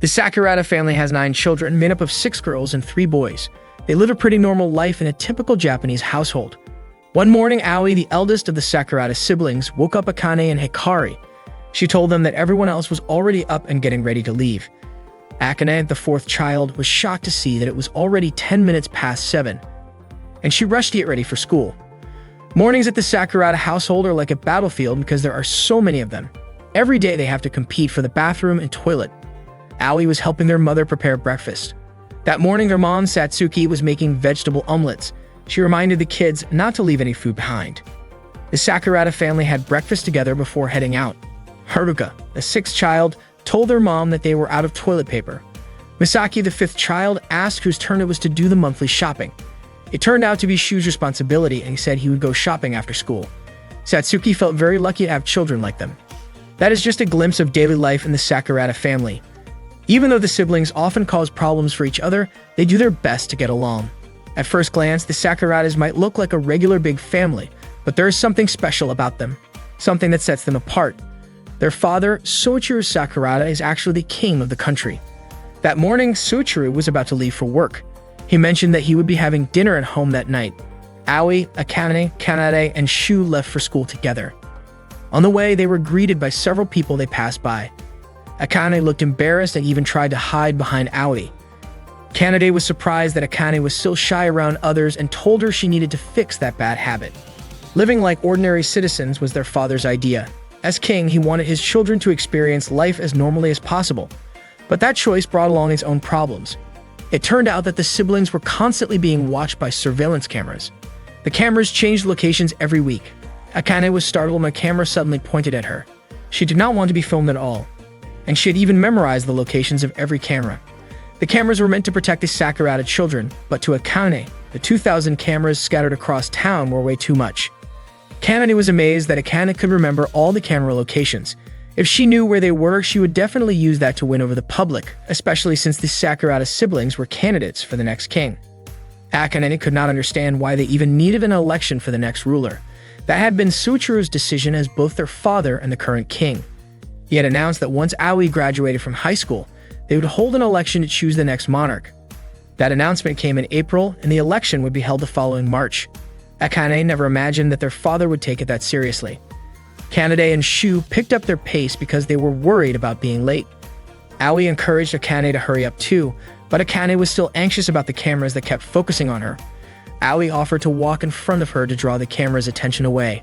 The Sakurada family has 9 children, made up of 6 girls and 3 boys. They live a pretty normal life in a typical Japanese household. One morning, Aoi, the eldest of the Sakurada siblings, woke up Akane and Hikari. She told them that everyone else was already up and getting ready to leave. Akane, the 4th child, was shocked to see that it was already 10 minutes past 7, and she rushed to get ready for school. Mornings at the Sakurada household are like a battlefield because there are so many of them. Every day they have to compete for the bathroom and toilet. Aoi was helping their mother prepare breakfast. That morning, their mom, Satsuki, was making vegetable omelets. She reminded the kids not to leave any food behind. The Sakurada family had breakfast together before heading out. Haruka, the 6th child, told their mom that they were out of toilet paper. Misaki, the 5th child, asked whose turn it was to do the monthly shopping. It turned out to be Shu's responsibility, and he said he would go shopping after school. Satsuki felt very lucky to have children like them. That is just a glimpse of daily life in the Sakurada family. Even though the siblings often cause problems for each other, they do their best to get along. At first glance, the Sakuradas might look like a regular big family, but there is something special about them, something that sets them apart. Their father, Soichiro Sakurada, is actually the king of the country. That morning, Soichiro was about to leave for work. He mentioned that he would be having dinner at home that night. Aoi, Akane, Kanade, and Shu left for school together. On the way, they were greeted by several people they passed by. Akane looked embarrassed and even tried to hide behind Aoi. Kanade was surprised that Akane was still shy around others and told her she needed to fix that bad habit. Living like ordinary citizens was their father's idea. As king, he wanted his children to experience life as normally as possible. But that choice brought along its own problems. It turned out that the siblings were constantly being watched by surveillance cameras. The cameras changed locations every week. Akane was startled when a camera suddenly pointed at her. She did not want to be filmed at all, and she had even memorized the locations of every camera. The cameras were meant to protect the Sakurada children, but to Akane, the 2,000 cameras scattered across town were way too much. Kanade was amazed that Akane could remember all the camera locations. If she knew where they were, she would definitely use that to win over the public, especially since the Sakurada siblings were candidates for the next king. Akane could not understand why they even needed an election for the next ruler. That had been Soichiro's decision as both their father and the current king. He had announced that once Aoi graduated from high school, they would hold an election to choose the next monarch. That announcement came in April, and the election would be held the following March. Akane never imagined that their father would take it that seriously. Kanade and Shu picked up their pace because they were worried about being late. Aoi encouraged Akane to hurry up too, but Akane was still anxious about the cameras that kept focusing on her. Aoi offered to walk in front of her to draw the camera's attention away.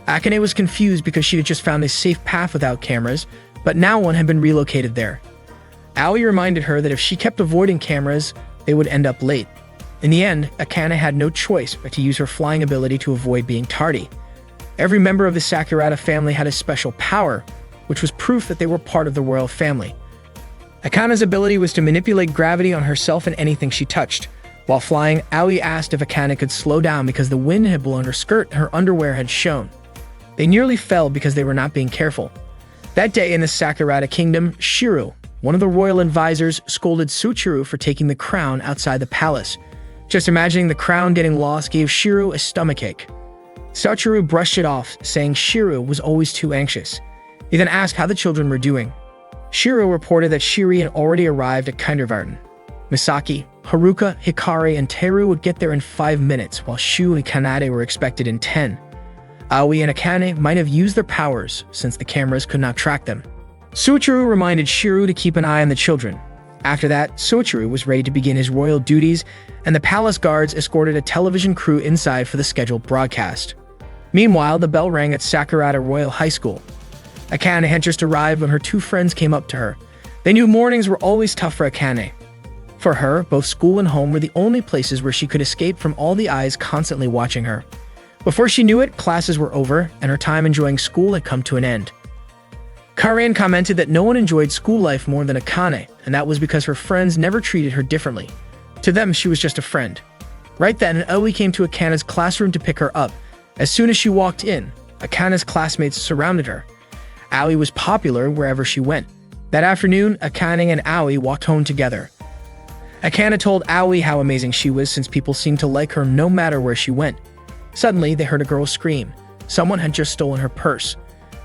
Akane was confused because she had just found a safe path without cameras, but now one had been relocated there. Aoi reminded her that if she kept avoiding cameras, they would end up late. In the end, Akane had no choice but to use her flying ability to avoid being tardy. Every member of the Sakurada family had a special power, which was proof that they were part of the royal family. Akane's ability was to manipulate gravity on herself and anything she touched. While flying, Aoi asked if Akane could slow down because the wind had blown her skirt and her underwear had shown. They nearly fell because they were not being careful. That day in the Sakurada kingdom, Shiro, one of the royal advisors, scolded Soichiro for taking the crown outside the palace. Just imagining the crown getting lost gave Shiro a stomachache. Soichiro brushed it off, saying Shiro was always too anxious. He then asked how the children were doing. Shiro reported that Shiri had already arrived at kindergarten. Misaki, Haruka, Hikari, and Teru would get there in 5 minutes, while Shu and Kanade were expected in 10. Aoi and Akane might have used their powers, since the cameras could not track them. Soichiro reminded Shiro to keep an eye on the children. After that, Soichiro was ready to begin his royal duties, and the palace guards escorted a television crew inside for the scheduled broadcast. Meanwhile, the bell rang at Sakurada Royal High School. Akane had just arrived when her 2 friends came up to her. They knew mornings were always tough for Akane. For her, both school and home were the only places where she could escape from all the eyes constantly watching her. Before she knew it, classes were over, and her time enjoying school had come to an end. Karen commented that no one enjoyed school life more than Akane, and that was because her friends never treated her differently. To them, she was just a friend. Right then, Aoi came to Akane's classroom to pick her up. As soon as she walked in, Akane's classmates surrounded her. Aoi was popular wherever she went. That afternoon, Akane and Aoi walked home together. Akane told Aoi how amazing she was since people seemed to like her no matter where she went. Suddenly, they heard a girl scream. Someone had just stolen her purse.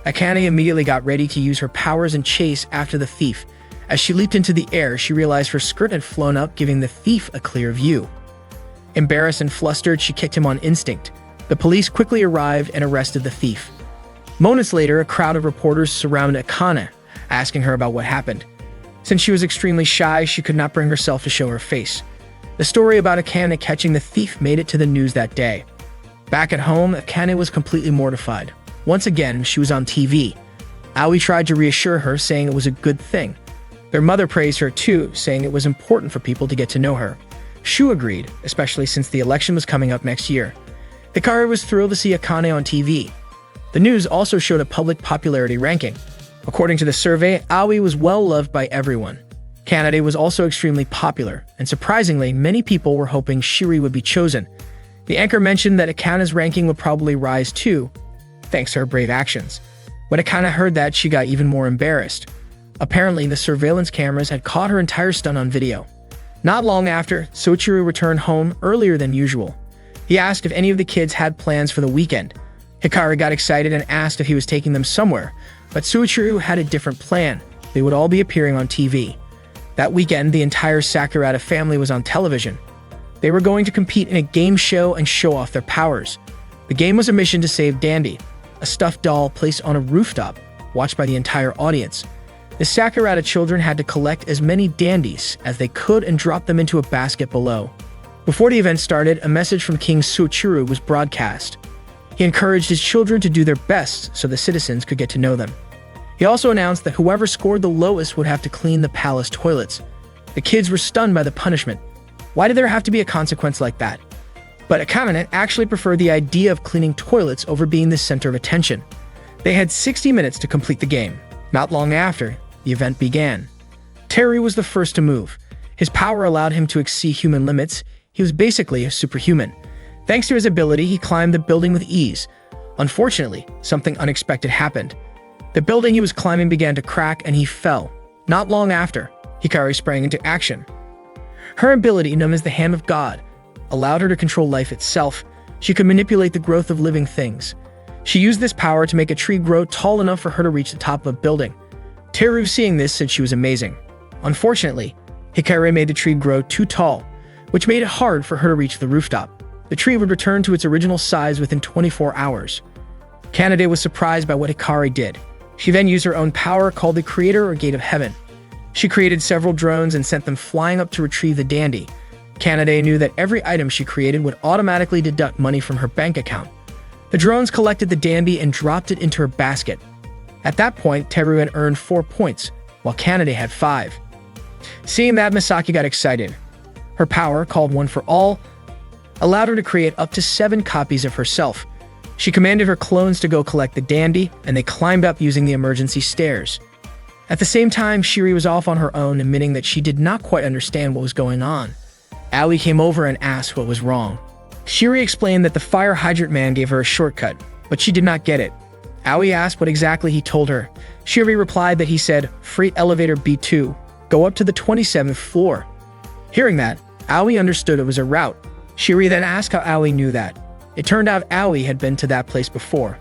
Akane immediately got ready to use her powers and chase after the thief. As she leaped into the air, she realized her skirt had flown up, giving the thief a clear view. Embarrassed and flustered, she kicked him on instinct. The police quickly arrived and arrested the thief. Moments later, a crowd of reporters surrounded Akane, asking her about what happened. Since she was extremely shy, she could not bring herself to show her face. The story about Akane catching the thief made it to the news that day. Back at home, Akane was completely mortified. Once again, she was on TV. Aoi tried to reassure her, saying it was a good thing. Their mother praised her too, saying it was important for people to get to know her. Shu agreed, especially since the election was coming up next year. Hikari was thrilled to see Akane on TV. The news also showed a public popularity ranking. According to the survey, Aoi was well loved by everyone. Kanade was also extremely popular, and surprisingly, many people were hoping Shiri would be chosen. The anchor mentioned that Akane's ranking would probably rise too, thanks to her brave actions. When Akane heard that, she got even more embarrassed. Apparently, the surveillance cameras had caught her entire stunt on video. Not long after, Soichiro returned home earlier than usual. He asked if any of the kids had plans for the weekend. Hikari got excited and asked if he was taking them somewhere, but Soichiro had a different plan. They would all be appearing on TV. That weekend, the entire Sakurada family was on television. They were going to compete in a game show and show off their powers. The game was a mission to save Dandy, a stuffed doll placed on a rooftop, watched by the entire audience. The Sakurada children had to collect as many dandies as they could and drop them into a basket below. Before the event started, a message from King Soichiro was broadcast. He encouraged his children to do their best so the citizens could get to know them. He also announced that whoever scored the lowest would have to clean the palace toilets. The kids were stunned by the punishment. Why did there have to be a consequence like that? But Akane actually preferred the idea of cleaning toilets over being the center of attention. They had 60 minutes to complete the game. Not long after, the event began. Terry was the first to move. His power allowed him to exceed human limits. He was basically a superhuman. Thanks to his ability, he climbed the building with ease. Unfortunately, something unexpected happened. The building he was climbing began to crack and he fell. Not long after, Hikari sprang into action. Her ability, known as the Hand of God, allowed her to control life itself. She could manipulate the growth of living things. She used this power to make a tree grow tall enough for her to reach the top of a building. Teru, seeing this, said she was amazing. Unfortunately, Hikari made the tree grow too tall, which made it hard for her to reach the rooftop. The tree would return to its original size within 24 hours. Kanade was surprised by what Hikari did. She then used her own power called the Creator or Gate of Heaven. She created several drones and sent them flying up to retrieve the dandy. Kanade knew that every item she created would automatically deduct money from her bank account. The drones collected the dandy and dropped it into her basket. At that point, Teru had earned 4 points, while Kanade had 5. Seeing that, Misaki got excited. Her power, called One for All, allowed her to create up to 7 copies of herself. She commanded her clones to go collect the dandy, and they climbed up using the emergency stairs. At the same time, Shiri was off on her own, admitting that she did not quite understand what was going on. Aoi came over and asked what was wrong. Shiri explained that the fire hydrant man gave her a shortcut, but she did not get it. Aoi asked what exactly he told her. Shiri replied that he said, "Freight elevator B2, go up to the 27th floor." Hearing that, Aoi understood it was a route. Shiri then asked how Aoi knew that. It turned out Aoi had been to that place before.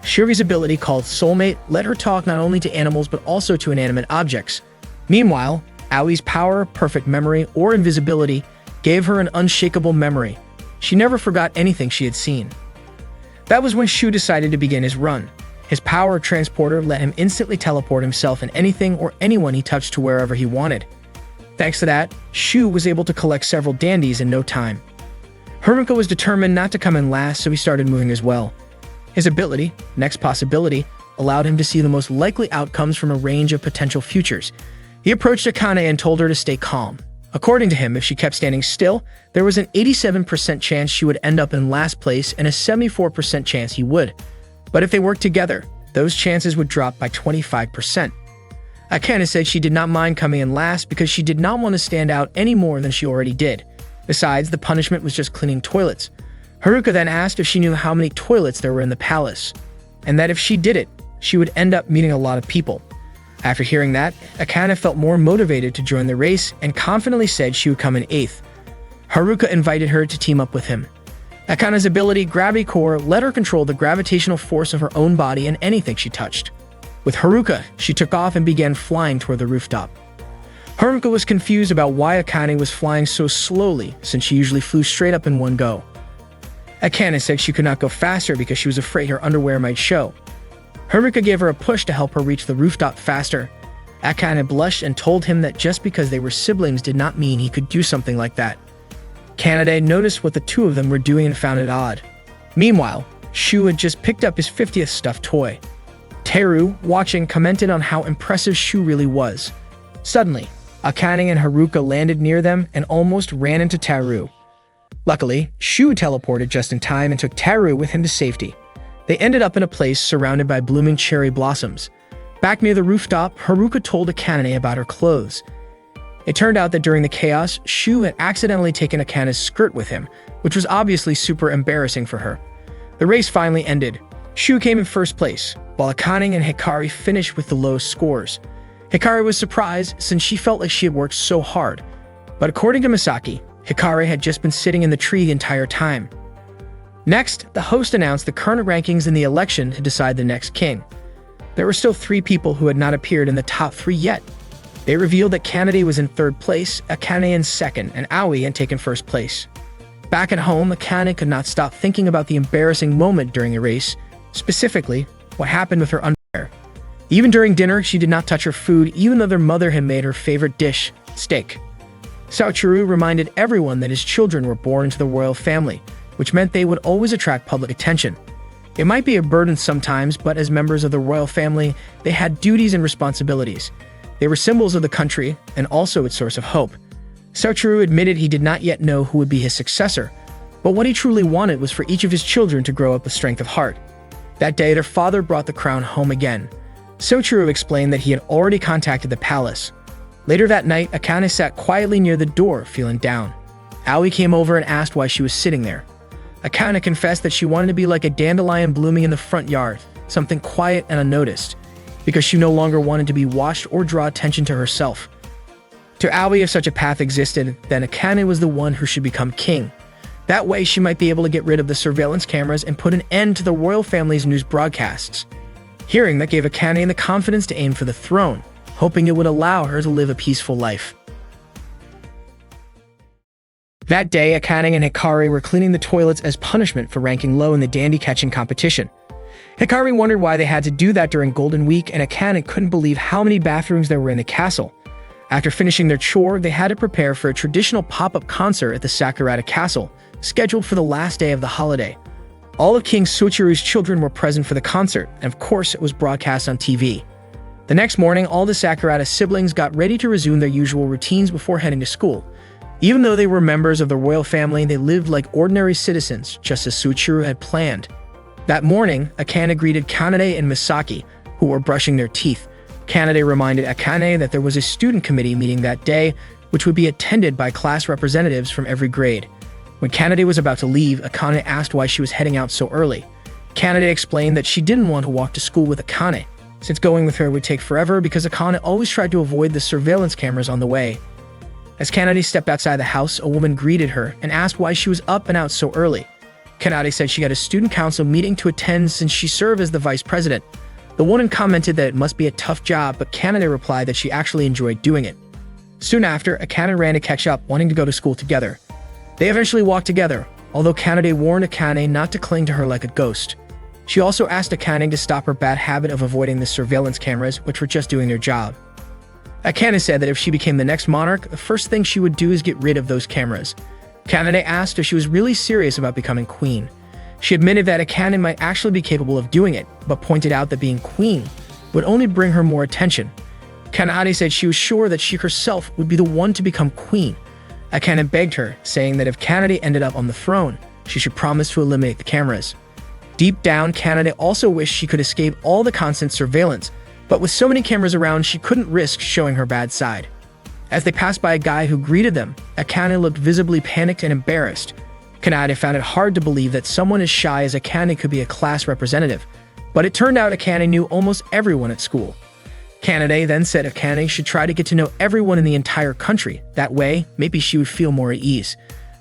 Shiri's ability, called Soulmate, let her talk not only to animals but also to inanimate objects. Meanwhile, Aoi's power, perfect memory, or invisibility gave her an unshakable memory. She never forgot anything she had seen. That was when Shu decided to begin his run. His power transporter let him instantly teleport himself and anything or anyone he touched to wherever he wanted. Thanks to that, Shu was able to collect several dandies in no time. Haruka was determined not to come in last, so he started moving as well. His ability, Next Possibility, allowed him to see the most likely outcomes from a range of potential futures. He approached Akane and told her to stay calm. According to him, if she kept standing still, there was an 87% chance she would end up in last place and a 74% chance he would. But if they worked together, those chances would drop by 25%. Akane said she did not mind coming in last because she did not want to stand out any more than she already did. Besides, the punishment was just cleaning toilets. Haruka then asked if she knew how many toilets there were in the palace, and that if she did it, she would end up meeting a lot of people. After hearing that, Akane felt more motivated to join the race and confidently said she would come in 8th. Haruka invited her to team up with him. Akane's ability, Gravity Core, let her control the gravitational force of her own body and anything she touched. With Haruka, she took off and began flying toward the rooftop. Haruka was confused about why Akane was flying so slowly, since she usually flew straight up in one go. Akane said she could not go faster because she was afraid her underwear might show. Haruka gave her a push to help her reach the rooftop faster. Akane blushed and told him that just because they were siblings did not mean he could do something like that. Kanade noticed what the two of them were doing and found it odd. Meanwhile, Shu had just picked up his 50th stuffed toy. Teru, watching, commented on how impressive Shu really was. Suddenly, Akane and Haruka landed near them and almost ran into Teru. Luckily, Shu teleported just in time and took Teru with him to safety. They ended up in a place surrounded by blooming cherry blossoms. Back near the rooftop, Haruka told Akane about her clothes. It turned out that during the chaos, Shu had accidentally taken Akane's skirt with him, which was obviously super embarrassing for her. The race finally ended. Shu came in first place, while Akane and Hikari finished with the lowest scores. Hikari was surprised since she felt like she had worked so hard. But according to Misaki, Hikari had just been sitting in the tree the entire time. Next, the host announced the current rankings in the election to decide the next king. There were still 3 people who had not appeared in the top 3 yet. They revealed that Kanade was in 3rd place, Akane in 2nd, and Aoi had taken 1st place. Back at home, Akane could not stop thinking about the embarrassing moment during the race, specifically, what happened with her underwear. Even during dinner, she did not touch her food, even though their mother had made her favorite dish, steak. Saochuru reminded everyone that his children were born into the royal family, which meant they would always attract public attention. It might be a burden sometimes, but as members of the royal family, they had duties and responsibilities. They were symbols of the country, and also its source of hope. Saochuru admitted he did not yet know who would be his successor, but what he truly wanted was for each of his children to grow up with strength of heart. That day, their father brought the crown home again. Saochuru explained that he had already contacted the palace. Later that night, Akane sat quietly near the door, feeling down. Aoi came over and asked why she was sitting there. Akane confessed that she wanted to be like a dandelion blooming in the front yard, something quiet and unnoticed, because she no longer wanted to be watched or draw attention to herself. To Aoi, if such a path existed, then Akane was the one who should become king. That way, she might be able to get rid of the surveillance cameras and put an end to the royal family's news broadcasts. Hearing that gave Akane the confidence to aim for the throne, hoping it would allow her to live a peaceful life. That day, Akane and Hikari were cleaning the toilets as punishment for ranking low in the dandy catching competition. Hikari wondered why they had to do that during Golden Week, and Akane couldn't believe how many bathrooms there were in the castle. After finishing their chore, they had to prepare for a traditional pop-up concert at the Sakurada Castle, scheduled for the last day of the holiday. All of King Soichiru's children were present for the concert, and of course it was broadcast on TV. The next morning, all the Sakurada siblings got ready to resume their usual routines before heading to school. Even though they were members of the royal family, they lived like ordinary citizens, just as Soichiru had planned. That morning, Akane greeted Kanade and Misaki, who were brushing their teeth. Kanade reminded Akane that there was a student committee meeting that day, which would be attended by class representatives from every grade. When Kanade was about to leave, Akane asked why she was heading out so early. Kanade explained that she didn't want to walk to school with Akane, since going with her would take forever because Akane always tried to avoid the surveillance cameras on the way. As Kanade stepped outside the house, a woman greeted her and asked why she was up and out so early. Kanade said she had a student council meeting to attend since she served as the vice president. The woman commented that it must be a tough job, but Kanade replied that she actually enjoyed doing it. Soon after, Akane ran to catch up, wanting to go to school together. They eventually walked together, although Kanade warned Akane not to cling to her like a ghost. She also asked Akane to stop her bad habit of avoiding the surveillance cameras, which were just doing their job. Akane said that if she became the next monarch, the first thing she would do is get rid of those cameras. Kanade asked if she was really serious about becoming queen. She admitted that Akane might actually be capable of doing it, but pointed out that being queen would only bring her more attention. Kanade said she was sure that she herself would be the one to become queen. Akane begged her, saying that if Kanade ended up on the throne, she should promise to eliminate the cameras. Deep down, Kanade also wished she could escape all the constant surveillance, but with so many cameras around, she couldn't risk showing her bad side. As they passed by a guy who greeted them, Akane looked visibly panicked and embarrassed. Kanade found it hard to believe that someone as shy as Akane could be a class representative, but it turned out Akane knew almost everyone at school. Kanade then said Akane should try to get to know everyone in the entire country. That way, maybe she would feel more at ease.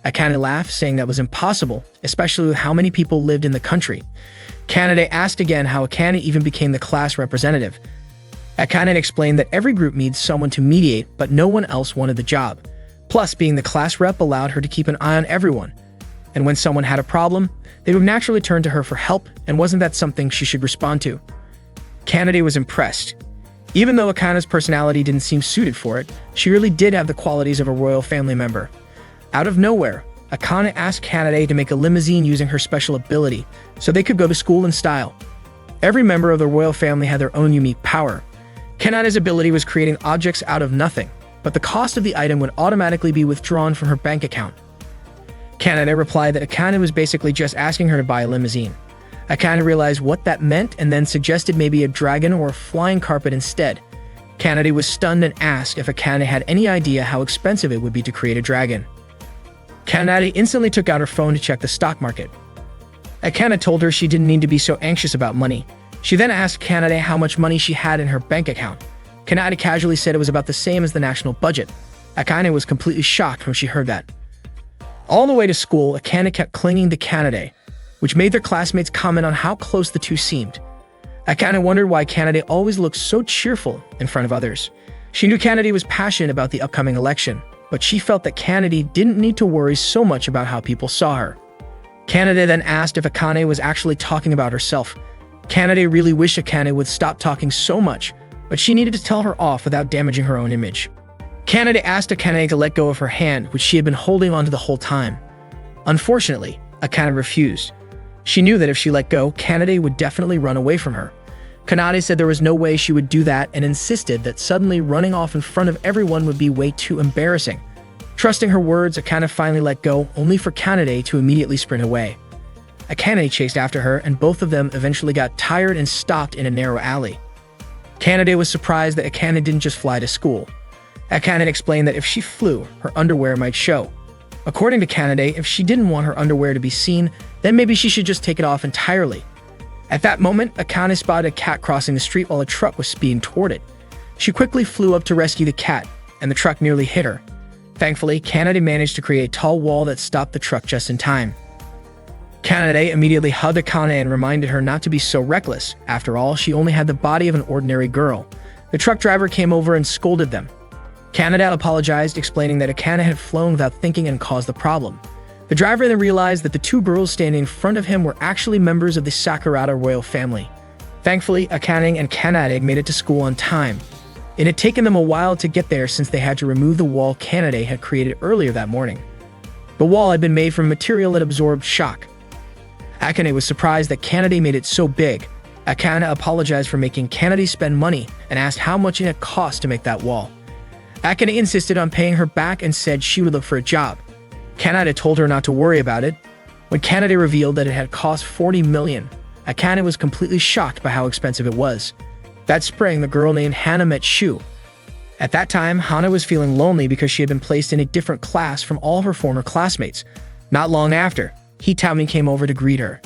Akane laughed, saying that was impossible, especially with how many people lived in the country. Kanade asked again how Akane even became the class representative. Akane explained that every group needs someone to mediate, but no one else wanted the job. Plus, being the class rep allowed her to keep an eye on everyone. And when someone had a problem, they would naturally turn to her for help, and wasn't that something she should respond to? Kanade was impressed. Even though Akane's personality didn't seem suited for it, she really did have the qualities of a royal family member. Out of nowhere, Akane asked Kanade to make a limousine using her special ability, so they could go to school in style. Every member of the royal family had their own unique power. Kanade's ability was creating objects out of nothing, but the cost of the item would automatically be withdrawn from her bank account. Kanade replied that Akane was basically just asking her to buy a limousine. Akane realized what that meant and then suggested maybe a dragon or a flying carpet instead. Kanade was stunned and asked if Akane had any idea how expensive it would be to create a dragon. Kanade instantly took out her phone to check the stock market. Akane told her she didn't need to be so anxious about money. She then asked Kanade how much money she had in her bank account. Kanade casually said it was about the same as the national budget. Akane was completely shocked when she heard that. All the way to school, Akane kept clinging to Kanade, which made their classmates comment on how close the two seemed. Akane wondered why Kanade always looked so cheerful in front of others. She knew Kanade was passionate about the upcoming election, but she felt that Kanade didn't need to worry so much about how people saw her. Kanade then asked if Akane was actually talking about herself. Kanade really wished Akane would stop talking so much, but she needed to tell her off without damaging her own image. Kanade asked Akane to let go of her hand, which she had been holding onto the whole time. Unfortunately, Akane refused. She knew that if she let go, Kanade would definitely run away from her. Kanade said there was no way she would do that and insisted that suddenly running off in front of everyone would be way too embarrassing. Trusting her words, Akane finally let go, only for Kanade to immediately sprint away. Akane chased after her, and both of them eventually got tired and stopped in a narrow alley. Kanade was surprised that Akane didn't just fly to school. Akane explained that if she flew, her underwear might show. According to Kanade, if she didn't want her underwear to be seen, then maybe she should just take it off entirely. At that moment, Akane spotted a cat crossing the street while a truck was speeding toward it. She quickly flew up to rescue the cat, and the truck nearly hit her. Thankfully, Kanade managed to create a tall wall that stopped the truck just in time. Kanade immediately hugged Akane and reminded her not to be so reckless. After all, she only had the body of an ordinary girl. The truck driver came over and scolded them. Kanade apologized, explaining that Akane had flown without thinking and caused the problem. The driver then realized that the two girls standing in front of him were actually members of the Sakurada royal family. Thankfully, Akane and Kanade made it to school on time. It had taken them a while to get there since they had to remove the wall Kanade had created earlier that morning. The wall had been made from material that absorbed shock. Akane was surprised that Kanade made it so big. Akane apologized for making Kanade spend money and asked how much it had cost to make that wall. Akane insisted on paying her back and said she would look for a job. Kanade told her not to worry about it. When Kanade revealed that it had cost 40 million, Akane was completely shocked by how expensive it was. That spring, the girl named Hana met Shu. At that time, Hana was feeling lonely because she had been placed in a different class from all of her former classmates. Not long after, Hitami came over to greet her.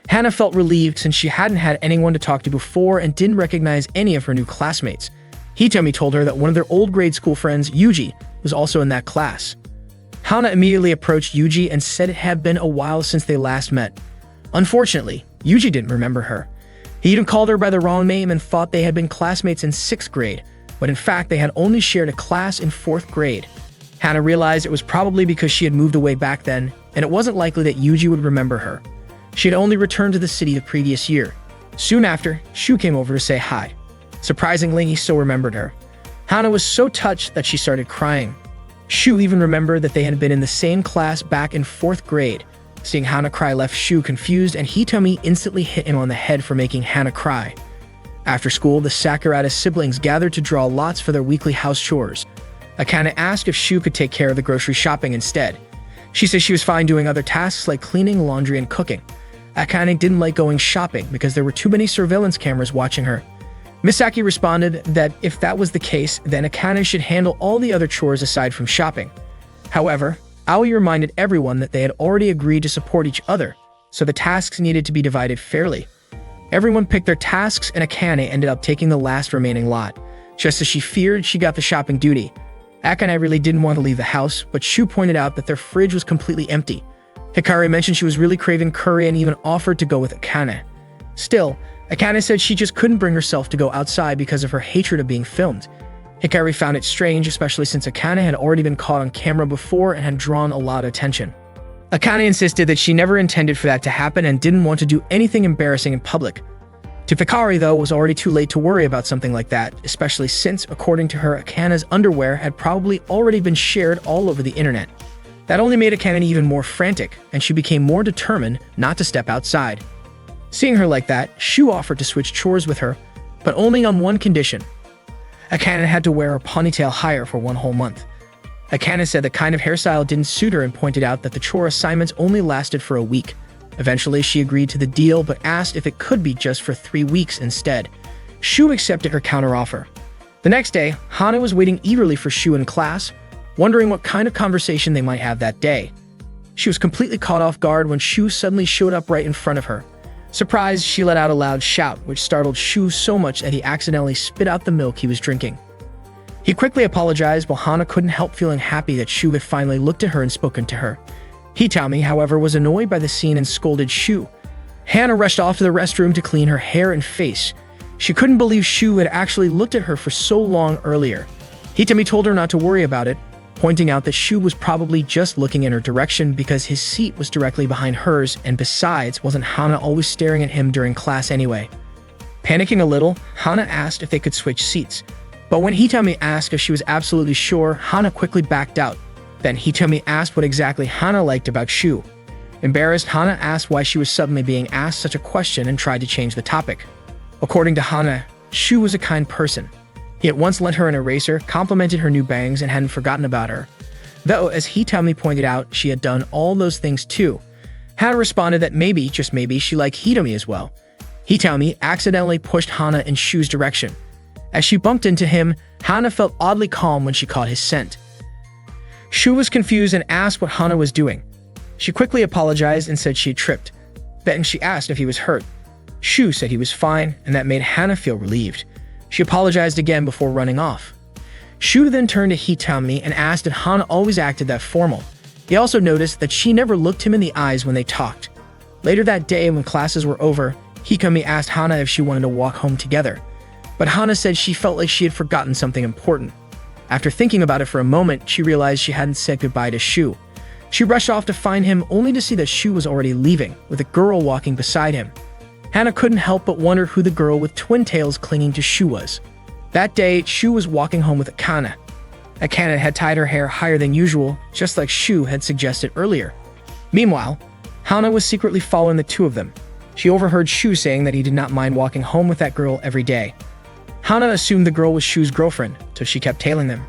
Hana felt relieved since she hadn't had anyone to talk to before and didn't recognize any of her new classmates. Hitami told her that one of their old grade school friends, Yuji, was also in that class. Hana immediately approached Yuji and said it had been a while since they last met. Unfortunately, Yuji didn't remember her. He even called her by the wrong name and thought they had been classmates in 6th grade, but in fact they had only shared a class in 4th grade. Hana realized it was probably because she had moved away back then, and it wasn't likely that Yuji would remember her. She had only returned to the city the previous year. Soon after, Shu came over to say hi. Surprisingly, he still remembered her. Hana was so touched that she started crying. Shu even remembered that they had been in the same class back in 4th grade. Seeing Hana cry left Shu confused, and Hitami instantly hit him on the head for making Hana cry. After school, the Sakurada siblings gathered to draw lots for their weekly house chores. Akane asked if Shu could take care of the grocery shopping instead. She said she was fine doing other tasks like cleaning, laundry, and cooking. Akane didn't like going shopping because there were too many surveillance cameras watching her. Misaki responded that if that was the case, then Akane should handle all the other chores aside from shopping. However, Aoi reminded everyone that they had already agreed to support each other, so the tasks needed to be divided fairly. Everyone picked their tasks, and Akane ended up taking the last remaining lot. Just as she feared, she got the shopping duty. Akane really didn't want to leave the house, but Shu pointed out that their fridge was completely empty. Hikari mentioned she was really craving curry and even offered to go with Akane. Still, Akane said she just couldn't bring herself to go outside because of her hatred of being filmed. Hikari found it strange, especially since Akane had already been caught on camera before and had drawn a lot of attention. Akane insisted that she never intended for that to happen and didn't want to do anything embarrassing in public. To Hikari, though, it was already too late to worry about something like that, especially since, according to her, Akane's underwear had probably already been shared all over the internet. That only made Akane even more frantic, and she became more determined not to step outside. Seeing her like that, Shu offered to switch chores with her, but only on one condition. Akane had to wear her ponytail higher for 1 whole month. Akane said the kind of hairstyle didn't suit her and pointed out that the chore assignments only lasted for a week. Eventually, she agreed to the deal but asked if it could be just for 3 weeks instead. Shu accepted her counteroffer. The next day, Hana was waiting eagerly for Shu in class, wondering what kind of conversation they might have that day. She was completely caught off guard when Shu suddenly showed up right in front of her. Surprised, she let out a loud shout, which startled Shu so much that he accidentally spit out the milk he was drinking. He quickly apologized, while Hana couldn't help feeling happy that Shu had finally looked at her and spoken to her. Hitami, however, was annoyed by the scene and scolded Shu. Hana rushed off to the restroom to clean her hair and face. She couldn't believe Shu had actually looked at her for so long earlier. Hitami told her not to worry about it, pointing out that Shu was probably just looking in her direction because his seat was directly behind hers, and besides, wasn't Hana always staring at him during class anyway? Panicking a little, Hana asked if they could switch seats. But when Hitami asked if she was absolutely sure, Hana quickly backed out. Then Hitami asked what exactly Hana liked about Shu. Embarrassed, Hana asked why she was suddenly being asked such a question and tried to change the topic. According to Hana, Shu was a kind person. He had once lent her an eraser, complimented her new bangs, and hadn't forgotten about her. Though, as Hitami pointed out, she had done all those things too. Hana responded that maybe, just maybe, she liked Hitami as well. Hitami accidentally pushed Hana in Shu's direction. As she bumped into him, Hana felt oddly calm when she caught his scent. Shu was confused and asked what Hana was doing. She quickly apologized and said she had tripped. Then she asked if he was hurt. Shu said he was fine, and that made Hana feel relieved. She apologized again before running off. Shu then turned to Hitami and asked if Hana always acted that formal. He also noticed that she never looked him in the eyes when they talked. Later that day, when classes were over, Hitami asked Hana if she wanted to walk home together. But Hana said she felt like she had forgotten something important. After thinking about it for a moment, she realized she hadn't said goodbye to Shu. She rushed off to find him, only to see that Shu was already leaving, with a girl walking beside him. Hana couldn't help but wonder who the girl with twin tails clinging to Shu was. That day, Shu was walking home with Akane. Akane had tied her hair higher than usual, just like Shu had suggested earlier. Meanwhile, Hana was secretly following the two of them. She overheard Shu saying that he did not mind walking home with that girl every day. Hana assumed the girl was Shu's girlfriend, so she kept tailing them.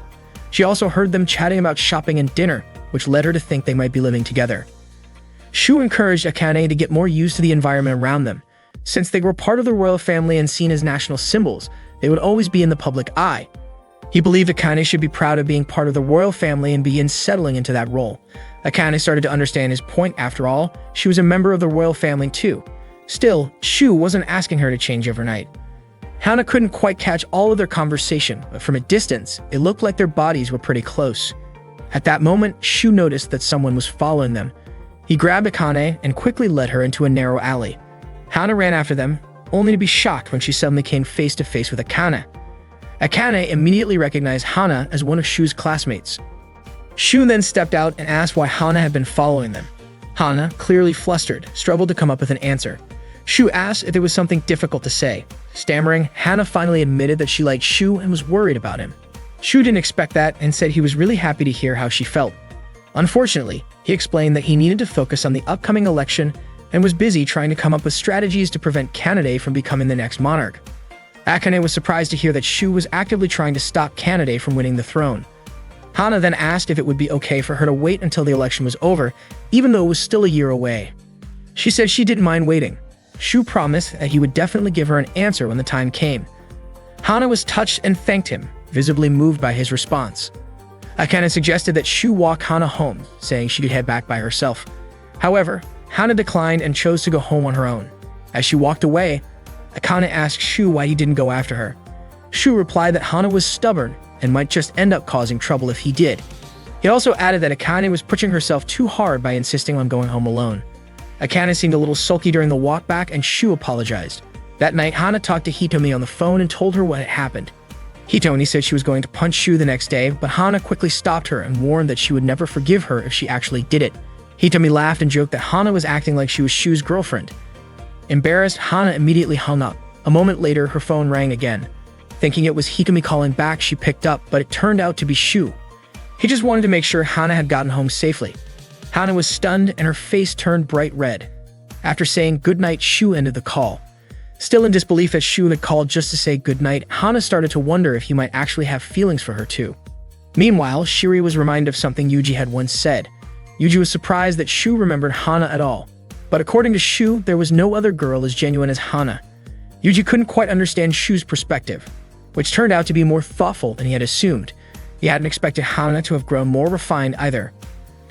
She also heard them chatting about shopping and dinner, which led her to think they might be living together. Shu encouraged Akane to get more used to the environment around them. Since they were part of the royal family and seen as national symbols, they would always be in the public eye. He believed Akane should be proud of being part of the royal family and begin settling into that role. Akane started to understand his point. After all, she was a member of the royal family too. Still, Shu wasn't asking her to change overnight. Hana couldn't quite catch all of their conversation, but from a distance, it looked like their bodies were pretty close. At that moment, Shu noticed that someone was following them. He grabbed Akane and quickly led her into a narrow alley. Hana ran after them, only to be shocked when she suddenly came face to face with Akane. Akane immediately recognized Hana as one of Shu's classmates. Shu then stepped out and asked why Hana had been following them. Hana, clearly flustered, struggled to come up with an answer. Shu asked if there was something difficult to say. Stammering, Hana finally admitted that she liked Shu and was worried about him. Shu didn't expect that and said he was really happy to hear how she felt. Unfortunately, he explained that he needed to focus on the upcoming election and was busy trying to come up with strategies to prevent Kanade from becoming the next monarch. Akane was surprised to hear that Shu was actively trying to stop Kanade from winning the throne. Hana then asked if it would be okay for her to wait until the election was over, even though it was still a year away. She said she didn't mind waiting. Shu promised that he would definitely give her an answer when the time came. Hana was touched and thanked him, visibly moved by his response. Akane suggested that Shu walk Hana home, saying she could head back by herself. However, Hana declined and chose to go home on her own. As she walked away, Akane asked Shu why he didn't go after her. Shu replied that Hana was stubborn and might just end up causing trouble if he did. He also added that Akane was pushing herself too hard by insisting on going home alone. Akane seemed a little sulky during the walk back and Shu apologized. That night, Hana talked to Hitomi on the phone and told her what had happened. Hitomi said she was going to punch Shu the next day, but Hana quickly stopped her and warned that she would never forgive her if she actually did it. Hitomi laughed and joked that Hana was acting like she was Shu's girlfriend. Embarrassed, Hana immediately hung up. A moment later, her phone rang again. Thinking it was Hitomi calling back, she picked up, but it turned out to be Shu. He just wanted to make sure Hana had gotten home safely. Hana was stunned and her face turned bright red. After saying goodnight, Shu ended the call. Still in disbelief that Shu had called just to say goodnight, Hana started to wonder if he might actually have feelings for her too. Meanwhile, Shiri was reminded of something Yuji had once said. Yuji was surprised that Shu remembered Hana at all. But according to Shu, there was no other girl as genuine as Hana. Yuji couldn't quite understand Shu's perspective, which turned out to be more thoughtful than he had assumed. He hadn't expected Hana to have grown more refined either.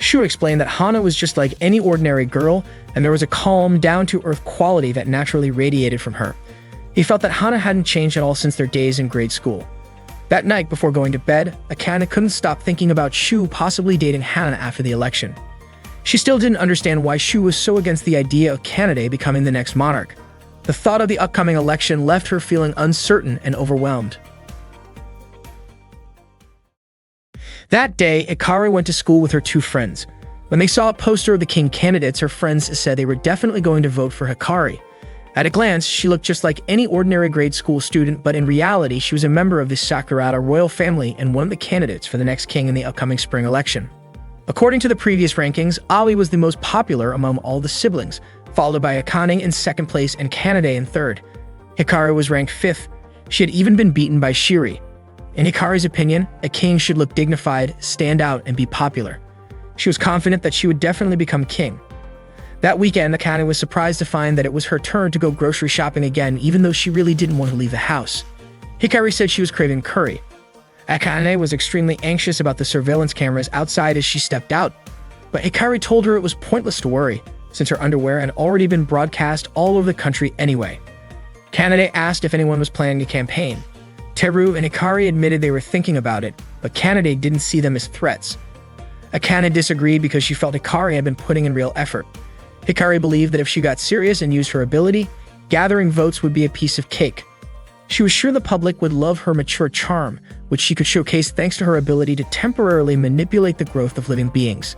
Shu explained that Hana was just like any ordinary girl, and there was a calm, down-to-earth quality that naturally radiated from her. He felt that Hana hadn't changed at all since their days in grade school. That night, before going to bed, Akane couldn't stop thinking about Shu possibly dating Hana after the election. She still didn't understand why Shu was so against the idea of Kanade becoming the next monarch. The thought of the upcoming election left her feeling uncertain and overwhelmed. That day, Ikari went to school with her two friends. When they saw a poster of the king candidates, her friends said they were definitely going to vote for Hikari. At a glance, she looked just like any ordinary grade school student, but in reality, she was a member of the Sakurada royal family and one of the candidates for the next king in the upcoming spring election. According to the previous rankings, Aoi was the most popular among all the siblings, followed by Akane in second place and Kanade in third. Hikari was ranked fifth. She had even been beaten by Shiri. In Hikari's opinion, a king should look dignified, stand out, and be popular. She was confident that she would definitely become king. That weekend, Akane was surprised to find that it was her turn to go grocery shopping again, even though she really didn't want to leave the house. Hikari said she was craving curry. Akane was extremely anxious about the surveillance cameras outside as she stepped out, but Hikari told her it was pointless to worry, since her underwear had already been broadcast all over the country anyway. Kanade asked if anyone was planning a campaign. Teru and Hikari admitted they were thinking about it, but Kanade didn't see them as threats. Akane disagreed because she felt Hikari had been putting in real effort. Hikari believed that if she got serious and used her ability, gathering votes would be a piece of cake. She was sure the public would love her mature charm, which she could showcase thanks to her ability to temporarily manipulate the growth of living beings.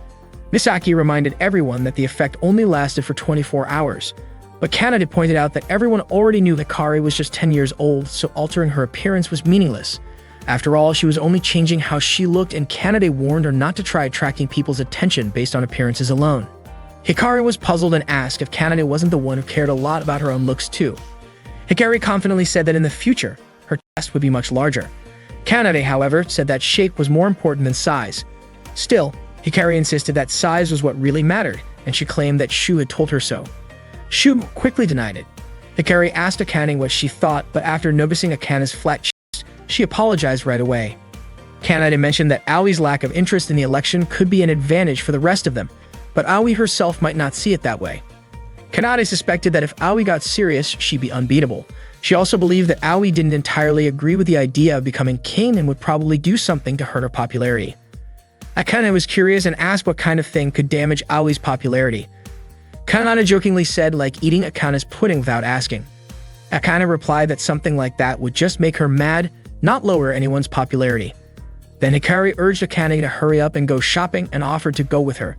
Misaki reminded everyone that the effect only lasted for 24 hours. But Kanade pointed out that everyone already knew Hikari was just 10 years old, so altering her appearance was meaningless. After all, she was only changing how she looked, and Kanade warned her not to try attracting people's attention based on appearances alone. Hikari was puzzled and asked if Kanade wasn't the one who cared a lot about her own looks too. Hikari confidently said that in the future, her chest would be much larger. Kanade, however, said that shape was more important than size. Still, Hikari insisted that size was what really mattered, and she claimed that Shu had told her so. Shu quickly denied it. Hikari asked Akane what she thought, but after noticing Akane's flat chest, she apologized right away. Kanade mentioned that Aoi's lack of interest in the election could be an advantage for the rest of them, but Aoi herself might not see it that way. Kanade suspected that if Aoi got serious, she'd be unbeatable. She also believed that Aoi didn't entirely agree with the idea of becoming king and would probably do something to hurt her popularity. Akane was curious and asked what kind of thing could damage Aoi's popularity. Kanade jokingly said like eating Akane's pudding without asking. Akane replied that something like that would just make her mad, not lower anyone's popularity. Then Hikari urged Akane to hurry up and go shopping and offered to go with her.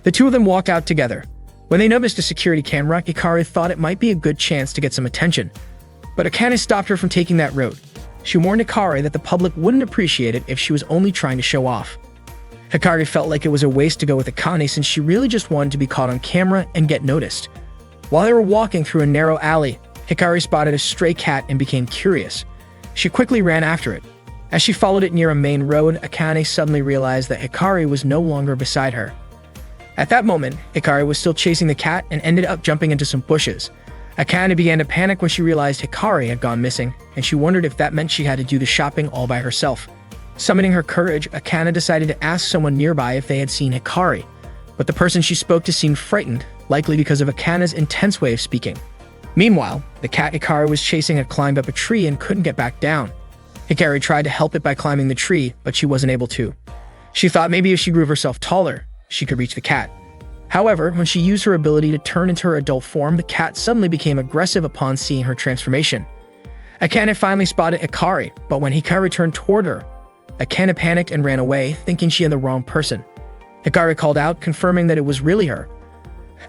The two of them walked out together. When they noticed a security camera, Hikari thought it might be a good chance to get some attention. But Akane stopped her from taking that route. She warned Hikari that the public wouldn't appreciate it if she was only trying to show off. Hikari felt like it was a waste to go with Akane since she really just wanted to be caught on camera and get noticed. While they were walking through a narrow alley, Hikari spotted a stray cat and became curious. She quickly ran after it. As she followed it near a main road, Akane suddenly realized that Hikari was no longer beside her. At that moment, Hikari was still chasing the cat and ended up jumping into some bushes. Akane began to panic when she realized Hikari had gone missing, and she wondered if that meant she had to do the shopping all by herself. Summoning her courage, Akane decided to ask someone nearby if they had seen Hikari, but the person she spoke to seemed frightened, likely because of Akane's intense way of speaking. Meanwhile, the cat Hikari was chasing had climbed up a tree and couldn't get back down. Hikari tried to help it by climbing the tree, but she wasn't able to. She thought maybe if she grew herself taller, she could reach the cat. However, when she used her ability to turn into her adult form, the cat suddenly became aggressive upon seeing her transformation. Akane finally spotted Hikari, but when Hikari turned toward her, Akane panicked and ran away, thinking she had the wrong person. Hikari called out, confirming that it was really her.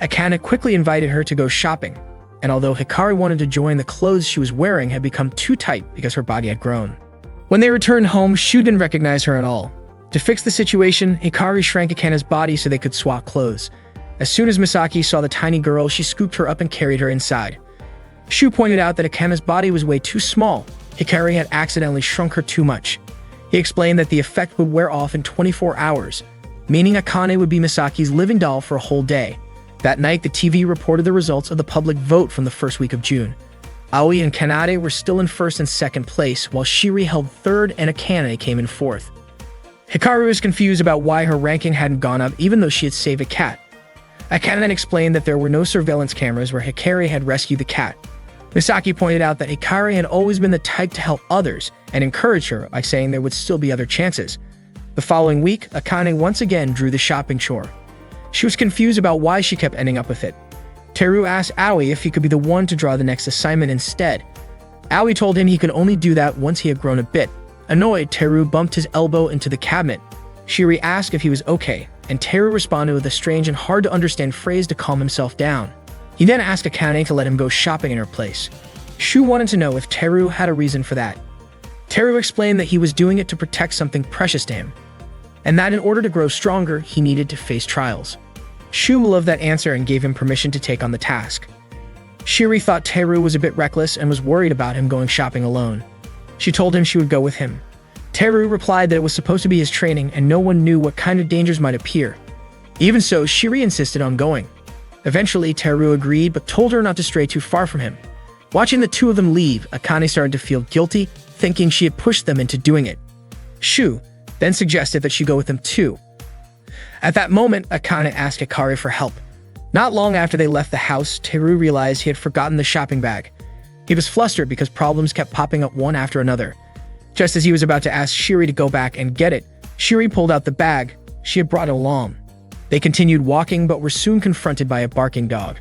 Akane quickly invited her to go shopping, and although Hikari wanted to join, the clothes she was wearing had become too tight because her body had grown. When they returned home, Shu didn't recognize her at all. To fix the situation, Hikari shrank Akane's body so they could swap clothes. As soon as Misaki saw the tiny girl, she scooped her up and carried her inside. Shu pointed out that Akane's body was way too small. Hikari had accidentally shrunk her too much. He explained that the effect would wear off in 24 hours, meaning Akane would be Misaki's living doll for a whole day. That night, the TV reported the results of the public vote from the first week of June. Aoi and Kanade were still in first and second place, while Shiri held third and Akane came in fourth. Hikari was confused about why her ranking hadn't gone up even though she had saved a cat. Akane then explained that there were no surveillance cameras where Hikari had rescued the cat. Misaki pointed out that Hikari had always been the type to help others and encouraged her by saying there would still be other chances. The following week, Akane once again drew the shopping chore. She was confused about why she kept ending up with it. Teru asked Aoi if he could be the one to draw the next assignment instead. Aoi told him he could only do that once he had grown a bit. Annoyed, Teru bumped his elbow into the cabinet. Shiri asked if he was okay, and Teru responded with a strange and hard-to-understand phrase to calm himself down. He then asked Akane to let him go shopping in her place. Shu wanted to know if Teru had a reason for that. Teru explained that he was doing it to protect something precious to him, and that in order to grow stronger, he needed to face trials. Shu loved that answer and gave him permission to take on the task. Shiri thought Teru was a bit reckless and was worried about him going shopping alone. She told him she would go with him. Teru replied that it was supposed to be his training and no one knew what kind of dangers might appear. Even so, Shiri insisted on going. Eventually, Teru agreed but told her not to stray too far from him. Watching the two of them leave, Akane started to feel guilty, thinking she had pushed them into doing it. Shu then suggested that she go with them too. At that moment, Akane asked Hikari for help. Not long after they left the house, Teru realized he had forgotten the shopping bag. He was flustered because problems kept popping up one after another. Just as he was about to ask Shiri to go back and get it, Shiri pulled out the bag she had brought along. They continued walking but were soon confronted by a barking dog.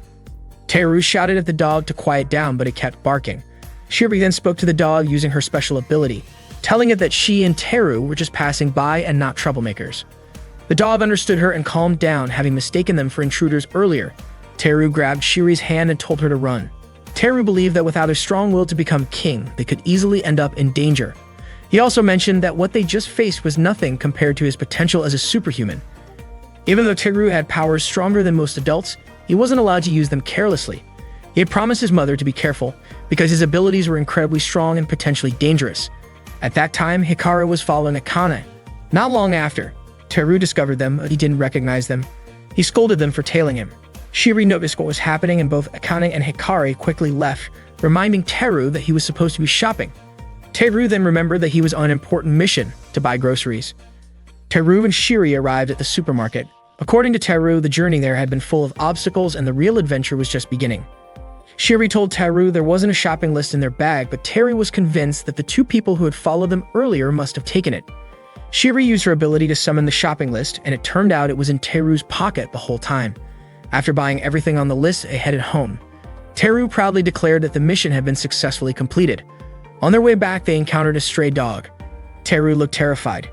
Teru shouted at the dog to quiet down, but it kept barking. Shiri then spoke to the dog using her special ability, telling it that she and Teru were just passing by and not troublemakers. The dog understood her and calmed down, having mistaken them for intruders earlier. Teru grabbed Shiri's hand and told her to run. Teru believed that without a strong will to become king, they could easily end up in danger. He also mentioned that what they just faced was nothing compared to his potential as a superhuman. Even though Teru had powers stronger than most adults, he wasn't allowed to use them carelessly. He had promised his mother to be careful because his abilities were incredibly strong and potentially dangerous. At that time, Hikari was following Akane. Not long after, Teru discovered them, but he didn't recognize them. He scolded them for tailing him. Shiri noticed what was happening and both Akane and Hikari quickly left, reminding Teru that he was supposed to be shopping. Teru then remembered that he was on an important mission to buy groceries. Teru and Shiri arrived at the supermarket. According to Teru, the journey there had been full of obstacles and the real adventure was just beginning. Shiri told Teru there wasn't a shopping list in their bag, but Teru was convinced that the two people who had followed them earlier must have taken it. Shiri used her ability to summon the shopping list, and it turned out it was in Teru's pocket the whole time. After buying everything on the list, they headed home. Teru proudly declared that the mission had been successfully completed. On their way back, they encountered a stray dog. Teru looked terrified.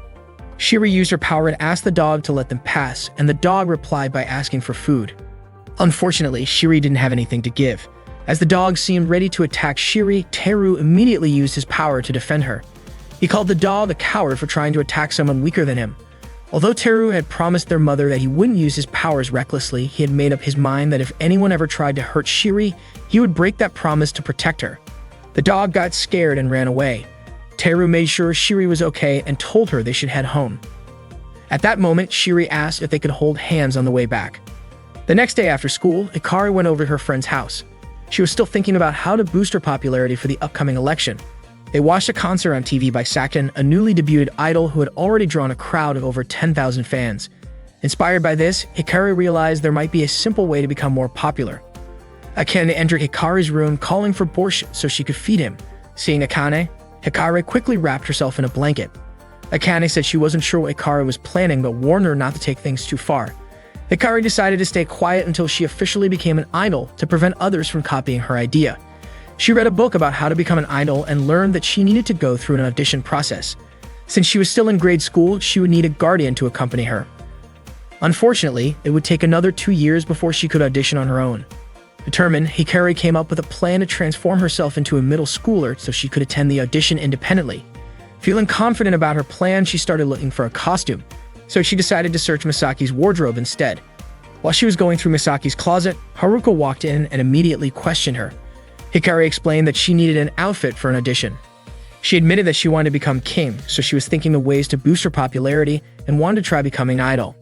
Shiri used her power and asked the dog to let them pass, and the dog replied by asking for food. Unfortunately, Shiri didn't have anything to give. As the dog seemed ready to attack Shiri, Teru immediately used his power to defend her. He called the dog a coward for trying to attack someone weaker than him. Although Teru had promised their mother that he wouldn't use his powers recklessly, he had made up his mind that if anyone ever tried to hurt Shiri, he would break that promise to protect her. The dog got scared and ran away. Teru made sure Shiri was okay and told her they should head home. At that moment, Shiri asked if they could hold hands on the way back. The next day after school, Hikari went over to her friend's house. She was still thinking about how to boost her popularity for the upcoming election. They watched a concert on TV by Sakten, a newly debuted idol who had already drawn a crowd of over 10,000 fans. Inspired by this, Hikari realized there might be a simple way to become more popular. Akane entered Hikari's room calling for borscht so she could feed him. Seeing Akane, Hikari quickly wrapped herself in a blanket. Akane said she wasn't sure what Hikari was planning but warned her not to take things too far. Hikari decided to stay quiet until she officially became an idol to prevent others from copying her idea. She read a book about how to become an idol and learned that she needed to go through an audition process. Since she was still in grade school, she would need a guardian to accompany her. Unfortunately, it would take another 2 years before she could audition on her own. Determined, Hikari came up with a plan to transform herself into a middle schooler so she could attend the audition independently. Feeling confident about her plan, she started looking for a costume, so she decided to search Misaki's wardrobe instead. While she was going through Misaki's closet, Haruka walked in and immediately questioned her. Hikari explained that she needed an outfit for an audition. She admitted that she wanted to become king, so she was thinking of ways to boost her popularity and wanted to try becoming an idol.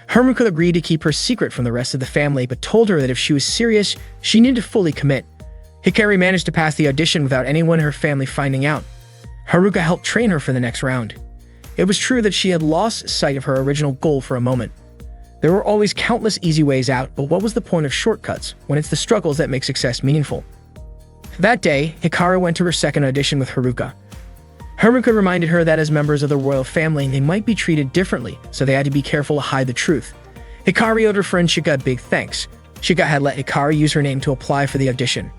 Haruka agreed to keep her secret from the rest of the family, but told her that if she was serious, she needed to fully commit. Hikari managed to pass the audition without anyone in her family finding out. Haruka helped train her for the next round. It was true that she had lost sight of her original goal for a moment. There were always countless easy ways out, but what was the point of shortcuts when it's the struggles that make success meaningful? That day, Hikari went to her second audition with Haruka. Haruka reminded her that as members of the royal family, they might be treated differently, so they had to be careful to hide the truth. Hikari owed her friend Shika a big thanks. Shika had let Hikari use her name to apply for the audition.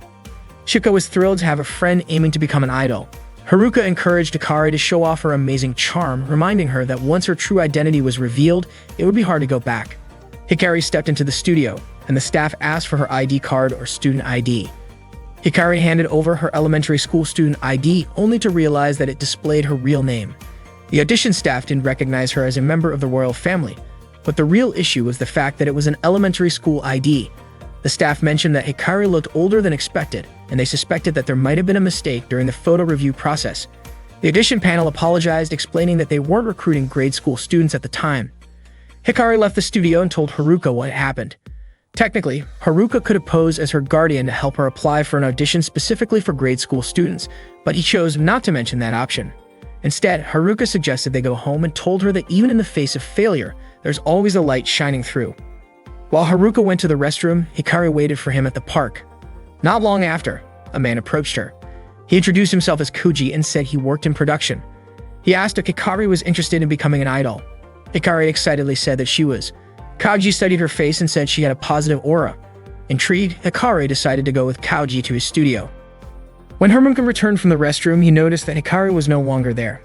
Shika was thrilled to have a friend aiming to become an idol. Haruka encouraged Hikari to show off her amazing charm, reminding her that once her true identity was revealed, it would be hard to go back. Hikari stepped into the studio, and the staff asked for her ID card or student ID. Hikari handed over her elementary school student ID only to realize that it displayed her real name. The audition staff didn't recognize her as a member of the royal family, but the real issue was the fact that it was an elementary school ID. The staff mentioned that Hikari looked older than expected, and they suspected that there might have been a mistake during the photo review process. The audition panel apologized, explaining that they weren't recruiting grade school students at the time. Hikari left the studio and told Haruka what had happened. Technically, Haruka could have posed as her guardian to help her apply for an audition specifically for grade school students, but he chose not to mention that option. Instead, Haruka suggested they go home and told her that even in the face of failure, there's always a light shining through. While Haruka went to the restroom, Hikari waited for him at the park. Not long after, a man approached her. He introduced himself as Kuji and said he worked in production. He asked if Hikari was interested in becoming an idol. Hikari excitedly said that she was. Kauji studied her face and said she had a positive aura. Intrigued, Hikari decided to go with Kauji to his studio. When Haruka returned from the restroom, he noticed that Hikari was no longer there.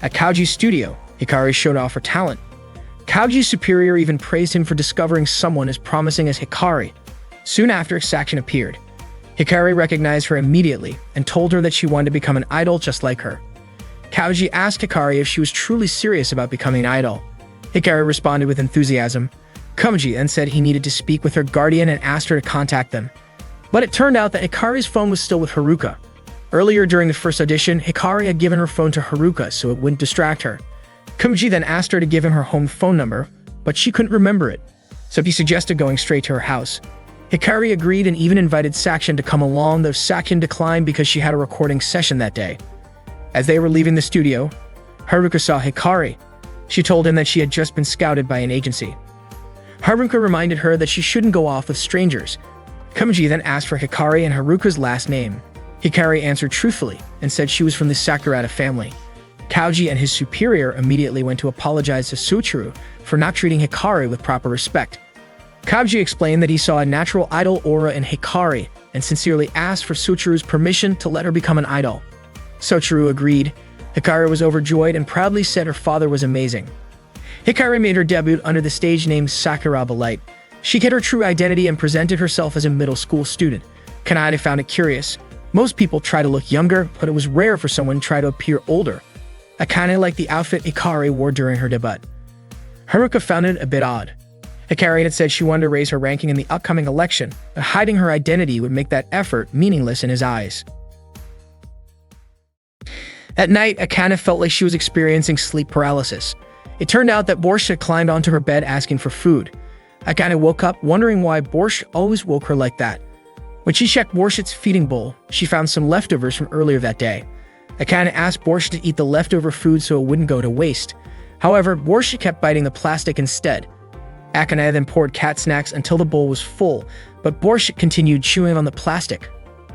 At Kauji's studio, Hikari showed off her talent. Kauji's superior even praised him for discovering someone as promising as Hikari. Soon after, Sakshin appeared. Hikari recognized her immediately and told her that she wanted to become an idol just like her. Kauji asked Hikari if she was truly serious about becoming an idol. Hikari responded with enthusiasm. Kauji then said he needed to speak with her guardian and asked her to contact them. But it turned out that Hikari's phone was still with Haruka. Earlier during the first audition, Hikari had given her phone to Haruka so it wouldn't distract her. Kauji then asked her to give him her home phone number, but she couldn't remember it, so he suggested going straight to her house. Hikari agreed and even invited Sakshin to come along, though Sakshin declined because she had a recording session that day. As they were leaving the studio, Haruka saw Hikari. She told him that she had just been scouted by an agency. Haruka reminded her that she shouldn't go off with strangers. Kauji then asked for Hikari and Haruka's last name. Hikari answered truthfully and said she was from the Sakurada family. Kauji and his superior immediately went to apologize to Soichiro for not treating Hikari with proper respect. Kauji explained that he saw a natural idol aura in Hikari and sincerely asked for Soichiro's permission to let her become an idol. Soichiro agreed. Hikari was overjoyed and proudly said her father was amazing. Hikari made her debut under the stage name Sakuraba Light. She hid her true identity and presented herself as a middle school student. Kanade found it curious. Most people try to look younger, but it was rare for someone to try to appear older. Akane liked the outfit Hikari wore during her debut. Haruka found it a bit odd. Hikari had said she wanted to raise her ranking in the upcoming election, but hiding her identity would make that effort meaningless in his eyes. At night, Akane felt like she was experiencing sleep paralysis. It turned out that Borscht had climbed onto her bed asking for food. Akane woke up wondering why Borscht always woke her like that. When she checked Borsch's feeding bowl, she found some leftovers from earlier that day. Akane asked Borscht to eat the leftover food so it wouldn't go to waste. However, Borscht kept biting the plastic instead. Akane then poured cat snacks until the bowl was full, but Borscht continued chewing on the plastic.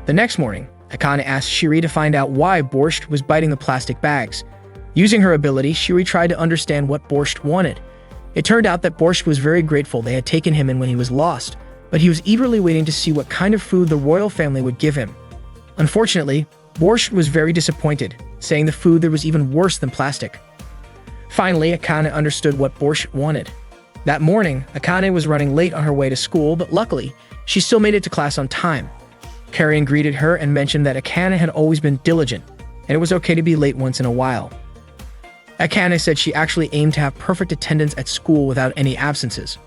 The next morning, Akane asked Shiri to find out why Borscht was biting the plastic bags. Using her ability, Shiri tried to understand what Borscht wanted. It turned out that Borscht was very grateful they had taken him in when he was lost, but he was eagerly waiting to see what kind of food the royal family would give him. Unfortunately, Borscht was very disappointed, saying the food there was even worse than plastic. Finally, Akane understood what Borscht wanted. That morning, Akane was running late on her way to school, but luckily, she still made it to class on time. Karian greeted her and mentioned that Akane had always been diligent, and it was okay to be late once in a while. Akane said she actually aimed to have perfect attendance at school without any absences.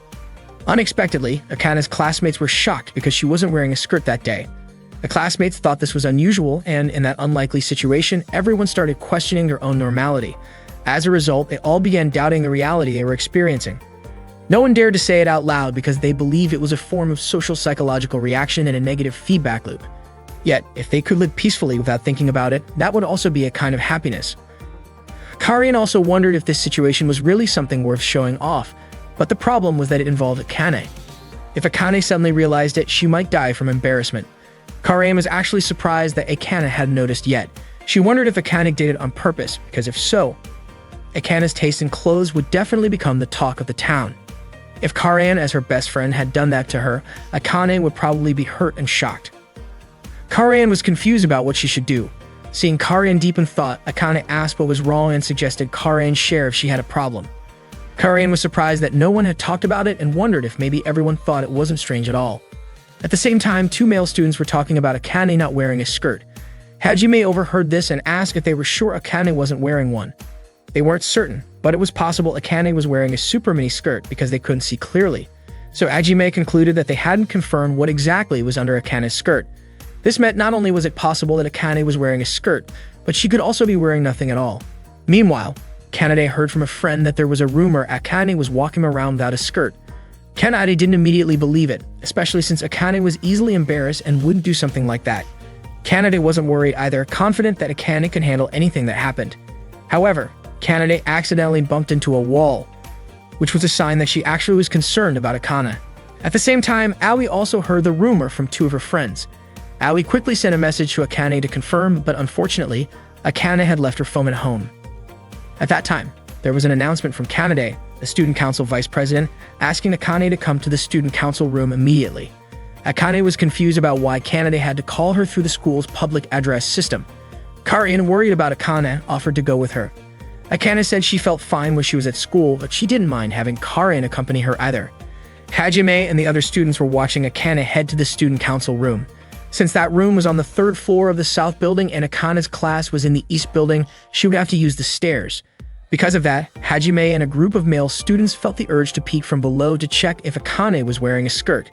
Unexpectedly, Akane's classmates were shocked because she wasn't wearing a skirt that day. The classmates thought this was unusual, and in that unlikely situation, everyone started questioning their own normality. As a result, they all began doubting the reality they were experiencing. No one dared to say it out loud because they believed it was a form of social psychological reaction and a negative feedback loop. Yet, if they could live peacefully without thinking about it, that would also be a kind of happiness. Karian also wondered if this situation was really something worth showing off, but the problem was that it involved Akane. If Akane suddenly realized it, she might die from embarrassment. Karian was actually surprised that Akane hadn't noticed yet. She wondered if Akane did it on purpose, because if so, Akane's taste in clothes would definitely become the talk of the town. If Karian, as her best friend, had done that to her, Akane would probably be hurt and shocked. Karian was confused about what she should do. Seeing Karian deep in thought, Akane asked what was wrong and suggested Karian share if she had a problem. Karian was surprised that no one had talked about it and wondered if maybe everyone thought it wasn't strange at all. At the same time, two male students were talking about Akane not wearing a skirt. Hajime overheard this and asked if they were sure Akane wasn't wearing one. They weren't certain, but it was possible Akane was wearing a super mini skirt because they couldn't see clearly. So Hajime concluded that they hadn't confirmed what exactly was under Akane's skirt. This meant not only was it possible that Akane was wearing a skirt, but she could also be wearing nothing at all. Meanwhile, Kanade heard from a friend that there was a rumor Akane was walking around without a skirt. Kanade didn't immediately believe it, especially since Akane was easily embarrassed and wouldn't do something like that. Kanade wasn't worried either, confident that Akane could handle anything that happened. However, Kanade accidentally bumped into a wall, which was a sign that she actually was concerned about Akane. At the same time, Aoi also heard the rumor from two of her friends. Aoi quickly sent a message to Akane to confirm, but unfortunately, Akane had left her phone at home. At that time, there was an announcement from Kanade, the student council vice president, asking Akane to come to the student council room immediately. Akane was confused about why Kanade had to call her through the school's public address system. Karian, worried about Akane, offered to go with her. Akane said she felt fine when she was at school, but she didn't mind having Karian accompany her either. Hajime and the other students were watching Akane head to the student council room. Since that room was on the third floor of the south building and Akane's class was in the east building, she would have to use the stairs. Because of that, Hajime and a group of male students felt the urge to peek from below to check if Akane was wearing a skirt.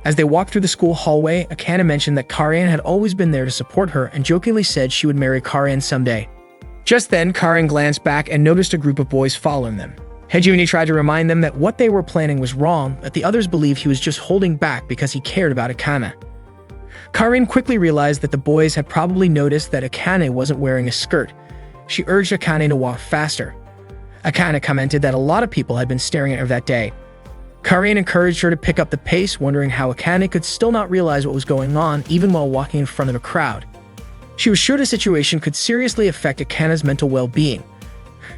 As they walked through the school hallway, Akane mentioned that Karian had always been there to support her and jokingly said she would marry Karian someday. Just then, Karian glanced back and noticed a group of boys following them. Hejuni tried to remind them that what they were planning was wrong, but the others believed he was just holding back because he cared about Akane. Karian quickly realized that the boys had probably noticed that Akane wasn't wearing a skirt. She urged Akane to walk faster. Akane commented that a lot of people had been staring at her that day. Karian encouraged her to pick up the pace, wondering how Akane could still not realize what was going on even while walking in front of a crowd. She was sure the situation could seriously affect Akane's mental well-being.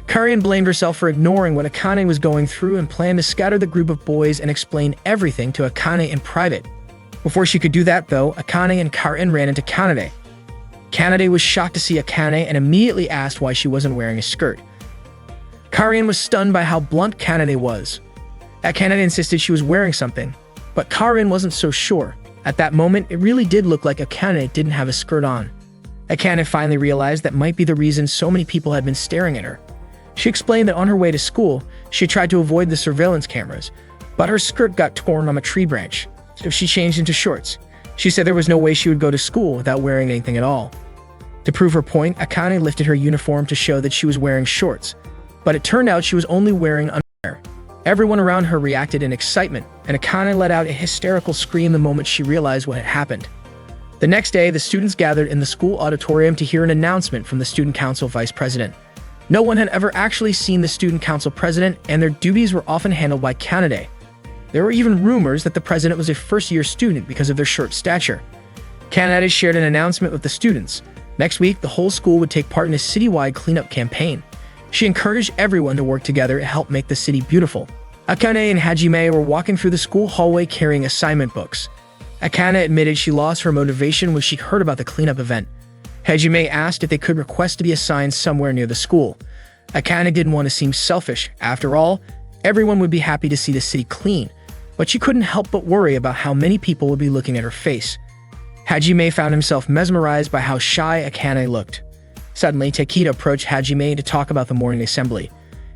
Karian blamed herself for ignoring what Akane was going through and planned to scatter the group of boys and explain everything to Akane in private. Before she could do that, though, Akane and Karian ran into Kanade. Kanade was shocked to see Akane and immediately asked why she wasn't wearing a skirt. Karian was stunned by how blunt Kanade was. Kanade insisted she was wearing something, but Karian wasn't so sure. At that moment, it really did look like Akane didn't have a skirt on. Akane finally realized that might be the reason so many people had been staring at her. She explained that on her way to school, she tried to avoid the surveillance cameras, but her skirt got torn on a tree branch, so she changed into shorts. She said there was no way she would go to school without wearing anything at all. To prove her point, Akane lifted her uniform to show that she was wearing shorts, but it turned out she was only wearing underwear. Everyone around her reacted in excitement, and Akane let out a hysterical scream the moment she realized what had happened. The next day, the students gathered in the school auditorium to hear an announcement from the student council vice president. No one had ever actually seen the student council president, and their duties were often handled by Kanade. There were even rumors that the president was a first-year student because of their short stature. Kanade shared an announcement with the students. Next week, the whole school would take part in a citywide cleanup campaign. She encouraged everyone to work together to help make the city beautiful. Akane and Hajime were walking through the school hallway carrying assignment books. Akane admitted she lost her motivation when she heard about the cleanup event. Hajime asked if they could request to be assigned somewhere near the school. Akane didn't want to seem selfish. After all, everyone would be happy to see the city clean, but she couldn't help but worry about how many people would be looking at her face. Hajime found himself mesmerized by how shy Akane looked. Suddenly, Takeda approached Hajime to talk about the morning assembly.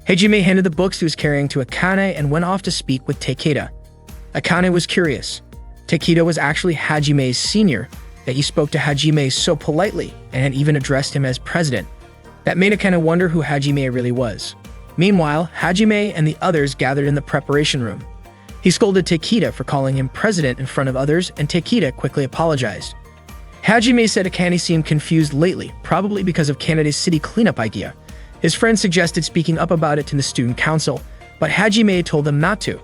Hajime handed the books he was carrying to Akane and went off to speak with Takeda. Akane was curious. Takeda was actually Hajime's senior, that he spoke to Hajime so politely and had even addressed him as president. That made Akane wonder who Hajime really was. Meanwhile, Hajime and the others gathered in the preparation room. He scolded Takeda for calling him president in front of others, and Takeda quickly apologized. Hajime said Akane seemed confused lately, probably because of Kanade's city cleanup idea. His friend suggested speaking up about it to the student council, but Hajime told them not to.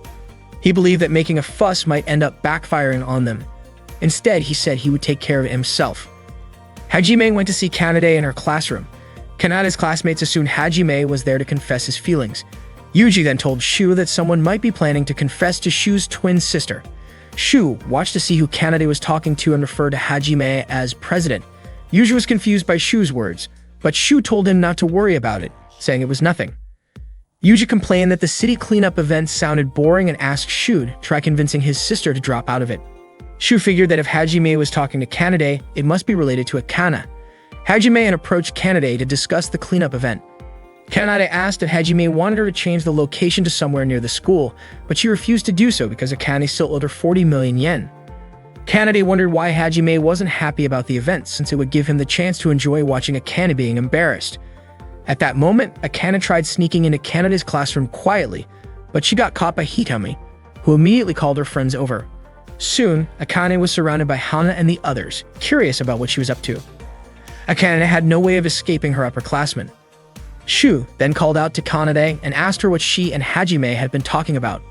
He believed that making a fuss might end up backfiring on them. Instead, he said he would take care of it himself. Hajime went to see Kanade in her classroom. Kanade's classmates assumed Hajime was there to confess his feelings. Yuji then told Shu that someone might be planning to confess to Shu's twin sister. Shu watched to see who Kanade was talking to and referred to Hajime as president. Yuji was confused by Shu's words, but Shu told him not to worry about it, saying it was nothing. Yuji complained that the city cleanup event sounded boring and asked Shu to try convincing his sister to drop out of it. Shu figured that if Hajime was talking to Kanade, it must be related to Akane. Hajime approached Kanade to discuss the cleanup event. Kanade asked if Hajime wanted her to change the location to somewhere near the school, but she refused to do so because Akane still owed her 40 million yen. Kanade wondered why Hajime wasn't happy about the event, since it would give him the chance to enjoy watching Akane being embarrassed. At that moment, Akane tried sneaking into Kanade's classroom quietly, but she got caught by Hitami, who immediately called her friends over. Soon, Akane was surrounded by Hana and the others, curious about what she was up to. Akane had no way of escaping her upperclassmen. Shu then called out to Kanade and asked her what she and Hajime had been talking about.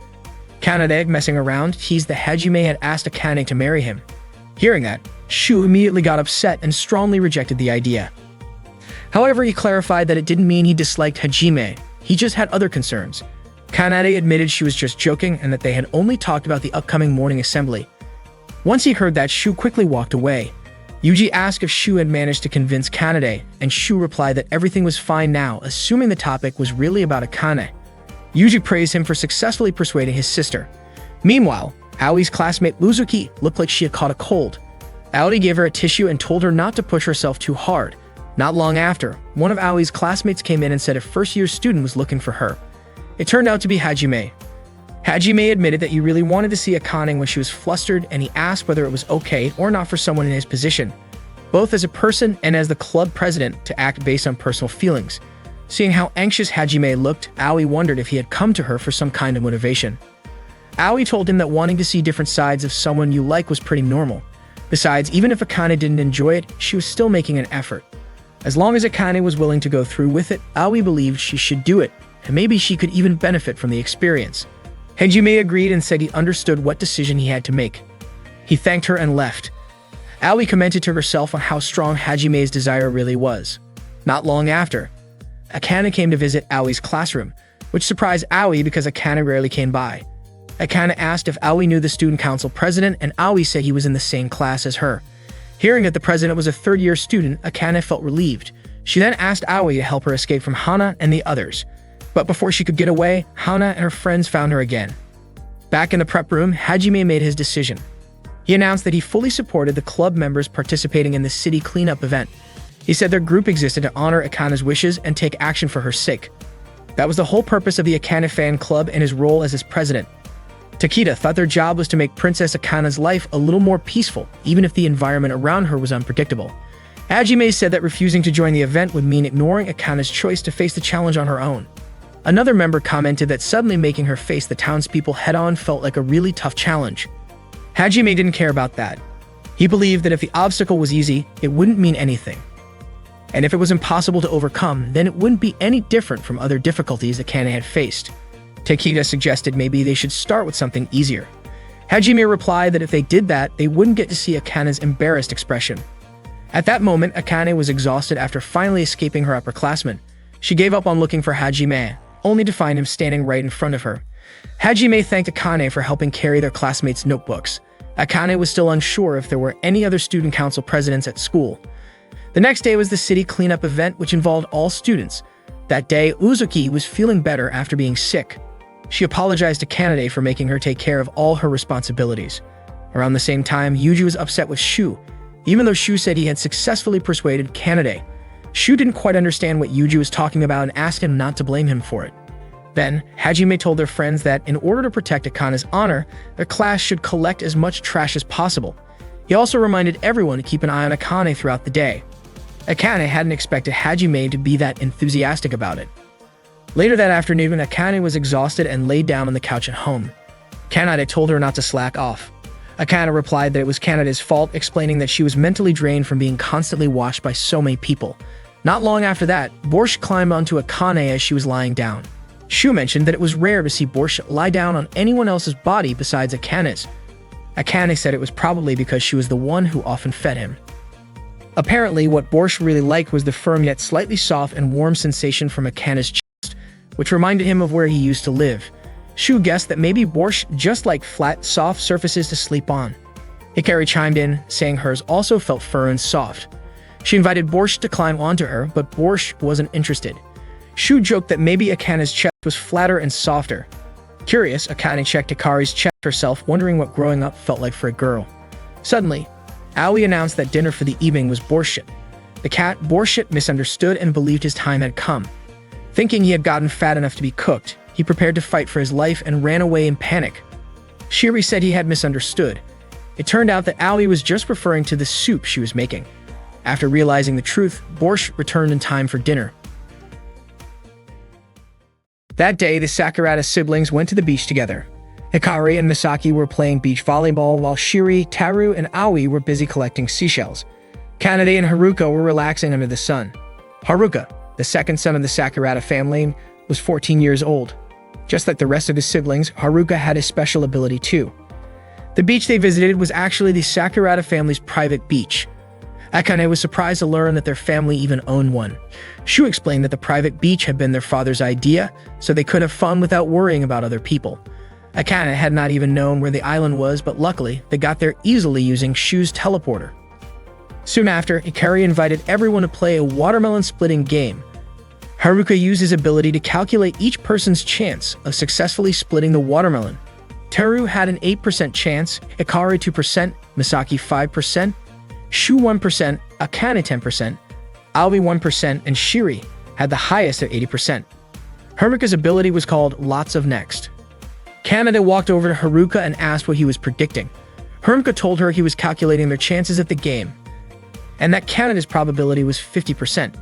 Kanade, messing around, teased that Hajime had asked Akane to marry him. Hearing that, Shu immediately got upset and strongly rejected the idea. However, he clarified that it didn't mean he disliked Hajime, he just had other concerns. Kanade admitted she was just joking and that they had only talked about the upcoming morning assembly. Once he heard that, Shu quickly walked away. Yuji asked if Shu had managed to convince Kanade, and Shu replied that everything was fine now, assuming the topic was really about Akane. Yuji praised him for successfully persuading his sister. Meanwhile, Aoi's classmate Uzuki looked like she had caught a cold. Aoi gave her a tissue and told her not to push herself too hard. Not long after, one of Aoi's classmates came in and said a first-year student was looking for her. It turned out to be Hajime. Hajime admitted that he really wanted to see Akane when she was flustered, and he asked whether it was okay or not for someone in his position, both as a person and as the club president, to act based on personal feelings. Seeing how anxious Hajime looked, Aoi wondered if he had come to her for some kind of motivation. Aoi told him that wanting to see different sides of someone you like was pretty normal. Besides, even if Akane didn't enjoy it, she was still making an effort. As long as Akane was willing to go through with it, Aoi believed she should do it, and maybe she could even benefit from the experience. Hajime agreed and said he understood what decision he had to make. He thanked her and left. Aoi commented to herself on how strong Hajime's desire really was. Not long after, Akane came to visit Aoi's classroom, which surprised Aoi because Akane rarely came by. Akane asked if Aoi knew the student council president, and Aoi said he was in the same class as her. Hearing that the president was a third-year student, Akane felt relieved. She then asked Aoi to help her escape from Hana and the others. But before she could get away, Hana and her friends found her again. Back in the prep room, Hajime made his decision. He announced that he fully supported the club members participating in the city cleanup event. He said their group existed to honor Akane's wishes and take action for her sake. That was the whole purpose of the Akane fan club and his role as its president. Takeda thought their job was to make Princess Akane's life a little more peaceful, even if the environment around her was unpredictable. Hajime said that refusing to join the event would mean ignoring Akane's choice to face the challenge on her own. Another member commented that suddenly making her face the townspeople head-on felt like a really tough challenge. Hajime didn't care about that. He believed that if the obstacle was easy, it wouldn't mean anything. And if it was impossible to overcome, then it wouldn't be any different from other difficulties Akane had faced. Takeda suggested maybe they should start with something easier. Hajime replied that if they did that, they wouldn't get to see Akane's embarrassed expression. At that moment, Akane was exhausted after finally escaping her upperclassmen. She gave up on looking for Hajime, only to find him standing right in front of her. Hajime thanked Akane for helping carry their classmates' notebooks. Akane was still unsure if there were any other student council presidents at school. The next day was the city cleanup event, which involved all students. That day, Uzuki was feeling better after being sick. She apologized to Kanade for making her take care of all her responsibilities. Around the same time, Yuji was upset with Shu. Even though Shu said he had successfully persuaded Kanade, Shu didn't quite understand what Yuji was talking about and asked him not to blame him for it. Then, Hajime told their friends that in order to protect Akane's honor, their class should collect as much trash as possible. He also reminded everyone to keep an eye on Akane throughout the day. Akane hadn't expected Hajime to be that enthusiastic about it. Later that afternoon, Akane was exhausted and laid down on the couch at home. Kanade told her not to slack off. Akane replied that it was Kanade's fault, explaining that she was mentally drained from being constantly watched by so many people. Not long after that, Borscht climbed onto Akane as she was lying down. Shu mentioned that it was rare to see Borscht lie down on anyone else's body besides Akane's. Akane said it was probably because she was the one who often fed him. Apparently, what Borscht really liked was the firm yet slightly soft and warm sensation from Akane's chest, which reminded him of where he used to live. Shu guessed that maybe Borscht just liked flat, soft surfaces to sleep on. Hikari chimed in, saying hers also felt firm and soft. She invited Borscht to climb onto her, but Borscht wasn't interested. Shu joked that maybe Akane's chest was flatter and softer. Curious, Akane checked Hikari's chest herself, wondering what growing up felt like for a girl. Suddenly, Aoi announced that dinner for the evening was Borscht. The cat, Borscht, misunderstood and believed his time had come. Thinking he had gotten fat enough to be cooked, he prepared to fight for his life and ran away in panic. Shiri said he had misunderstood. It turned out that Aoi was just referring to the soup she was making. After realizing the truth, Borscht returned in time for dinner. That day, the Sakurada siblings went to the beach together. Hikari and Misaki were playing beach volleyball while Shiri, Taru, and Aoi were busy collecting seashells. Kanade and Haruka were relaxing under the sun. Haruka, the second son of the Sakurada family, was 14 years old. Just like the rest of his siblings, Haruka had a special ability too. The beach they visited was actually the Sakurada family's private beach. Akane was surprised to learn that their family even owned one. Shu explained that the private beach had been their father's idea, so they could have fun without worrying about other people. Akane had not even known where the island was, but luckily, they got there easily using Shu's teleporter. Soon after, Hikari invited everyone to play a watermelon splitting game. Haruka used his ability to calculate each person's chance of successfully splitting the watermelon. Teru had an 8% chance, Hikari 2%, Misaki 5%, Shu 1%, Akane 10%, Aoi 1%, and Shiri had the highest at 80%. Haruka's ability was called Lots of Next. Kanade walked over to Haruka and asked what he was predicting. Haruka told her he was calculating their chances at the game, and that Kanade's probability was 50%.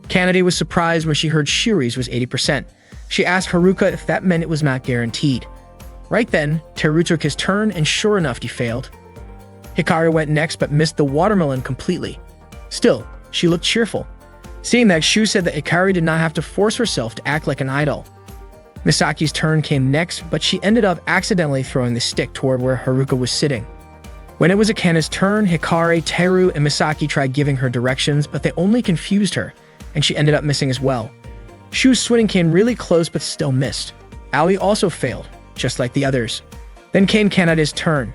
Kanade was surprised when she heard Shiri's was 80%. She asked Haruka if that meant it was not guaranteed. Right then, Teru took his turn, and sure enough, he failed. Hikari went next but missed the watermelon completely. Still, she looked cheerful. Seeing that, Shu said that Hikari did not have to force herself to act like an idol. Misaki's turn came next, but she ended up accidentally throwing the stick toward where Haruka was sitting. When it was Akane's turn, Hikari, Teru, and Misaki tried giving her directions, but they only confused her, and she ended up missing as well. Shu's swing came really close but still missed. Aoi also failed, just like the others. Then came Kanade's turn.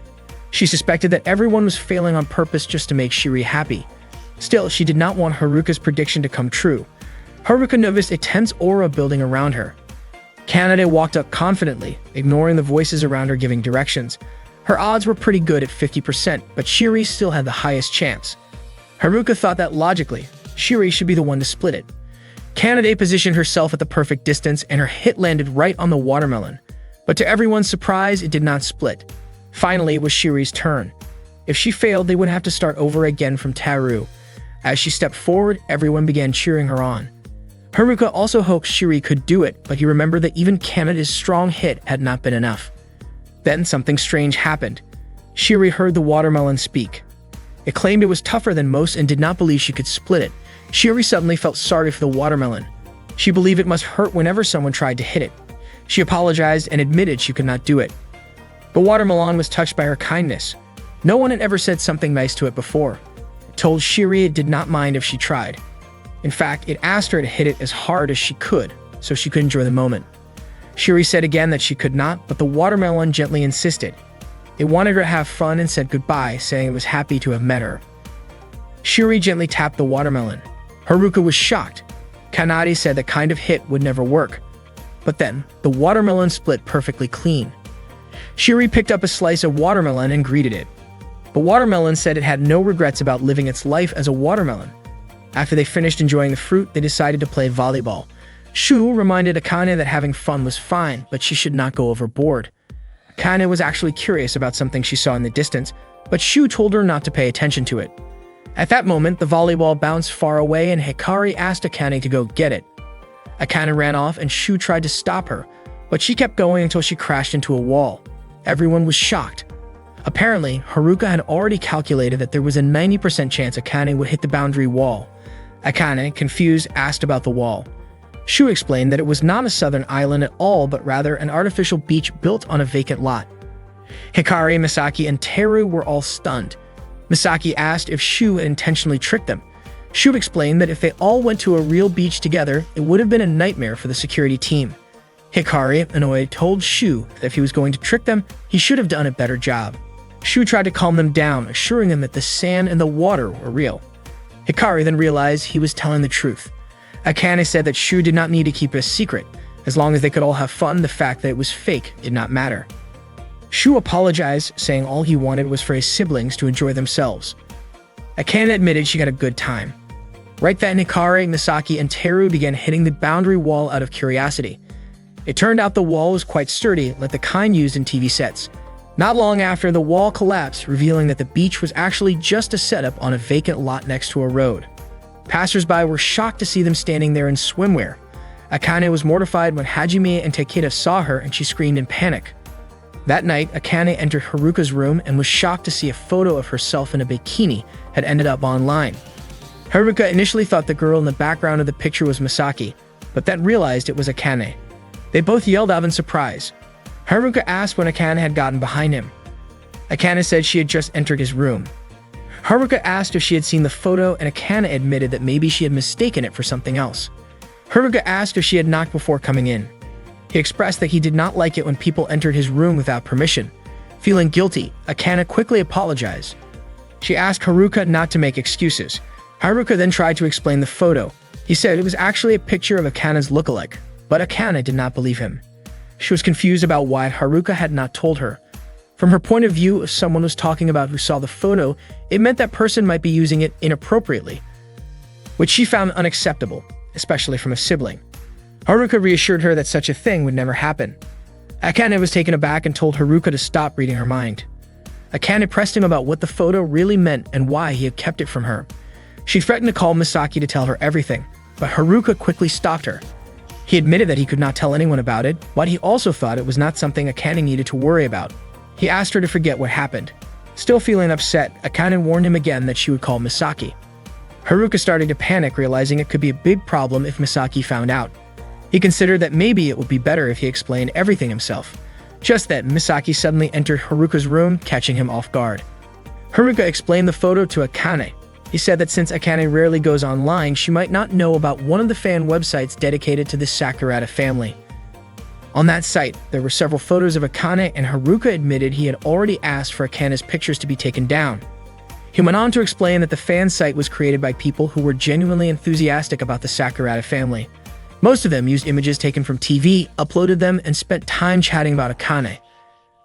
She suspected that everyone was failing on purpose just to make Shiri happy. Still, she did not want Haruka's prediction to come true. Haruka noticed a tense aura building around her. Kanade walked up confidently, ignoring the voices around her giving directions. Her odds were pretty good at 50%, but Shiri still had the highest chance. Haruka thought that logically, Shiri should be the one to split it. Kanade positioned herself at the perfect distance, and her hit landed right on the watermelon. But to everyone's surprise, it did not split. Finally, it was Shiri's turn. If she failed, they would have to start over again from Taru. As she stepped forward, everyone began cheering her on. Haruka also hoped Shiri could do it, but he remembered that even Kanade's strong hit had not been enough. Then something strange happened. Shiri heard the watermelon speak. It claimed it was tougher than most and did not believe she could split it. Shiri suddenly felt sorry for the watermelon. She believed it must hurt whenever someone tried to hit it. She apologized and admitted she could not do it. The watermelon was touched by her kindness. No one had ever said something nice to it before. It told Shiri it did not mind if she tried. In fact, it asked her to hit it as hard as she could, so she could enjoy the moment. Shuri said again that she could not, but the watermelon gently insisted. It wanted her to have fun and said goodbye, saying it was happy to have met her. Shuri gently tapped the watermelon. Haruka was shocked. Kanade said that kind of hit would never work. But then, the watermelon split perfectly clean. Shuri picked up a slice of watermelon and greeted it. But Watermelon said it had no regrets about living its life as a watermelon. After they finished enjoying the fruit, they decided to play volleyball. Shu reminded Akane that having fun was fine, but she should not go overboard. Akane was actually curious about something she saw in the distance, but Shu told her not to pay attention to it. At that moment, the volleyball bounced far away and Hikari asked Akane to go get it. Akane ran off and Shu tried to stop her, but she kept going until she crashed into a wall. Everyone was shocked. Apparently, Haruka had already calculated that there was a 90% chance Akane would hit the boundary wall. Akane, confused, asked about the wall. Shu explained that it was not a southern island at all, but rather an artificial beach built on a vacant lot. Hikari, Misaki, and Teru were all stunned. Misaki asked if Shu had intentionally tricked them. Shu explained that if they all went to a real beach together, it would have been a nightmare for the security team. Hikari, annoyed, told Shu that if he was going to trick them, he should have done a better job. Shu tried to calm them down, assuring them that the sand and the water were real. Hikari then realized he was telling the truth. Akane said that Shu did not need to keep it a secret. As long as they could all have fun, the fact that it was fake did not matter. Shu apologized, saying all he wanted was for his siblings to enjoy themselves. Akane admitted she had a good time. Right then, Hikari, Misaki, and Teru began hitting the boundary wall out of curiosity. It turned out the wall was quite sturdy, like the kind used in TV sets. Not long after, the wall collapsed, revealing that the beach was actually just a setup on a vacant lot next to a road. Passers-by were shocked to see them standing there in swimwear. Akane was mortified when Hajime and Takeda saw her and she screamed in panic. That night, Akane entered Haruka's room and was shocked to see a photo of herself in a bikini had ended up online. Haruka initially thought the girl in the background of the picture was Misaki, but then realized it was Akane. They both yelled out in surprise. Haruka asked when Akane had gotten behind him. Akane said she had just entered his room. Haruka asked if she had seen the photo, and Akane admitted that maybe she had mistaken it for something else. Haruka asked if she had knocked before coming in. He expressed that he did not like it when people entered his room without permission. Feeling guilty, Akane quickly apologized. She asked Haruka not to make excuses. Haruka then tried to explain the photo. He said it was actually a picture of Akane's lookalike, but Akane did not believe him. She was confused about why Haruka had not told her. From her point of view, if someone was talking about who saw the photo, it meant that person might be using it inappropriately, which she found unacceptable, especially from a sibling. Haruka reassured her that such a thing would never happen. Akane was taken aback and told Haruka to stop reading her mind. Akane pressed him about what the photo really meant and why he had kept it from her. She threatened to call Misaki to tell her everything, but Haruka quickly stopped her. He admitted that he could not tell anyone about it, but he also thought it was not something Akane needed to worry about. He asked her to forget what happened. Still feeling upset, Akane warned him again that she would call Misaki. Haruka started to panic, realizing it could be a big problem if Misaki found out. He considered that maybe it would be better if he explained everything himself. Just then, Misaki suddenly entered Haruka's room, catching him off guard. Haruka explained the photo to Akane. He said that since Akane rarely goes online, she might not know about one of the fan websites dedicated to the Sakurada family. On that site, there were several photos of Akane, and Haruka admitted he had already asked for Akane's pictures to be taken down. He went on to explain that the fan site was created by people who were genuinely enthusiastic about the Sakurada family. Most of them used images taken from TV, uploaded them, and spent time chatting about Akane.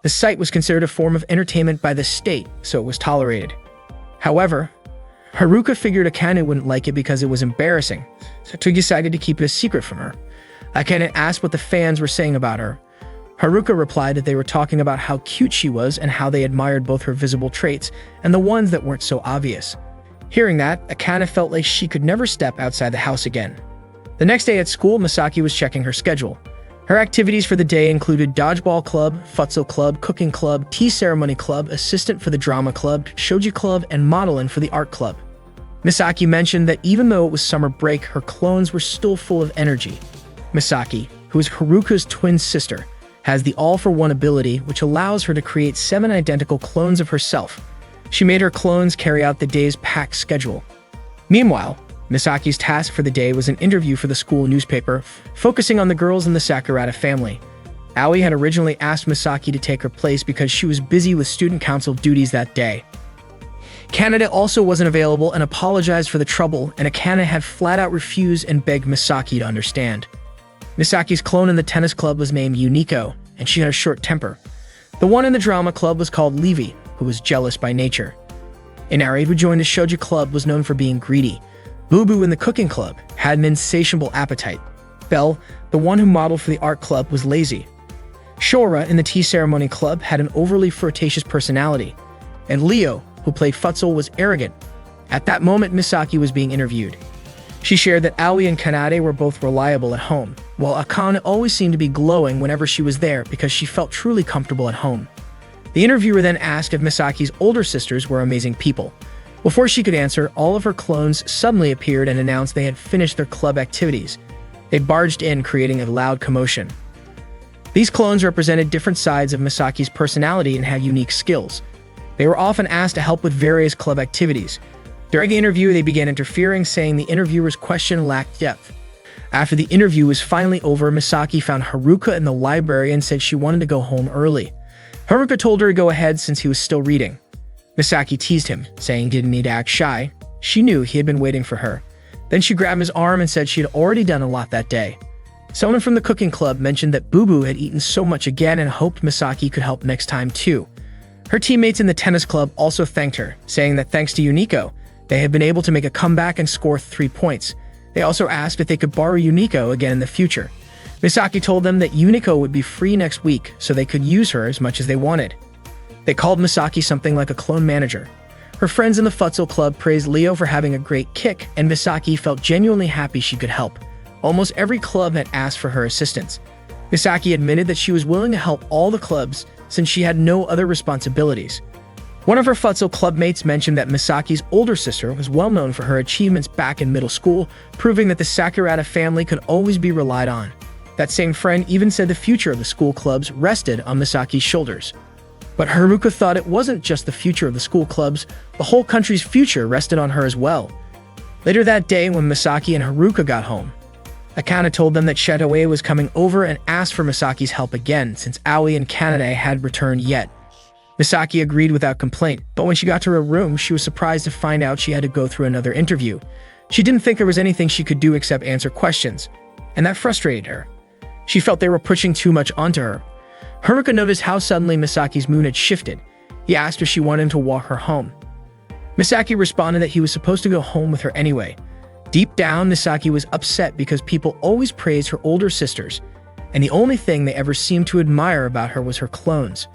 The site was considered a form of entertainment by the state, so it was tolerated. However, Haruka figured Akane wouldn't like it because it was embarrassing, so he decided to keep it a secret from her. Akane asked what the fans were saying about her. Haruka replied that they were talking about how cute she was and how they admired both her visible traits and the ones that weren't so obvious. Hearing that, Akane felt like she could never step outside the house again. The next day at school, Misaki was checking her schedule. Her activities for the day included dodgeball club, futsal club, cooking club, tea ceremony club, assistant for the drama club, shoji club, and modeling for the art club. Misaki mentioned that even though it was summer break, her clones were still full of energy. Misaki, who is Haruka's twin sister, has the all-for-one ability, which allows her to create 7 identical clones of herself. She made her clones carry out the day's packed schedule. Meanwhile, Misaki's task for the day was an interview for the school newspaper, focusing on the girls in the Sakurada family. Aoi had originally asked Misaki to take her place because she was busy with student council duties that day. Kanade also wasn't available and apologized for the trouble, and Akane had flat-out refused and begged Misaki to understand. Misaki's clone in the tennis club was named Yuniko, and she had a short temper. The one in the drama club was called Levi, who was jealous by nature. Inari, who joined the shoujo club, was known for being greedy. Boo-Boo in the cooking club had an insatiable appetite. Belle, the one who modeled for the art club, was lazy. Shora in the tea ceremony club had an overly flirtatious personality. And Leo, who played futsal, was arrogant. At that moment, Misaki was being interviewed. She shared that Aoi and Kanade were both reliable at home, while Akane always seemed to be glowing whenever she was there because she felt truly comfortable at home. The interviewer then asked if Misaki's older sisters were amazing people. Before she could answer, all of her clones suddenly appeared and announced they had finished their club activities. They barged in, creating a loud commotion. These clones represented different sides of Misaki's personality and had unique skills. They were often asked to help with various club activities. During the interview, they began interfering, saying the interviewer's question lacked depth. After the interview was finally over, Misaki found Haruka in the library and said she wanted to go home early. Haruka told her to go ahead since he was still reading. Misaki teased him, saying he didn't need to act shy. She knew he had been waiting for her. Then she grabbed his arm and said she had already done a lot that day. Someone from the cooking club mentioned that Boo-Boo had eaten so much again and hoped Misaki could help next time too. Her teammates in the tennis club also thanked her, saying that thanks to Yuniko, they had been able to make a comeback and score 3 points. They also asked if they could borrow Yuniko again in the future. Misaki told them that Yuniko would be free next week, so they could use her as much as they wanted. They called Misaki something like a clone manager. Her friends in the futsal club praised Leo for having a great kick, and Misaki felt genuinely happy she could help. Almost every club had asked for her assistance. Misaki admitted that she was willing to help all the clubs since she had no other responsibilities. One of her futsal club mates mentioned that Misaki's older sister was well known for her achievements back in middle school, proving that the Sakurada family could always be relied on. That same friend even said the future of the school clubs rested on Misaki's shoulders. But Haruka thought it wasn't just the future of the school clubs, the whole country's future rested on her as well. Later that day, when Misaki and Haruka got home, Akane told them that Shetoe was coming over and asked for Misaki's help again since Aoi and Kanade had returned yet. Misaki agreed without complaint, but when she got to her room, she was surprised to find out she had to go through another interview. She didn't think there was anything she could do except answer questions, and that frustrated her. She felt they were pushing too much onto her. Haruka noticed how suddenly Misaki's mood had shifted. He asked if she wanted him to walk her home. Misaki responded that he was supposed to go home with her anyway. Deep down, Misaki was upset because people always praised her older sisters, and the only thing they ever seemed to admire about her was her clones.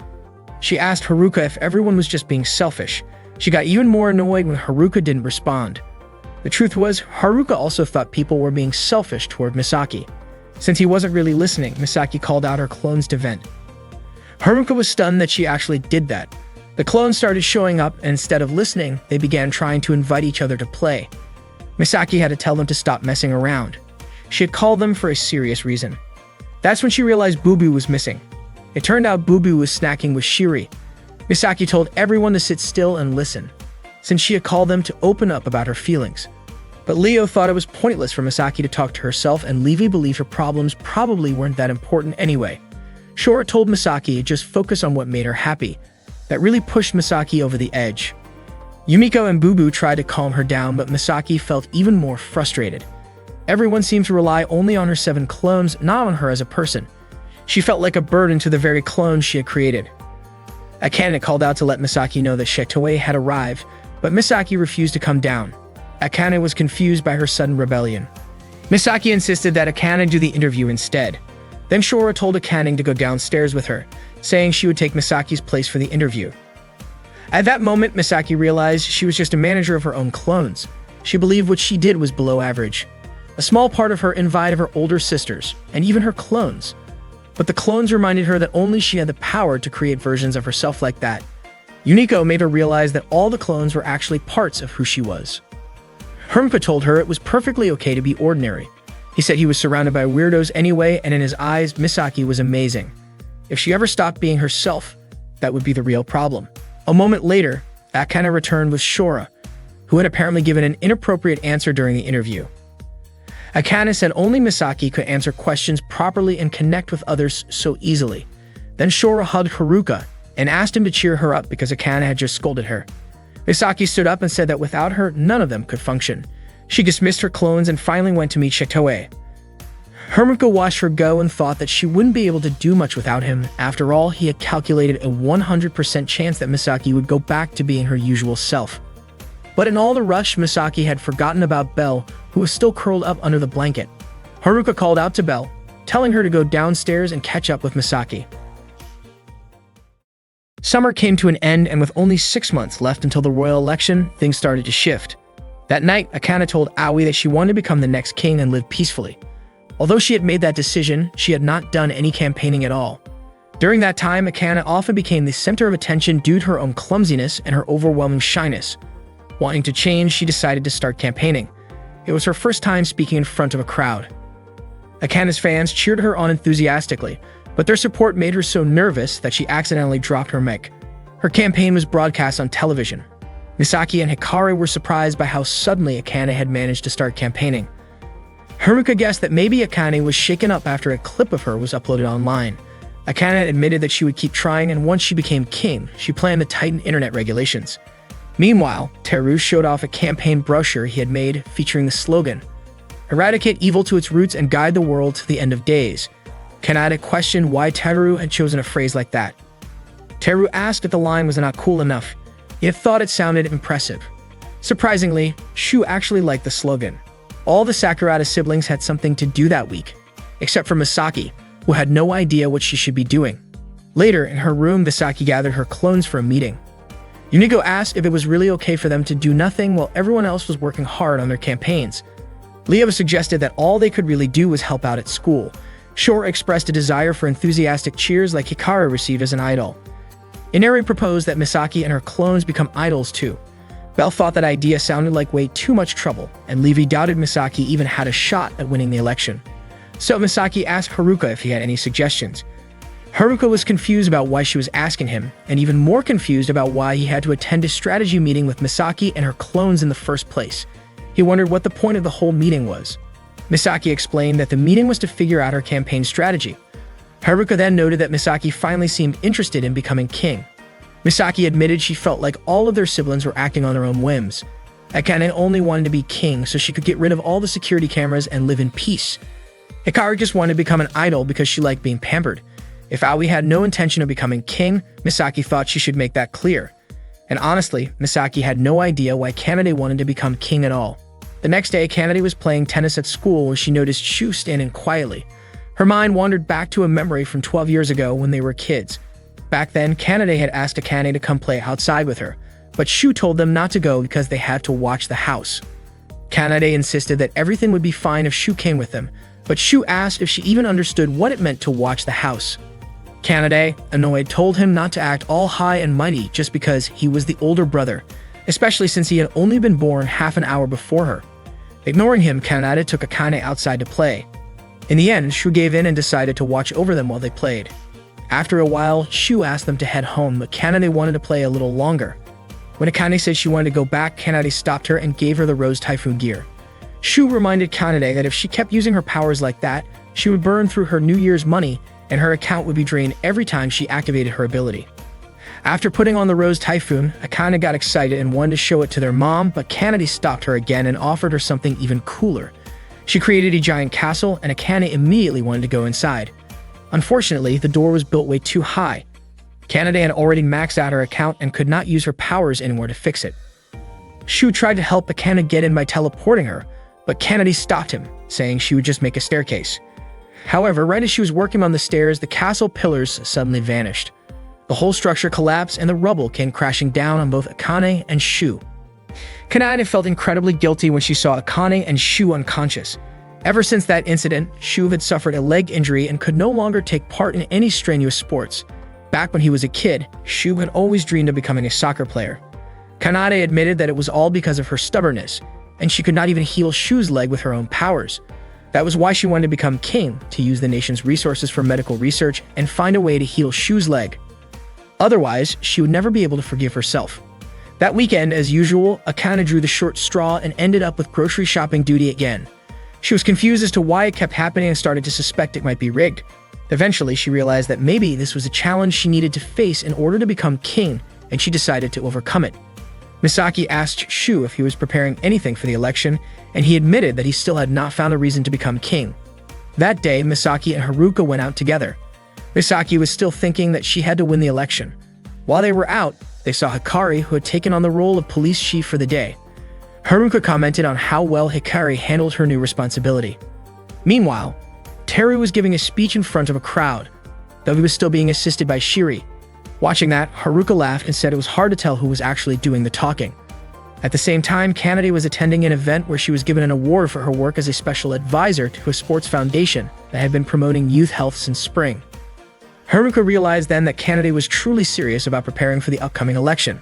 She asked Haruka if everyone was just being selfish. She got even more annoyed when Haruka didn't respond. The truth was, Haruka also thought people were being selfish toward Misaki. Since he wasn't really listening, Misaki called out her clones to vent. Haruka was stunned that she actually did that. The clones started showing up, and instead of listening, they began trying to invite each other to play. Misaki had to tell them to stop messing around. She had called them for a serious reason. That's when she realized Boo-Boo was missing. It turned out Boo-Boo was snacking with Shiri. Misaki told everyone to sit still and listen, since she had called them to open up about her feelings. But Leo thought it was pointless for Misaki to talk to herself, and Levi believed her problems probably weren't that important anyway. Shora told Misaki to just focus on what made her happy. That really pushed Misaki over the edge. Yumiko and Boo-Boo tried to calm her down, but Misaki felt even more frustrated. Everyone seemed to rely only on her 7 clones, not on her as a person. She felt like a burden to the very clones she had created. Akane called out to let Misaki know that Shetoe had arrived, but Misaki refused to come down. Akane was confused by her sudden rebellion. Misaki insisted that Akane do the interview instead. Then Shora told Akane to go downstairs with her, saying she would take Misaki's place for the interview. At that moment, Misaki realized she was just a manager of her own clones. She believed what she did was below average. A small part of her invited her older sisters, and even her clones. But the clones reminded her that only she had the power to create versions of herself like that. Yuniko made her realize that all the clones were actually parts of who she was. Haruka told her it was perfectly okay to be ordinary. He said he was surrounded by weirdos anyway, and in his eyes, Misaki was amazing. If she ever stopped being herself, that would be the real problem. A moment later, Akane returned with Shora, who had apparently given an inappropriate answer during the interview. Akane said only Misaki could answer questions properly and connect with others so easily. Then Shura hugged Haruka and asked him to cheer her up because Akane had just scolded her. Misaki stood up and said that without her, none of them could function. She dismissed her clones and finally went to meet Shitoe. Haruka watched her go and thought that she wouldn't be able to do much without him. After all, he had calculated a 100% chance that Misaki would go back to being her usual self. But in all the rush, Misaki had forgotten about Belle, who was still curled up under the blanket. Haruka called out to Belle, telling her to go downstairs and catch up with Misaki. Summer came to an end, and with only 6 months left until the royal election, things started to shift. That night, Akane told Aoi that she wanted to become the next king and live peacefully. Although she had made that decision, she had not done any campaigning at all. During that time, Akane often became the center of attention due to her own clumsiness and her overwhelming shyness. Wanting to change, she decided to start campaigning. It was her first time speaking in front of a crowd. Akane's fans cheered her on enthusiastically, but their support made her so nervous that she accidentally dropped her mic. Her campaign was broadcast on television. Misaki and Hikari were surprised by how suddenly Akane had managed to start campaigning. Haruka guessed that maybe Akane was shaken up after a clip of her was uploaded online. Akane admitted that she would keep trying, and once she became king, she planned to tighten internet regulations. Meanwhile, Teru showed off a campaign brochure he had made featuring the slogan, "Eradicate evil to its roots and guide the world to the end of days." Kanade questioned why Teru had chosen a phrase like that. Teru asked if the line was not cool enough, yet thought it sounded impressive. Surprisingly, Shu actually liked the slogan. All the Sakurada siblings had something to do that week, except for Misaki, who had no idea what she should be doing. Later, in her room, Misaki gathered her clones for a meeting. Yunigo asked if it was really okay for them to do nothing while everyone else was working hard on their campaigns. Leo suggested that all they could really do was help out at school. Shore expressed a desire for enthusiastic cheers like Hikaru received as an idol. Inari proposed that Misaki and her clones become idols too. Belle thought that idea sounded like way too much trouble, and Levi doubted Misaki even had a shot at winning the election. So Misaki asked Haruka if he had any suggestions. Haruka was confused about why she was asking him, and even more confused about why he had to attend a strategy meeting with Misaki and her clones in the first place. He wondered what the point of the whole meeting was. Misaki explained that the meeting was to figure out her campaign strategy. Haruka then noted that Misaki finally seemed interested in becoming king. Misaki admitted she felt like all of their siblings were acting on their own whims. Akane only wanted to be king so she could get rid of all the security cameras and live in peace. Hikaru just wanted to become an idol because she liked being pampered. If Aoi had no intention of becoming king, Misaki thought she should make that clear. And honestly, Misaki had no idea why Kanade wanted to become king at all. The next day, Kanade was playing tennis at school when she noticed Shu standing quietly. Her mind wandered back to a memory from 12 years ago when they were kids. Back then, Kanade had asked Akane to come play outside with her, but Shu told them not to go because they had to watch the house. Kanade insisted that everything would be fine if Shu came with them, but Shu asked if she even understood what it meant to watch the house. Kanade, annoyed, told him not to act all high and mighty just because he was the older brother, especially since he had only been born half an hour before her. Ignoring him, Kanade took Akane outside to play. In the end, Shu gave in and decided to watch over them while they played. After a while, Shu asked them to head home, but Kanade wanted to play a little longer. When Akane said she wanted to go back, Kanade stopped her and gave her the Rose Typhoon gear. Shu reminded Kanade that if she kept using her powers like that, she would burn through her New Year's money and her account would be drained every time she activated her ability. After putting on the Rose Typhoon, Akane got excited and wanted to show it to their mom, but Kanade stopped her again and offered her something even cooler. She created a giant castle, and Akane immediately wanted to go inside. Unfortunately, the door was built way too high. Kanade had already maxed out her account and could not use her powers anymore to fix it. Shu tried to help Akane get in by teleporting her, but Kanade stopped him, saying she would just make a staircase. However, right as she was working on the stairs, the castle pillars suddenly vanished. The whole structure collapsed and the rubble came crashing down on both Akane and Shu. Kanade felt incredibly guilty when she saw Akane and Shu unconscious. Ever since that incident, Shu had suffered a leg injury and could no longer take part in any strenuous sports. Back when he was a kid, Shu had always dreamed of becoming a soccer player. Kanade admitted that it was all because of her stubbornness, and she could not even heal Shu's leg with her own powers. That was why she wanted to become king, to use the nation's resources for medical research and find a way to heal Shu's leg. Otherwise, she would never be able to forgive herself. That weekend, as usual, Akane drew the short straw and ended up with grocery shopping duty again. She was confused as to why it kept happening and started to suspect it might be rigged. Eventually, she realized that maybe this was a challenge she needed to face in order to become king, and she decided to overcome it. Misaki asked Shu if he was preparing anything for the election, and he admitted that he still had not found a reason to become king. That day, Misaki and Haruka went out together. Misaki was still thinking that she had to win the election. While they were out, they saw Hikari, who had taken on the role of police chief for the day. Haruka commented on how well Hikari handled her new responsibility. Meanwhile, Teru was giving a speech in front of a crowd, though he was still being assisted by Shiri. Watching that, Haruka laughed and said it was hard to tell who was actually doing the talking. At the same time, Kanade was attending an event where she was given an award for her work as a special advisor to a sports foundation that had been promoting youth health since spring. Haruka realized then that Kanade was truly serious about preparing for the upcoming election.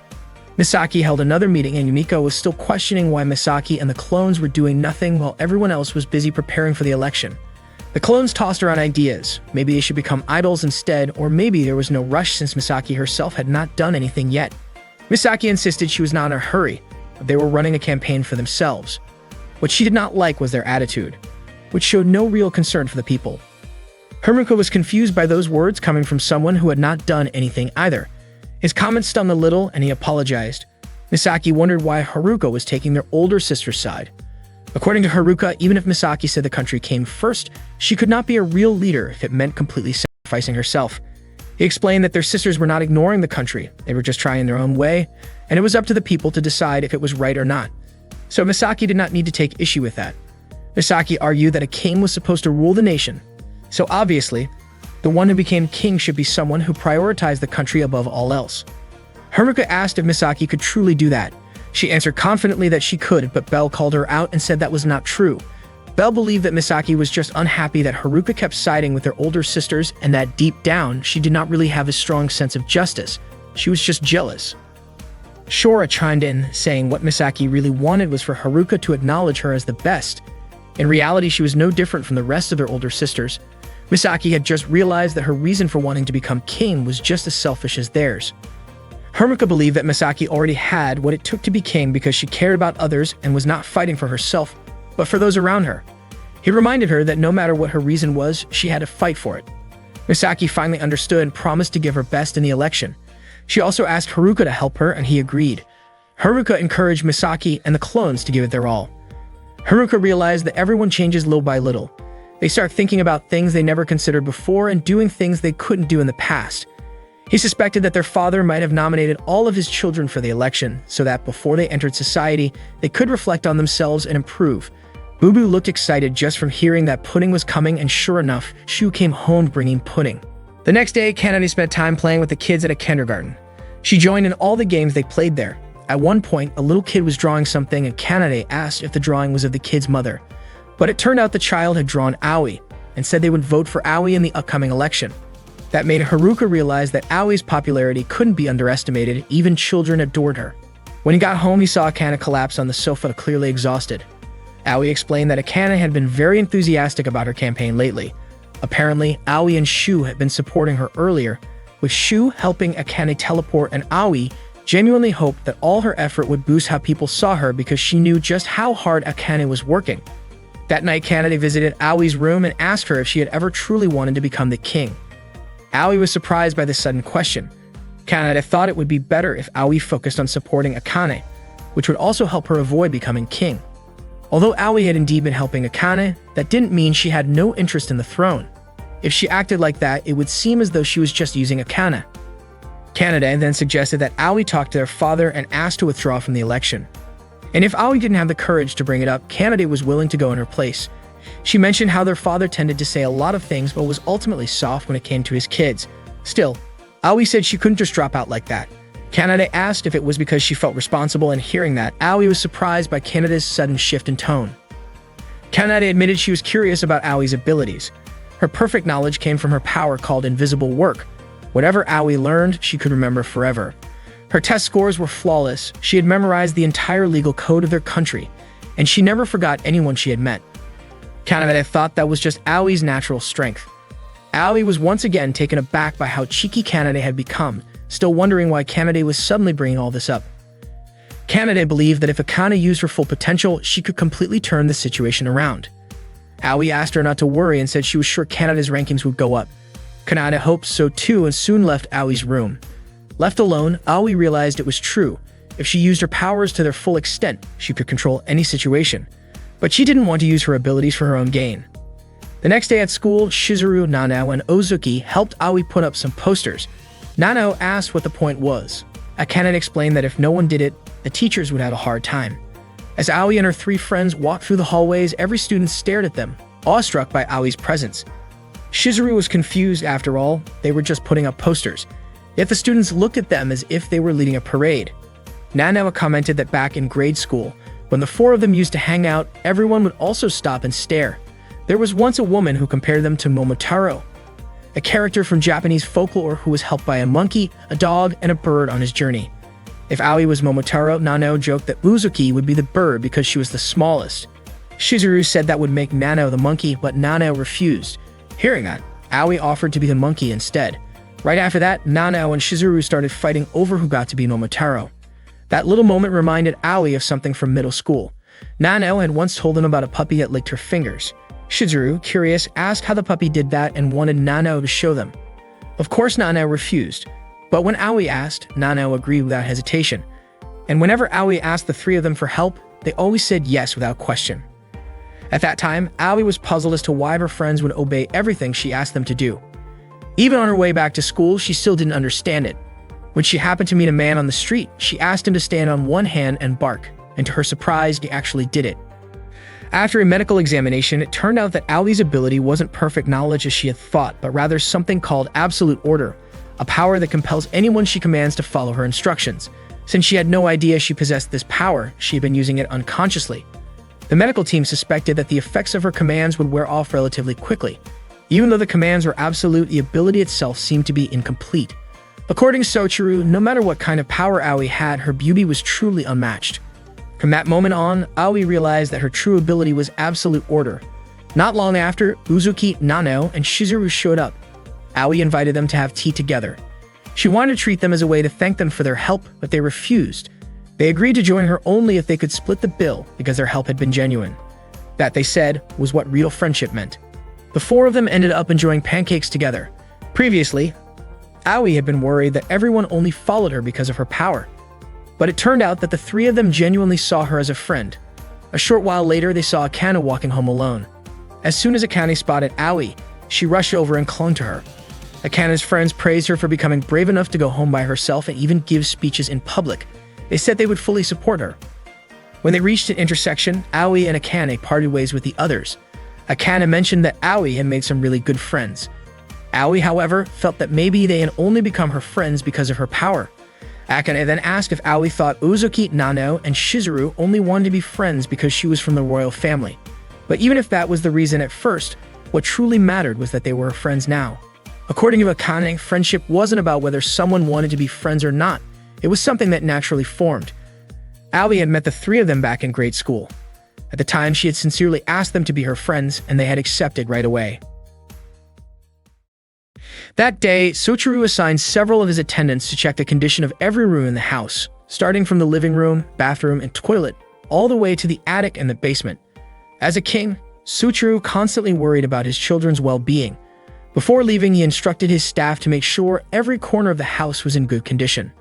Misaki held another meeting and Yumiko was still questioning why Misaki and the clones were doing nothing while everyone else was busy preparing for the election. The clones tossed around ideas. Maybe they should become idols instead, or maybe there was no rush since Misaki herself had not done anything yet. Misaki insisted she was not in a hurry, but they were running a campaign for themselves. What she did not like was their attitude, which showed no real concern for the people. Haruka was confused by those words coming from someone who had not done anything either. His comments stung a little, and he apologized. Misaki wondered why Haruka was taking their older sister's side. According to Haruka, even if Misaki said the country came first, she could not be a real leader if it meant completely sacrificing herself. He explained that their sisters were not ignoring the country, they were just trying their own way, and it was up to the people to decide if it was right or not. So Misaki did not need to take issue with that. Misaki argued that a king was supposed to rule the nation, so obviously, the one who became king should be someone who prioritized the country above all else. Haruka asked if Misaki could truly do that. She answered confidently that she could, but Belle called her out and said that was not true. Belle believed that Misaki was just unhappy that Haruka kept siding with her older sisters and that deep down, she did not really have a strong sense of justice. She was just jealous. Shora chimed in, saying what Misaki really wanted was for Haruka to acknowledge her as the best. In reality, she was no different from the rest of their older sisters. Misaki had just realized that her reason for wanting to become king was just as selfish as theirs. Haruka believed that Misaki already had what it took to be king because she cared about others and was not fighting for herself, but for those around her. He reminded her that no matter what her reason was, she had to fight for it. Misaki finally understood and promised to give her best in the election. She also asked Haruka to help her, and he agreed. Haruka encouraged Misaki and the clones to give it their all. Haruka realized that everyone changes little by little. They start thinking about things they never considered before and doing things they couldn't do in the past. He suspected that their father might have nominated all of his children for the election so that before they entered society, they could reflect on themselves and improve. Boo-Boo looked excited just from hearing that pudding was coming, and sure enough, Shu came home bringing pudding. The next day, Kanade spent time playing with the kids at a kindergarten. She joined in all the games they played there. At one point, a little kid was drawing something and Kanade asked if the drawing was of the kid's mother. But it turned out the child had drawn Aoi and said they would vote for Aoi in the upcoming election. That made Haruka realize that Aoi's popularity couldn't be underestimated, even children adored her. When he got home, he saw Akane collapse on the sofa, clearly exhausted. Aoi explained that Akane had been very enthusiastic about her campaign lately. Apparently, Aoi and Shu had been supporting her earlier, with Shu helping Akane teleport, and Aoi genuinely hoped that all her effort would boost how people saw her because she knew just how hard Akane was working. That night, Kanade visited Aoi's room and asked her if she had ever truly wanted to become the king. Aoi was surprised by this sudden question. Kanade thought it would be better if Aoi focused on supporting Akane, which would also help her avoid becoming king. Although Aoi had indeed been helping Akane, that didn't mean she had no interest in the throne. If she acted like that, it would seem as though she was just using Akane. Kanade then suggested that Aoi talk to their father and asked to withdraw from the election. And if Aoi didn't have the courage to bring it up, Kanade was willing to go in her place. She mentioned how their father tended to say a lot of things but was ultimately soft when it came to his kids. Still, Aoi said she couldn't just drop out like that. Kanade asked if it was because she felt responsible, and hearing that, Aoi was surprised by Kanade's sudden shift in tone. Kanade admitted she was curious about Aoi's abilities. Her perfect knowledge came from her power called invisible work. Whatever Aoi learned, she could remember forever. Her test scores were flawless. She had memorized the entire legal code of their country, and she never forgot anyone she had met. Kanade thought that was just Aoi's natural strength. Aoi was once again taken aback by how cheeky Kanade had become, still wondering why Kanade was suddenly bringing all this up. Kanade believed that if Akane used her full potential, she could completely turn the situation around. Aoi asked her not to worry and said she was sure Kanade's rankings would go up. Kanade hoped so too and soon left Aoi's room. Left alone, Aoi realized it was true. If she used her powers to their full extent, she could control any situation. But she didn't want to use her abilities for her own gain. The next day at school, Shizuru, Nanao, and Ozuki helped Aoi put up some posters. Nanao asked what the point was. Akane explained that if no one did it, the teachers would have a hard time. As Aoi and her three friends walked through the hallways, every student stared at them, awestruck by Aoi's presence. Shizuru was confused. After all, they were just putting up posters. Yet the students looked at them as if they were leading a parade. Nanao commented that back in grade school, when the four of them used to hang out, everyone would also stop and stare. There was once a woman who compared them to Momotaro, a character from Japanese folklore who was helped by a monkey, a dog, and a bird on his journey. If Aoi was Momotaro, Nanao joked that Uzuki would be the bird because she was the smallest. Shizuru said that would make Nanao the monkey, but Nanao refused. Hearing that, Aoi offered to be the monkey instead. Right after that, Nanao and Shizuru started fighting over who got to be Momotaro. That little moment reminded Aoi of something from middle school. Nanao had once told them about a puppy that licked her fingers. Shizuru, curious, asked how the puppy did that and wanted Nanao to show them. Of course, Nanao refused. But when Aoi asked, Nanao agreed without hesitation. And whenever Aoi asked the three of them for help, they always said yes without question. At that time, Aoi was puzzled as to why her friends would obey everything she asked them to do. Even on her way back to school, she still didn't understand it. When she happened to meet a man on the street, she asked him to stand on one hand and bark, and to her surprise, he actually did it. After a medical examination, it turned out that Aoi's ability wasn't perfect knowledge as she had thought, but rather something called absolute order, a power that compels anyone she commands to follow her instructions. Since she had no idea she possessed this power, she had been using it unconsciously. The medical team suspected that the effects of her commands would wear off relatively quickly. Even though the commands were absolute, the ability itself seemed to be incomplete. According to Sochuru, no matter what kind of power Aoi had, her beauty was truly unmatched. From that moment on, Aoi realized that her true ability was absolute order. Not long after, Uzuki, Nanao, and Shizuru showed up. Aoi invited them to have tea together. She wanted to treat them as a way to thank them for their help, but they refused. They agreed to join her only if they could split the bill because their help had been genuine. That, they said, was what real friendship meant. The four of them ended up enjoying pancakes together. Previously, Aoi had been worried that everyone only followed her because of her power. But it turned out that the three of them genuinely saw her as a friend. A short while later, they saw Akane walking home alone. As soon as Akane spotted Aoi, she rushed over and clung to her. Akane's friends praised her for becoming brave enough to go home by herself and even give speeches in public. They said they would fully support her. When they reached an intersection, Aoi and Akane parted ways with the others. Akane mentioned that Aoi had made some really good friends. Aoi, however, felt that maybe they had only become her friends because of her power. Akane then asked if Aoi thought Uzuki, Nanao, and Shizuru only wanted to be friends because she was from the royal family. But even if that was the reason at first, what truly mattered was that they were friends now. According to Akane, friendship wasn't about whether someone wanted to be friends or not. It was something that naturally formed. Aoi had met the three of them back in grade school. At the time, she had sincerely asked them to be her friends, and they had accepted right away. That day, Sochuru assigned several of his attendants to check the condition of every room in the house, starting from the living room, bathroom, and toilet, all the way to the attic and the basement. As a king, Sochuru constantly worried about his children's well-being. Before leaving, he instructed his staff to make sure every corner of the house was in good condition.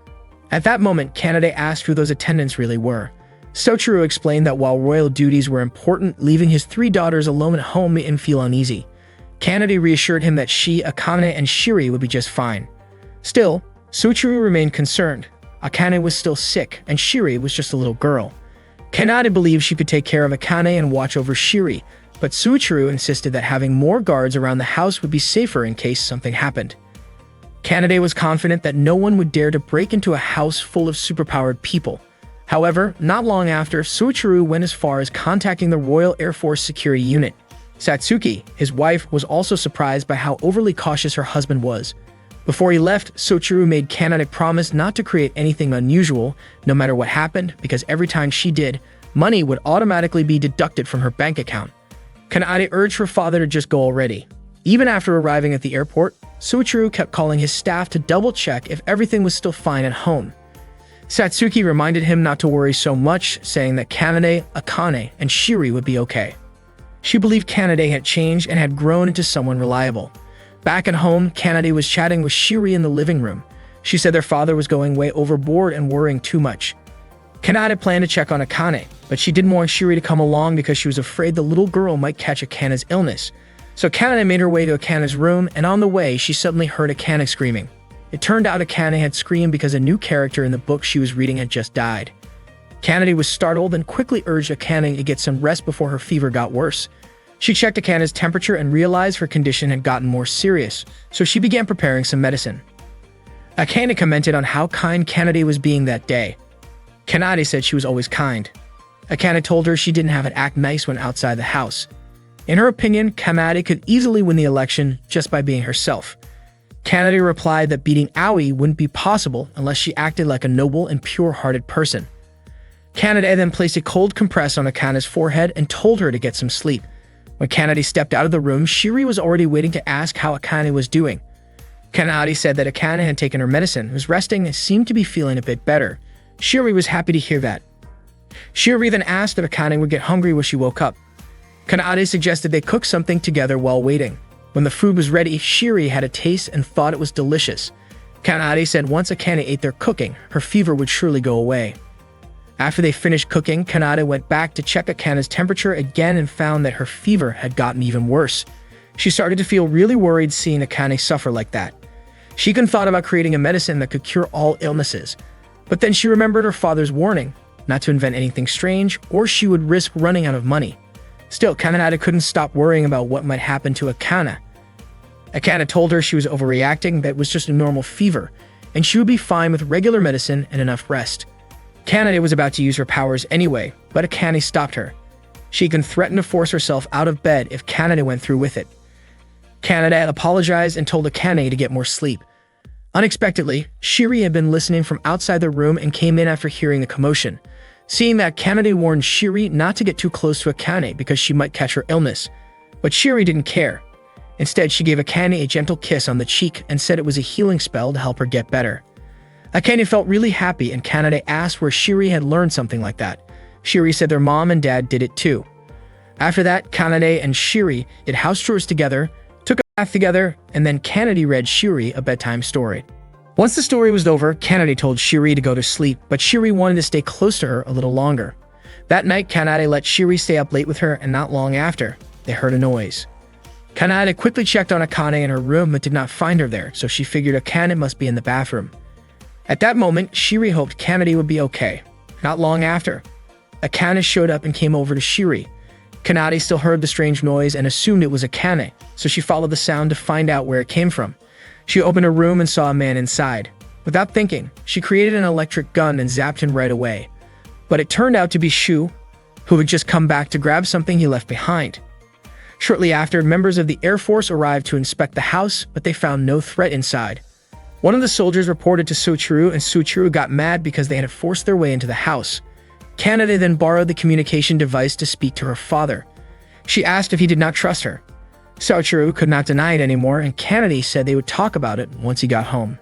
At that moment, Kanade asked who those attendants really were. Sochuru explained that while royal duties were important, leaving his three daughters alone at home made him feel uneasy. Kanade reassured him that she, Akane, and Shiri would be just fine. Still, Sochuru remained concerned. Akane was still sick, and Shiri was just a little girl. Kanade believed she could take care of Akane and watch over Shiri, but Sochuru insisted that having more guards around the house would be safer in case something happened. Kanade was confident that no one would dare to break into a house full of superpowered people. However, not long after, Sochuru went as far as contacting the Royal Air Force Security Unit. Satsuki, his wife, was also surprised by how overly cautious her husband was. Before he left, Sochuru made Kanade promise not to create anything unusual, no matter what happened, because every time she did, money would automatically be deducted from her bank account. Kanade urged her father to just go already. Even after arriving at the airport, Sochuru kept calling his staff to double-check if everything was still fine at home. Satsuki reminded him not to worry so much, saying that Kanade, Akane, and Shiri would be okay. She believed Kanade had changed and had grown into someone reliable. Back at home, Kanade was chatting with Shiri in the living room. She said their father was going way overboard and worrying too much. Kanade planned to check on Akane, but she didn't want Shiri to come along because she was afraid the little girl might catch Akane's illness. So Kanade made her way to Akane's room, and on the way, she suddenly heard Akane screaming. It turned out Akane had screamed because a new character in the book she was reading had just died. Kanade was startled and quickly urged Akane to get some rest before her fever got worse. She checked Akane's temperature and realized her condition had gotten more serious, so she began preparing some medicine. Akane commented on how kind Kanade was being that day. Kanade said she was always kind. Akane told her she didn't have to act nice when outside the house. In her opinion, Kanade could easily win the election just by being herself. Kanade replied that beating Aoi wouldn't be possible unless she acted like a noble and pure-hearted person. Kanade then placed a cold compress on Akane's forehead and told her to get some sleep. When Kanade stepped out of the room, Shiri was already waiting to ask how Akane was doing. Kanade said that Akane had taken her medicine, was resting, and seemed to be feeling a bit better. Shiri was happy to hear that. Shiri then asked if Akane would get hungry when she woke up. Kanade suggested they cook something together while waiting. When the food was ready, Shiri had a taste and thought it was delicious. Kanade said once Akane ate their cooking, her fever would surely go away. After they finished cooking, Kanade went back to check Akane's temperature again and found that her fever had gotten even worse. She started to feel really worried seeing Akane suffer like that. She even thought about creating a medicine that could cure all illnesses. But then she remembered her father's warning, not to invent anything strange, or she would risk running out of money. Still, Kanade couldn't stop worrying about what might happen to Akane. Akane told her she was overreacting, that it was just a normal fever, and she would be fine with regular medicine and enough rest. Kanade was about to use her powers anyway, but Akane stopped her. She can threaten to force herself out of bed if Kanade went through with it. Kanade apologized and told Akane to get more sleep. Unexpectedly, Shiri had been listening from outside the room and came in after hearing the commotion. Seeing that, Kanade warned Shiri not to get too close to Akane because she might catch her illness. But Shiri didn't care. Instead, she gave Akane a gentle kiss on the cheek and said it was a healing spell to help her get better. Akane felt really happy, and Kanade asked where Shiri had learned something like that. Shiri said their mom and dad did it too. After that, Kanade and Shiri did house chores together, took a bath together, and then Kanade read Shiri a bedtime story. Once the story was over, Kanade told Shiri to go to sleep, but Shiri wanted to stay close to her a little longer. That night, Kanade let Shiri stay up late with her, and not long after, they heard a noise. Kanade quickly checked on Akane in her room but did not find her there, so she figured Akane must be in the bathroom. At that moment, Shiri hoped Kanade would be okay. Not long after, Akane showed up and came over to Shiri. Kanade still heard the strange noise and assumed it was Akane, so she followed the sound to find out where it came from. She opened her room and saw a man inside. Without thinking, she created an electric gun and zapped him right away. But it turned out to be Shu, who had just come back to grab something he left behind. Shortly after, members of the Air Force arrived to inspect the house, but they found no threat inside. One of the soldiers reported to Soichiro, and Soichiro got mad because they had forced their way into the house. Kanade then borrowed the communication device to speak to her father. She asked if he did not trust her. Soichiro could not deny it anymore, and Kanade said they would talk about it once he got home.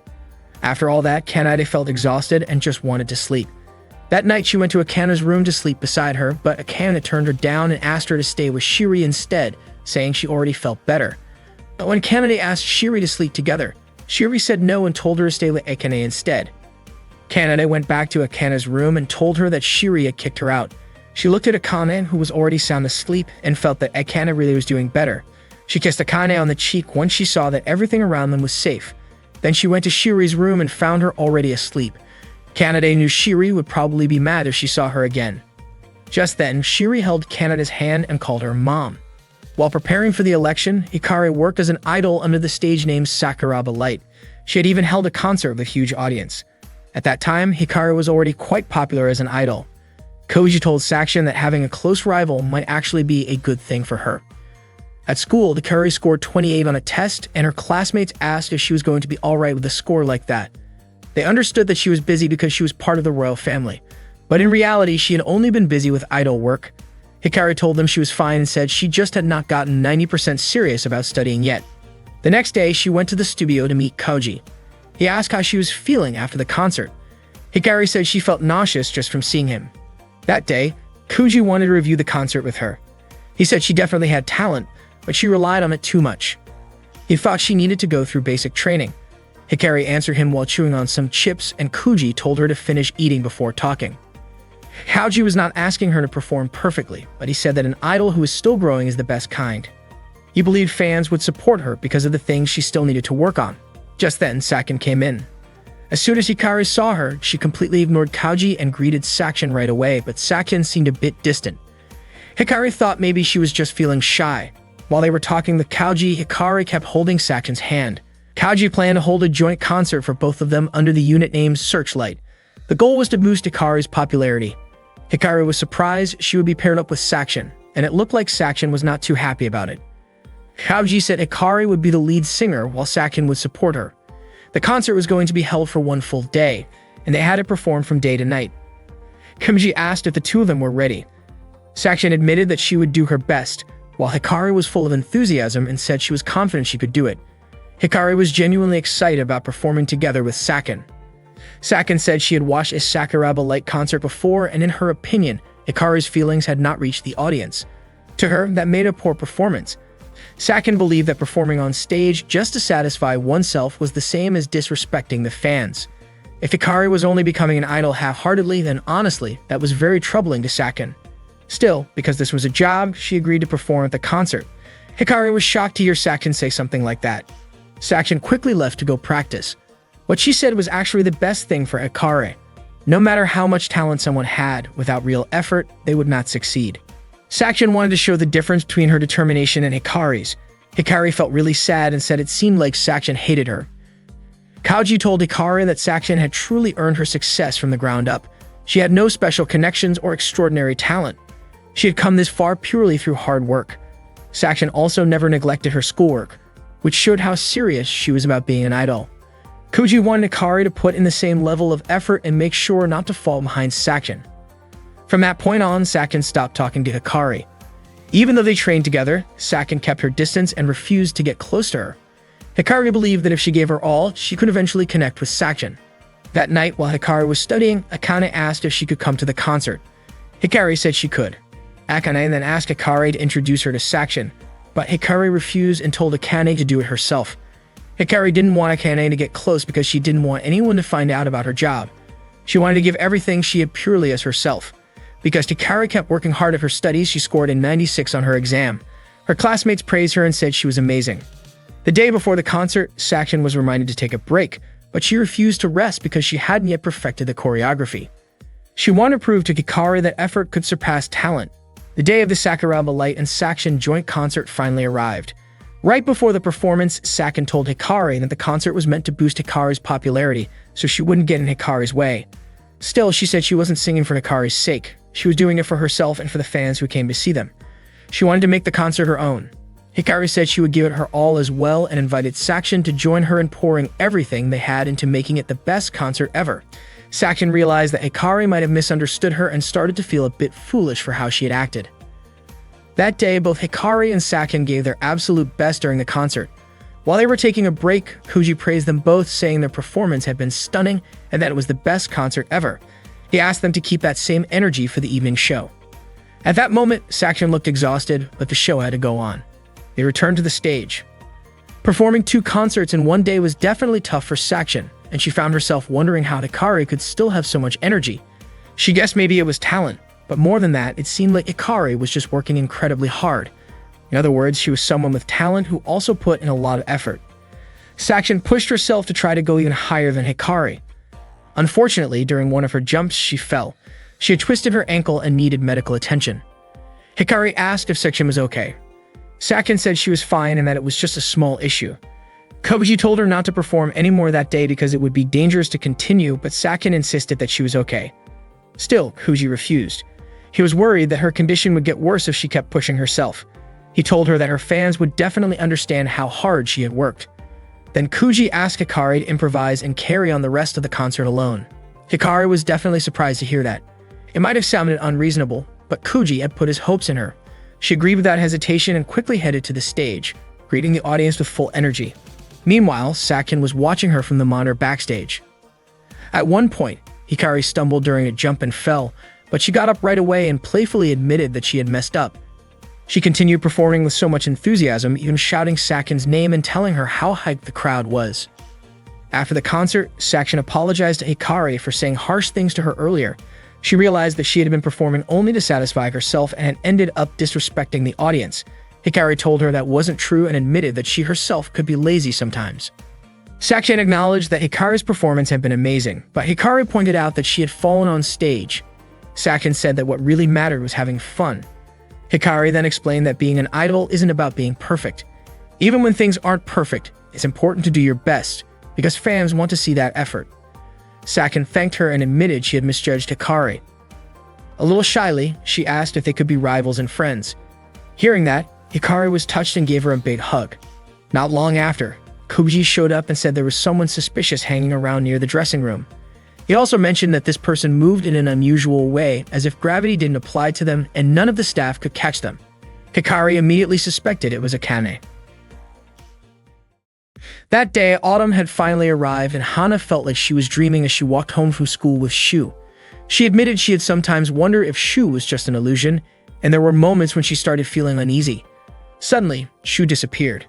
After all that, Kanade felt exhausted and just wanted to sleep. That night, she went to Akane's room to sleep beside her, but Akane turned her down and asked her to stay with Shiri instead, saying she already felt better. But when Kanade asked Shiri to sleep together, Shiri said no and told her to stay with Akane instead. Kanade went back to Akane's room and told her that Shiri had kicked her out. She looked at Akane, who was already sound asleep, and felt that Akane really was doing better. She kissed Akane on the cheek once she saw that everything around them was safe. Then she went to Shiri's room and found her already asleep. Kanade knew Shiri would probably be mad if she saw her again. Just then, Shiri held Kanade's hand and called her Mom. While preparing for the election, Hikari worked as an idol under the stage name Sakuraba Light. She had even held a concert with a huge audience. At that time, Hikari was already quite popular as an idol. Koji told Sakshin that having a close rival might actually be a good thing for her. At school, Hikari scored 28 on a test, and her classmates asked if she was going to be alright with a score like that. They understood that she was busy because she was part of the royal family, but in reality, she had only been busy with idol work. Hikari told them she was fine and said she just had not gotten 90% serious about studying yet. The next day, she went to the studio to meet Koji. He asked how she was feeling after the concert. Hikari said she felt nauseous just from seeing him. That day, Koji wanted to review the concert with her. He said she definitely had talent, but she relied on it too much. He thought she needed to go through basic training. Hikari answered him while chewing on some chips, and Kuji told her to finish eating before talking. Kauji was not asking her to perform perfectly, but he said that an idol who is still growing is the best kind. He believed fans would support her because of the things she still needed to work on. Just then, Sakin came in. As soon as Hikari saw her, she completely ignored Kauji and greeted Sakin right away, but Sakin seemed a bit distant. Hikari thought maybe she was just feeling shy. While they were talking with Kauji, Hikari kept holding Sakin's hand. Kauji planned to hold a joint concert for both of them under the unit name Searchlight. The goal was to boost Hikari's popularity. Hikari was surprised she would be paired up with Sakin, and it looked like Sakin was not too happy about it. Kauji said Hikari would be the lead singer while Sakin would support her. The concert was going to be held for one full day, and they had it performed from day to night. Kauji asked if the two of them were ready. Sakin admitted that she would do her best, while Hikari was full of enthusiasm and said she was confident she could do it. Hikari was genuinely excited about performing together with Sakin. Sakin said she had watched a Sakuraba Light concert before, and in her opinion, Hikari's feelings had not reached the audience. To her, that made a poor performance. Sakin believed that performing on stage just to satisfy oneself was the same as disrespecting the fans. If Hikari was only becoming an idol half-heartedly, then honestly, that was very troubling to Sakin. Still, because this was a job, she agreed to perform at the concert. Hikari was shocked to hear Sakin say something like that. Sakin quickly left to go practice. What she said was actually the best thing for Hikari. No matter how much talent someone had, without real effort, they would not succeed. Sakin wanted to show the difference between her determination and Hikari's. Hikari felt really sad and said it seemed like Sakin hated her. Kauji told Hikari that Sakin had truly earned her success from the ground up. She had no special connections or extraordinary talent. She had come this far purely through hard work. Sakin also never neglected her schoolwork, which showed how serious she was about being an idol. Kuji wanted Hikari to put in the same level of effort and make sure not to fall behind Sakin. From that point on, Sakin stopped talking to Hikari. Even though they trained together, Sakin kept her distance and refused to get close to her. Hikari believed that if she gave her all, she could eventually connect with Sakin. That night, while Hikari was studying, Akane asked if she could come to the concert. Hikari said she could. Akane then asked Hikari to introduce her to Sakin, but Hikari refused and told Akane to do it herself. Hikari didn't want Akane to get close because she didn't want anyone to find out about her job. She wanted to give everything she had purely as herself. Because Hikari kept working hard at her studies, she scored a 96 on her exam. Her classmates praised her and said she was amazing. The day before the concert, Sakin was reminded to take a break, but she refused to rest because she hadn't yet perfected the choreography. She wanted to prove to Hikari that effort could surpass talent. The day of the Sakuraba Light and Sakin joint concert finally arrived. Right before the performance, Sakin told Hikari that the concert was meant to boost Hikari's popularity, so she wouldn't get in Hikari's way. Still, she said she wasn't singing for Hikari's sake. She was doing it for herself and for the fans who came to see them. She wanted to make the concert her own. Hikari said she would give it her all as well and invited Sakin to join her in pouring everything they had into making it the best concert ever. Sakin realized that Hikari might have misunderstood her and started to feel a bit foolish for how she had acted. That day, both Hikari and Sakin gave their absolute best during the concert. While they were taking a break, Kuji praised them both, saying their performance had been stunning and that it was the best concert ever. He asked them to keep that same energy for the evening show. At that moment, Sakin looked exhausted, but the show had to go on. They returned to the stage. Performing 2 concerts in one day was definitely tough for Sakin, and she found herself wondering how Hikari could still have so much energy. She guessed maybe it was talent, but more than that, it seemed like Hikari was just working incredibly hard. In other words, she was someone with talent who also put in a lot of effort. Sakin pushed herself to try to go even higher than Hikari. Unfortunately, during one of her jumps, she fell. She had twisted her ankle and needed medical attention. Hikari asked if Sakin was okay. Sakin said she was fine and that it was just a small issue. Kobuji told her not to perform anymore that day because it would be dangerous to continue, but Sakin insisted that she was okay. Still, Kuji refused. He was worried that her condition would get worse if she kept pushing herself. He told her that her fans would definitely understand how hard she had worked. Then Kuji asked Hikari to improvise and carry on the rest of the concert alone. Hikari was definitely surprised to hear that. It might have sounded unreasonable, but Kuji had put his hopes in her. She agreed without hesitation and quickly headed to the stage, greeting the audience with full energy. Meanwhile, Sakin was watching her from the monitor backstage. At one point, Hikari stumbled during a jump and fell, but she got up right away and playfully admitted that she had messed up. She continued performing with so much enthusiasm, even shouting Sakin's name and telling her how hyped the crowd was. After the concert, Sakin apologized to Hikari for saying harsh things to her earlier. She realized that she had been performing only to satisfy herself and had ended up disrespecting the audience. Hikari told her that wasn't true and admitted that she herself could be lazy sometimes. Sakin acknowledged that Hikari's performance had been amazing, but Hikari pointed out that she had fallen on stage. Sakin said that what really mattered was having fun. Hikari then explained that being an idol isn't about being perfect. Even when things aren't perfect, it's important to do your best, because fans want to see that effort. Sakin thanked her and admitted she had misjudged Hikari. A little shyly, she asked if they could be rivals and friends. Hearing that, Hikari was touched and gave her a big hug. Not long after, Koji showed up and said there was someone suspicious hanging around near the dressing room. He also mentioned that this person moved in an unusual way, as if gravity didn't apply to them and none of the staff could catch them. Hikari immediately suspected it was Akane. That day, autumn had finally arrived and Hana felt like she was dreaming as she walked home from school with Shu. She admitted she had sometimes wondered if Shu was just an illusion, and there were moments when she started feeling uneasy. Suddenly, Shu disappeared.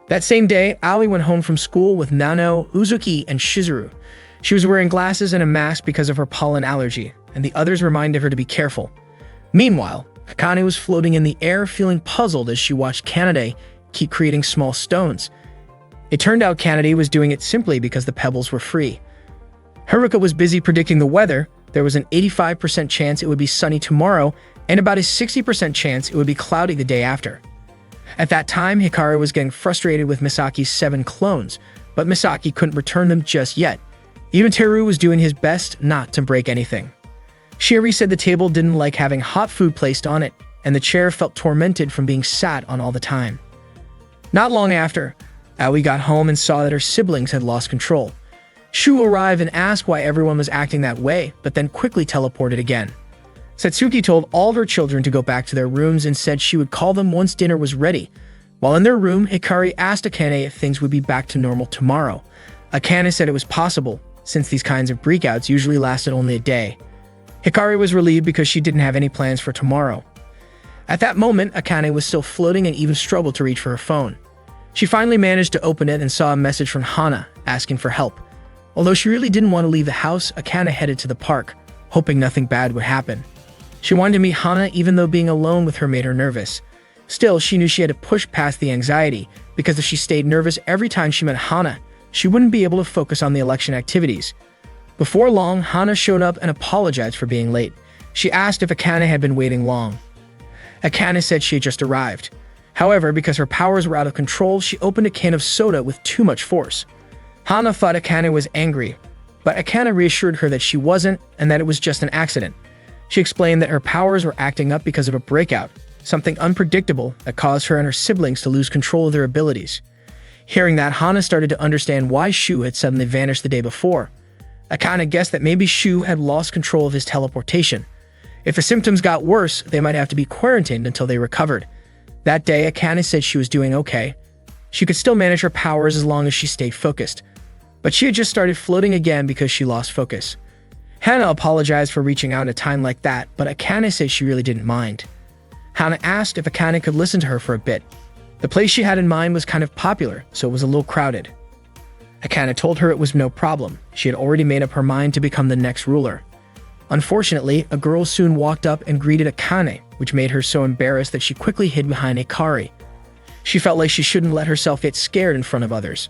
That same day, Aoi went home from school with Nano, Uzuki, and Shizuru. She was wearing glasses and a mask because of her pollen allergy, and the others reminded her to be careful. Meanwhile, Akane was floating in the air, feeling puzzled as she watched Kanade keep creating small stones. It turned out Kanade was doing it simply because the pebbles were free. Haruka was busy predicting the weather. There was an 85% chance it would be sunny tomorrow, and about a 60% chance it would be cloudy the day after. At that time, Hikari was getting frustrated with Misaki's 7 clones, but Misaki couldn't return them just yet. Even Teru was doing his best not to break anything. Shiori said the table didn't like having hot food placed on it, and the chair felt tormented from being sat on all the time. Not long after, Aoi got home and saw that her siblings had lost control. Shu arrived and asked why everyone was acting that way, but then quickly teleported again. Satsuki told all of her children to go back to their rooms and said she would call them once dinner was ready. While in their room, Hikari asked Akane if things would be back to normal tomorrow. Akane said it was possible, since these kinds of breakouts usually lasted only a day. Hikari was relieved because she didn't have any plans for tomorrow. At that moment, Akane was still floating and even struggled to reach for her phone. She finally managed to open it and saw a message from Hana asking for help. Although she really didn't want to leave the house, Akane headed to the park, hoping nothing bad would happen. She wanted to meet Hana even though being alone with her made her nervous. Still, she knew she had to push past the anxiety, because if she stayed nervous every time she met Hana, she wouldn't be able to focus on the election activities. Before long, Hana showed up and apologized for being late. She asked if Akane had been waiting long. Akane said she had just arrived. However, because her powers were out of control, she opened a can of soda with too much force. Hana thought Akane was angry, but Akane reassured her that she wasn't and that it was just an accident. She explained that her powers were acting up because of a breakout, something unpredictable that caused her and her siblings to lose control of their abilities. Hearing that, Hana started to understand why Shu had suddenly vanished the day before. Akane guessed that maybe Shu had lost control of his teleportation. If the symptoms got worse, they might have to be quarantined until they recovered. That day, Akane said she was doing okay. She could still manage her powers as long as she stayed focused. But she had just started floating again because she lost focus. Hana apologized for reaching out at a time like that, but Akane said she really didn't mind. Hana asked if Akane could listen to her for a bit. The place she had in mind was kind of popular, so it was a little crowded. Akane told her it was no problem. She had already made up her mind to become the next ruler. Unfortunately, a girl soon walked up and greeted Akane, which made her so embarrassed that she quickly hid behind Hikari. She felt like she shouldn't let herself get scared in front of others.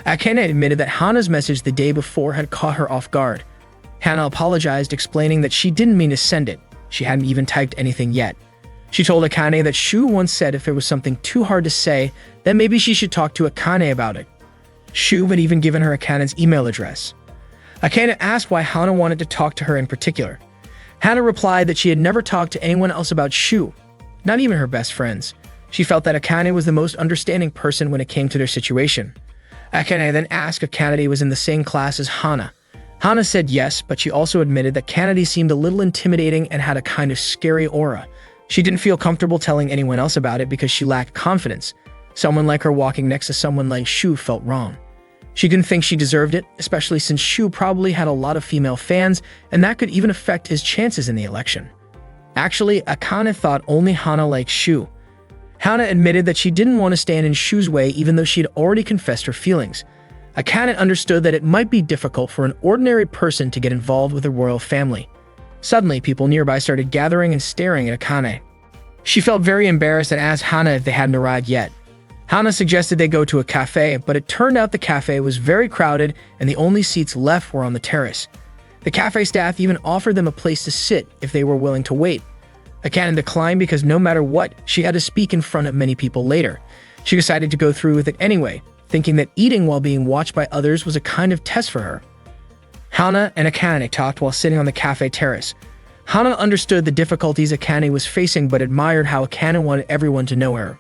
Akane admitted that Hana's message the day before had caught her off guard. Hana apologized, explaining that she didn't mean to send it. She hadn't even typed anything yet. She told Akane that Shu once said if there was something too hard to say, then maybe she should talk to Akane about it. Shu had even given her Akane's email address. Akane asked why Hana wanted to talk to her in particular. Hana replied that she had never talked to anyone else about Shu, not even her best friends. She felt that Akane was the most understanding person when it came to their situation. Akane then asked if Kanade was in the same class as Hana. Hana said yes, but she also admitted that Kanade seemed a little intimidating and had a kind of scary aura. She didn't feel comfortable telling anyone else about it because she lacked confidence. Someone like her walking next to someone like Shu felt wrong. She didn't think she deserved it, especially since Shu probably had a lot of female fans, and that could even affect his chances in the election. Actually, Akane thought only Hana liked Shu. Hana admitted that she didn't want to stand in Shu's way even though she had already confessed her feelings. Akane understood that it might be difficult for an ordinary person to get involved with a royal family. Suddenly, people nearby started gathering and staring at Akane. She felt very embarrassed and asked Hana if they hadn't arrived yet. Hana suggested they go to a cafe, but it turned out the cafe was very crowded and the only seats left were on the terrace. The cafe staff even offered them a place to sit if they were willing to wait. Akane declined because no matter what, she had to speak in front of many people later. She decided to go through with it anyway, thinking that eating while being watched by others was a kind of test for her. Hana and Akane talked while sitting on the cafe terrace. Hana understood the difficulties Akane was facing but admired how Akane wanted everyone to know her.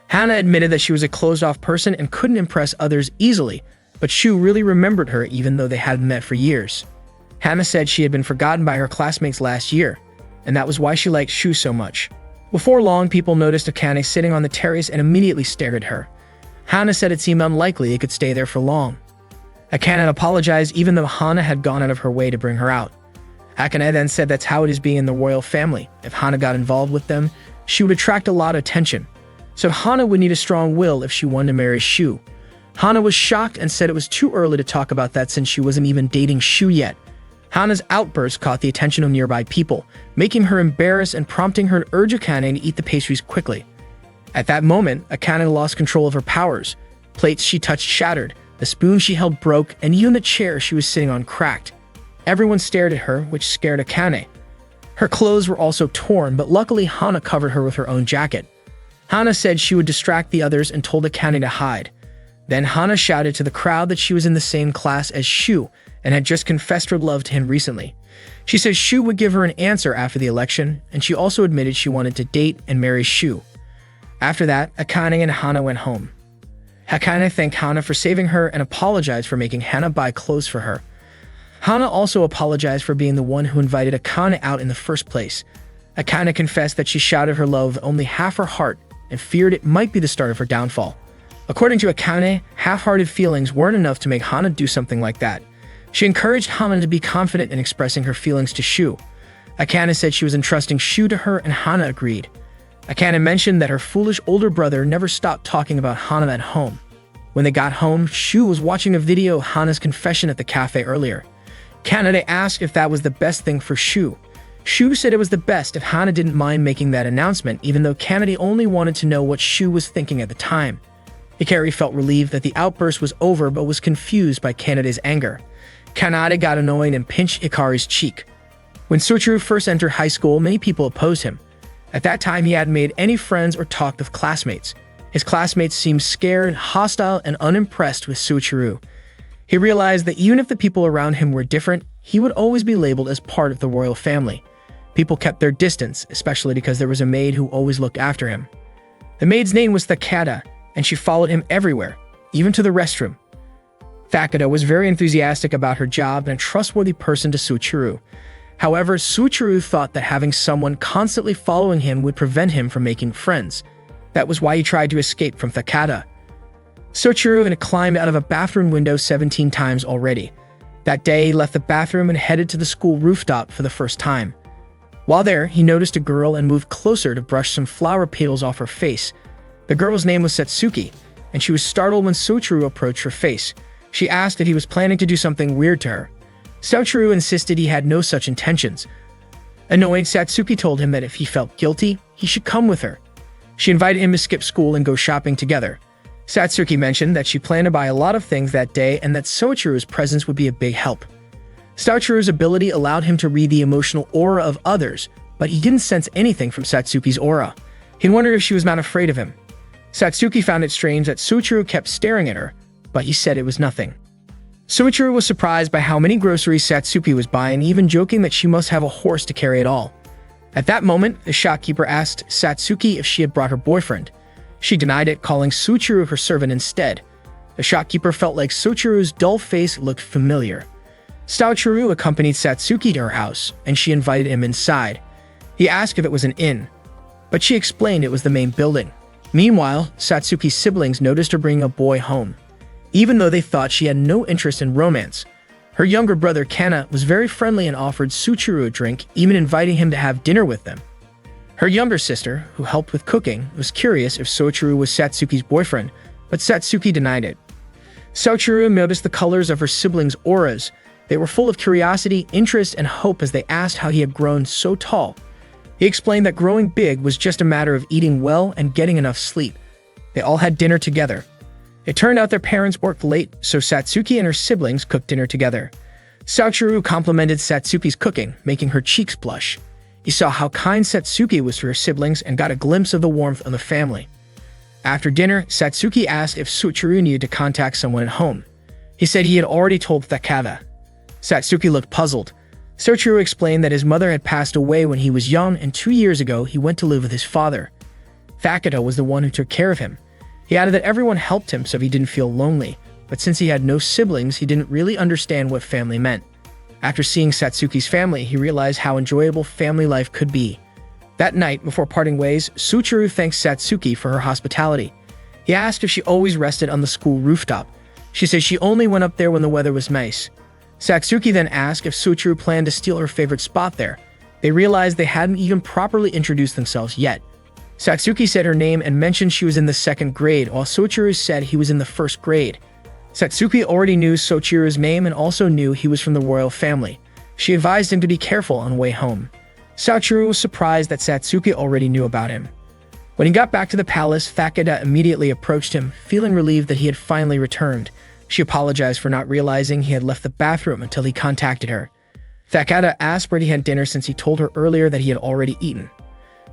Hana admitted that she was a closed-off person and couldn't impress others easily, but Shu really remembered her even though they hadn't met for years. Hana said she had been forgotten by her classmates last year, and that was why she liked Shu so much. Before long, people noticed Akane sitting on the terrace and immediately stared at her. Hana said it seemed unlikely it could stay there for long. Akane apologized even though Hana had gone out of her way to bring her out. Akane then said that's how it is being in the royal family. If Hana got involved with them, she would attract a lot of attention. So Hana would need a strong will if she wanted to marry Shu. Hana was shocked and said it was too early to talk about that since she wasn't even dating Shu yet. Hana's outburst caught the attention of nearby people, making her embarrassed and prompting her to urge Akane to eat the pastries quickly. At that moment, Akane lost control of her powers. Plates she touched shattered, the spoon she held broke, and even the chair she was sitting on cracked. Everyone stared at her, which scared Akane. Her clothes were also torn, but luckily Hana covered her with her own jacket. Hana said she would distract the others and told Akane to hide. Then Hana shouted to the crowd that she was in the same class as Shu and had just confessed her love to him recently. She said Shu would give her an answer after the election, and she also admitted she wanted to date and marry Shu. After that, Akane and Hana went home. Akane thanked Hana for saving her and apologized for making Hana buy clothes for her. Hana also apologized for being the one who invited Akane out in the first place. Akane confessed that she shouted her love with only half her heart and feared it might be the start of her downfall. According to Akane, half-hearted feelings weren't enough to make Hana do something like that. She encouraged Hana to be confident in expressing her feelings to Shu. Akane said she was entrusting Shu to her and Hana agreed. Akane mentioned that her foolish older brother never stopped talking about Hana at home. When they got home, Shu was watching a video of Hana's confession at the cafe earlier. Akane asked if that was the best thing for Shu. Shu said it was the best if Hana didn't mind making that announcement, even though Kanade only wanted to know what Shu was thinking at the time. Hikari felt relieved that the outburst was over but was confused by Kanade's anger. Kanade got annoyed and pinched Hikari's cheek. When Soichiro first entered high school, many people opposed him. At that time, he hadn't made any friends or talked with classmates. His classmates seemed scared, hostile, and unimpressed with Soichiro. He realized that even if the people around him were different, he would always be labeled as part of the royal family. People kept their distance, especially because there was a maid who always looked after him. The maid's name was Takada, and she followed him everywhere, even to the restroom. Takada was very enthusiastic about her job and a trustworthy person to Soichiro. However, Soichiro thought that having someone constantly following him would prevent him from making friends. That was why he tried to escape from Takada. Soichiro had climbed out of a bathroom window 17 times already. That day, he left the bathroom and headed to the school rooftop for the first time. While there, he noticed a girl and moved closer to brush some flower petals off her face. The girl's name was Satsuki, and she was startled when Soichiro approached her face. She asked if he was planning to do something weird to her. Soichiro insisted he had no such intentions. Annoyed, Satsuki told him that if he felt guilty, he should come with her. She invited him to skip school and go shopping together. Satsuki mentioned that she planned to buy a lot of things that day and that Soichiro's presence would be a big help. Soichiro's ability allowed him to read the emotional aura of others, but he didn't sense anything from Satsuki's aura. He wondered if she was not afraid of him. Satsuki found it strange that Soichiro kept staring at her, but he said it was nothing. Soichiro was surprised by how many groceries Satsuki was buying, even joking that she must have a horse to carry it all. At that moment, the shopkeeper asked Satsuki if she had brought her boyfriend. She denied it, calling Soichiro her servant instead. The shopkeeper felt like Soichiro's dull face looked familiar. Soichiro accompanied Satsuki to her house, and she invited him inside. He asked if it was an inn, but she explained it was the main building. Meanwhile, Satsuki's siblings noticed her bringing a boy home. Even though they thought she had no interest in romance, her younger brother Kana was very friendly and offered Soichiro a drink, even inviting him to have dinner with them. Her younger sister, who helped with cooking, was curious if Soichiro was Satsuki's boyfriend, but Satsuki denied it. Soichiro noticed the colors of her siblings' auras. They were full of curiosity, interest, and hope as they asked how he had grown so tall. He explained that growing big was just a matter of eating well and getting enough sleep. They all had dinner together. It turned out their parents worked late, so Satsuki and her siblings cooked dinner together. Soichiro complimented Satsuki's cooking, making her cheeks blush. He saw how kind Satsuki was to her siblings and got a glimpse of the warmth of the family. After dinner, Satsuki asked if Soichiro needed to contact someone at home. He said he had already told Takada. Satsuki looked puzzled. Soichiro explained that his mother had passed away when he was young, and 2 years ago he went to live with his father. Takada was the one who took care of him. He added that everyone helped him so he didn't feel lonely, but since he had no siblings, he didn't really understand what family meant. After seeing Satsuki's family, he realized how enjoyable family life could be. That night, before parting ways, Soichiro thanked Satsuki for her hospitality. He asked if she always rested on the school rooftop. She said she only went up there when the weather was nice. Satsuki then asked if Soichiro planned to steal her favorite spot there. They realized they hadn't even properly introduced themselves yet. Satsuki said her name and mentioned she was in the 2nd grade, while Soichiro said he was in the 1st grade. Satsuki already knew Soichiro's name and also knew he was from the royal family. She advised him to be careful on the way home. Soichiro was surprised that Satsuki already knew about him. When he got back to the palace, Takada immediately approached him, feeling relieved that he had finally returned. She apologized for not realizing he had left the bathroom until he contacted her. Takada asked where he had dinner since he told her earlier that he had already eaten.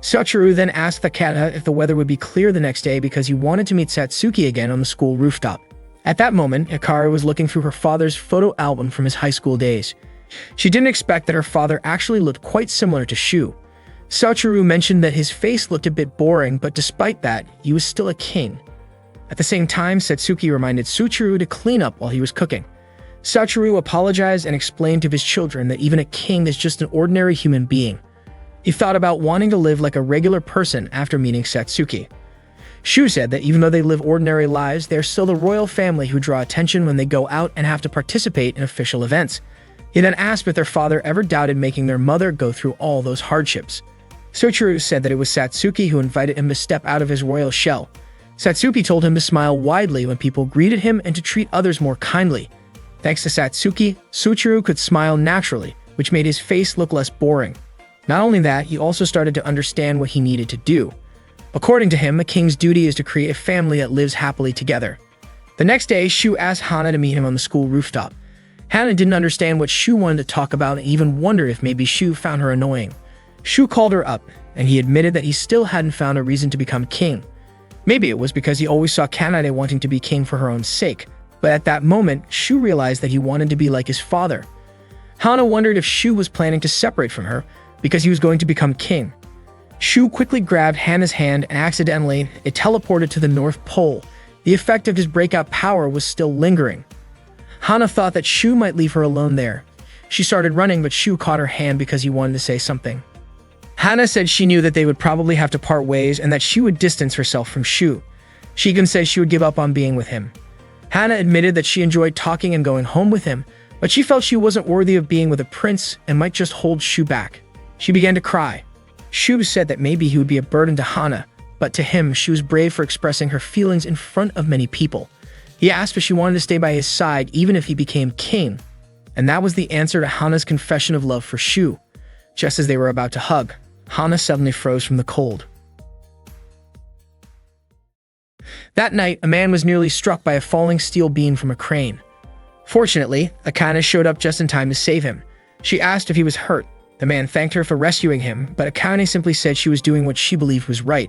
Soichiro then asked Takada if the weather would be clear the next day because he wanted to meet Satsuki again on the school rooftop. At that moment, Hikaru was looking through her father's photo album from his high school days. She didn't expect that her father actually looked quite similar to Shu. Soichiro mentioned that his face looked a bit boring, but despite that, he was still a king. At the same time, Satsuki reminded Soichiro to clean up while he was cooking. Soichiro apologized and explained to his children that even a king is just an ordinary human being. He thought about wanting to live like a regular person after meeting Satsuki. Shu said that even though they live ordinary lives, they're still the royal family who draw attention when they go out and have to participate in official events. He then asked if their father ever doubted making their mother go through all those hardships. Soichiro said that it was Satsuki who invited him to step out of his royal shell. Satsuki told him to smile widely when people greeted him and to treat others more kindly. Thanks to Satsuki, Soichiro could smile naturally, which made his face look less boring. Not only that, he also started to understand what he needed to do. According to him, a king's duty is to create a family that lives happily together. The next day, Shu asked Hana to meet him on the school rooftop. Hana didn't understand what Shu wanted to talk about and even wondered if maybe Shu found her annoying. Shu called her up, and he admitted that he still hadn't found a reason to become king. Maybe it was because he always saw Kanade wanting to be king for her own sake, but at that moment, Shu realized that he wanted to be like his father. Hana wondered if Shu was planning to separate from her because he was going to become king. Shu quickly grabbed Hana's hand and accidentally, it teleported to the North Pole. The effect of his breakout power was still lingering. Hana thought that Shu might leave her alone there. She started running, but Shu caught her hand because he wanted to say something. Hana said she knew that they would probably have to part ways and that she would distance herself from Shu. She even said she would give up on being with him. Hana admitted that she enjoyed talking and going home with him, but she felt she wasn't worthy of being with a prince and might just hold Shu back. She began to cry. Shu said that maybe he would be a burden to Hana, but to him, she was brave for expressing her feelings in front of many people. He asked if she wanted to stay by his side even if he became king, and that was the answer to Hana's confession of love for Shu. Just as they were about to hug, Hana suddenly froze from the cold. That night, a man was nearly struck by a falling steel beam from a crane. Fortunately, Akane showed up just in time to save him. She asked if he was hurt. The man thanked her for rescuing him, but Akane simply said she was doing what she believed was right.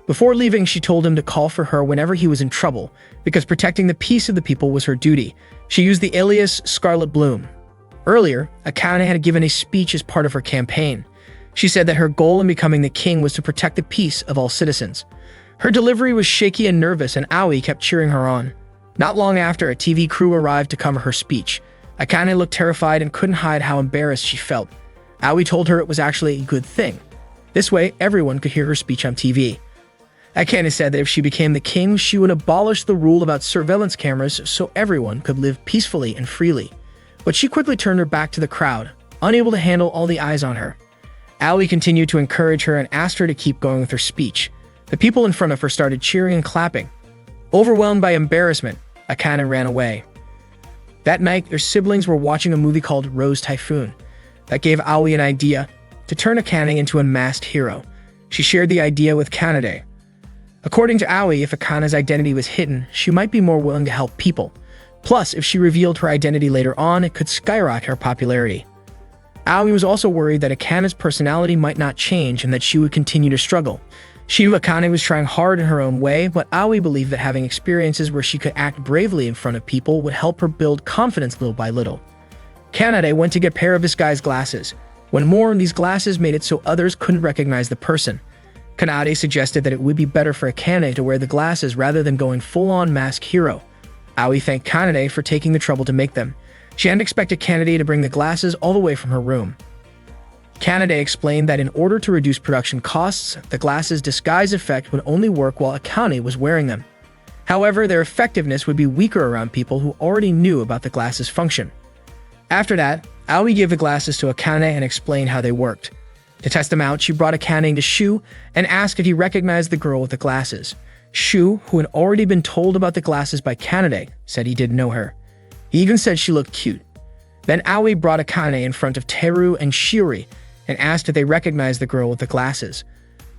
Before leaving, she told him to call for her whenever he was in trouble, because protecting the peace of the people was her duty. She used the alias Scarlet Bloom. Earlier, Akane had given a speech as part of her campaign. She said that her goal in becoming the king was to protect the peace of all citizens. Her delivery was shaky and nervous, and Aoi kept cheering her on. Not long after, a TV crew arrived to cover her speech. Akane looked terrified and couldn't hide how embarrassed she felt. Aoi told her it was actually a good thing. This way, everyone could hear her speech on TV. Akane said that if she became the king, she would abolish the rule about surveillance cameras so everyone could live peacefully and freely. But she quickly turned her back to the crowd, unable to handle all the eyes on her. Aoi continued to encourage her and asked her to keep going with her speech. The people in front of her started cheering and clapping. Overwhelmed by embarrassment, Akane ran away. That night, their siblings were watching a movie called Rose Typhoon. That gave Aoi an idea to turn Akane into a masked hero. She shared the idea with Kanade. According to Aoi, if Akane's identity was hidden, she might be more willing to help people. Plus, if she revealed her identity later on, it could skyrocket her popularity. Aoi was also worried that Akane's personality might not change and that she would continue to struggle. She knew Akane was trying hard in her own way, but Aoi believed that having experiences where she could act bravely in front of people would help her build confidence little by little. Kanade went to get a pair of disguise glasses. When more, these glasses made it so others couldn't recognize the person. Kanade suggested that it would be better for Akane to wear the glasses rather than going full-on masked hero. Aoi thanked Kanade for taking the trouble to make them. She hadn't expected Kanade to bring the glasses all the way from her room. Kanade explained that in order to reduce production costs, the glasses' disguise effect would only work while Akane was wearing them. However, their effectiveness would be weaker around people who already knew about the glasses' function. After that, Aoi gave the glasses to Akane and explained how they worked. To test them out, she brought Akane to Shu and asked if he recognized the girl with the glasses. Shu, who had already been told about the glasses by Kanade, said he didn't know her. He even said she looked cute. Then Aoi brought Akane in front of Teru and Shiori and asked if they recognized the girl with the glasses.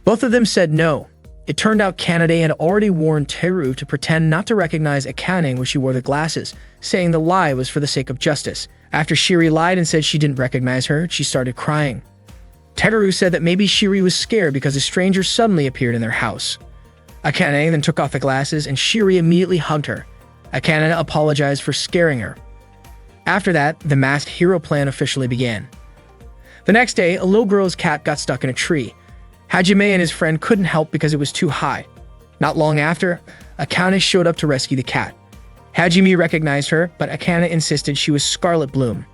Both of them said no. It turned out Kanade had already warned Teru to pretend not to recognize Akane when she wore the glasses, saying the lie was for the sake of justice. After Shiori lied and said she didn't recognize her, she started crying. Teru said that maybe Shiori was scared because a stranger suddenly appeared in their house. Akane then took off the glasses and Shiori immediately hugged her. Akane apologized for scaring her. After that, the masked hero plan officially began. The next day, a little girl's cat got stuck in a tree. Hajime and his friend couldn't help because it was too high. Not long after, Akane showed up to rescue the cat. Hajime recognized her, but Akane insisted she was Scarlet Bloom.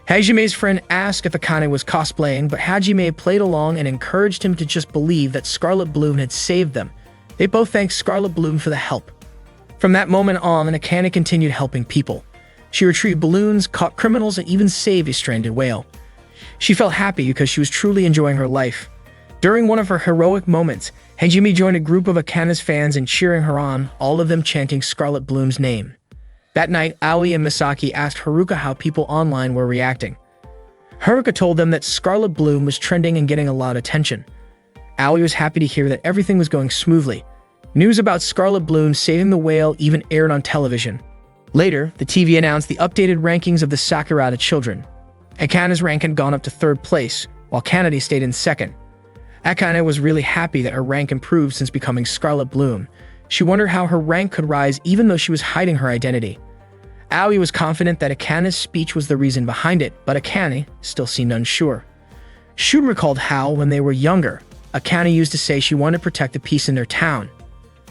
Hajime's friend asked if Akane was cosplaying, but Hajime played along and encouraged him to just believe that Scarlet Bloom had saved them. They both thanked Scarlet Bloom for the help. From that moment on, Akane continued helping people. She retrieved balloons, caught criminals, and even saved a stranded whale. She felt happy because she was truly enjoying her life. During one of her heroic moments, Hajime joined a group of Akane's fans in cheering her on, all of them chanting Scarlet Bloom's name. That night, Aoi and Misaki asked Haruka how people online were reacting. Haruka told them that Scarlet Bloom was trending and getting a lot of attention. Aoi was happy to hear that everything was going smoothly. News about Scarlet Bloom saving the whale even aired on television. Later, the TV announced the updated rankings of the Sakurada children. Akane's rank had gone up to 3rd place, while Kanade stayed in 2nd. Akane was really happy that her rank improved since becoming Scarlet Bloom. She wondered how her rank could rise even though she was hiding her identity. Aoi was confident that Akane's speech was the reason behind it, but Akane still seemed unsure. Shun recalled how, when they were younger, Akane used to say she wanted to protect the peace in their town.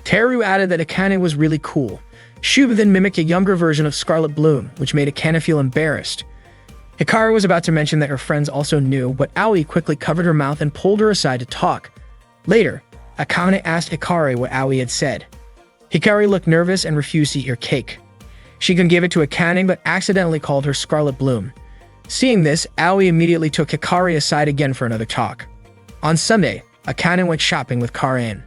Teru added that Akane was really cool. Shu then mimicked a younger version of Scarlet Bloom, which made Akane feel embarrassed. Hikaru was about to mention that her friends also knew, but Aoi quickly covered her mouth and pulled her aside to talk. Later, Akane asked Hikaru what Aoi had said. Hikaru looked nervous and refused to eat her cake. She could give it to Akane but accidentally called her Scarlet Bloom. Seeing this, Aoi immediately took Hikaru aside again for another talk. On Sunday, Akane went shopping with Karen.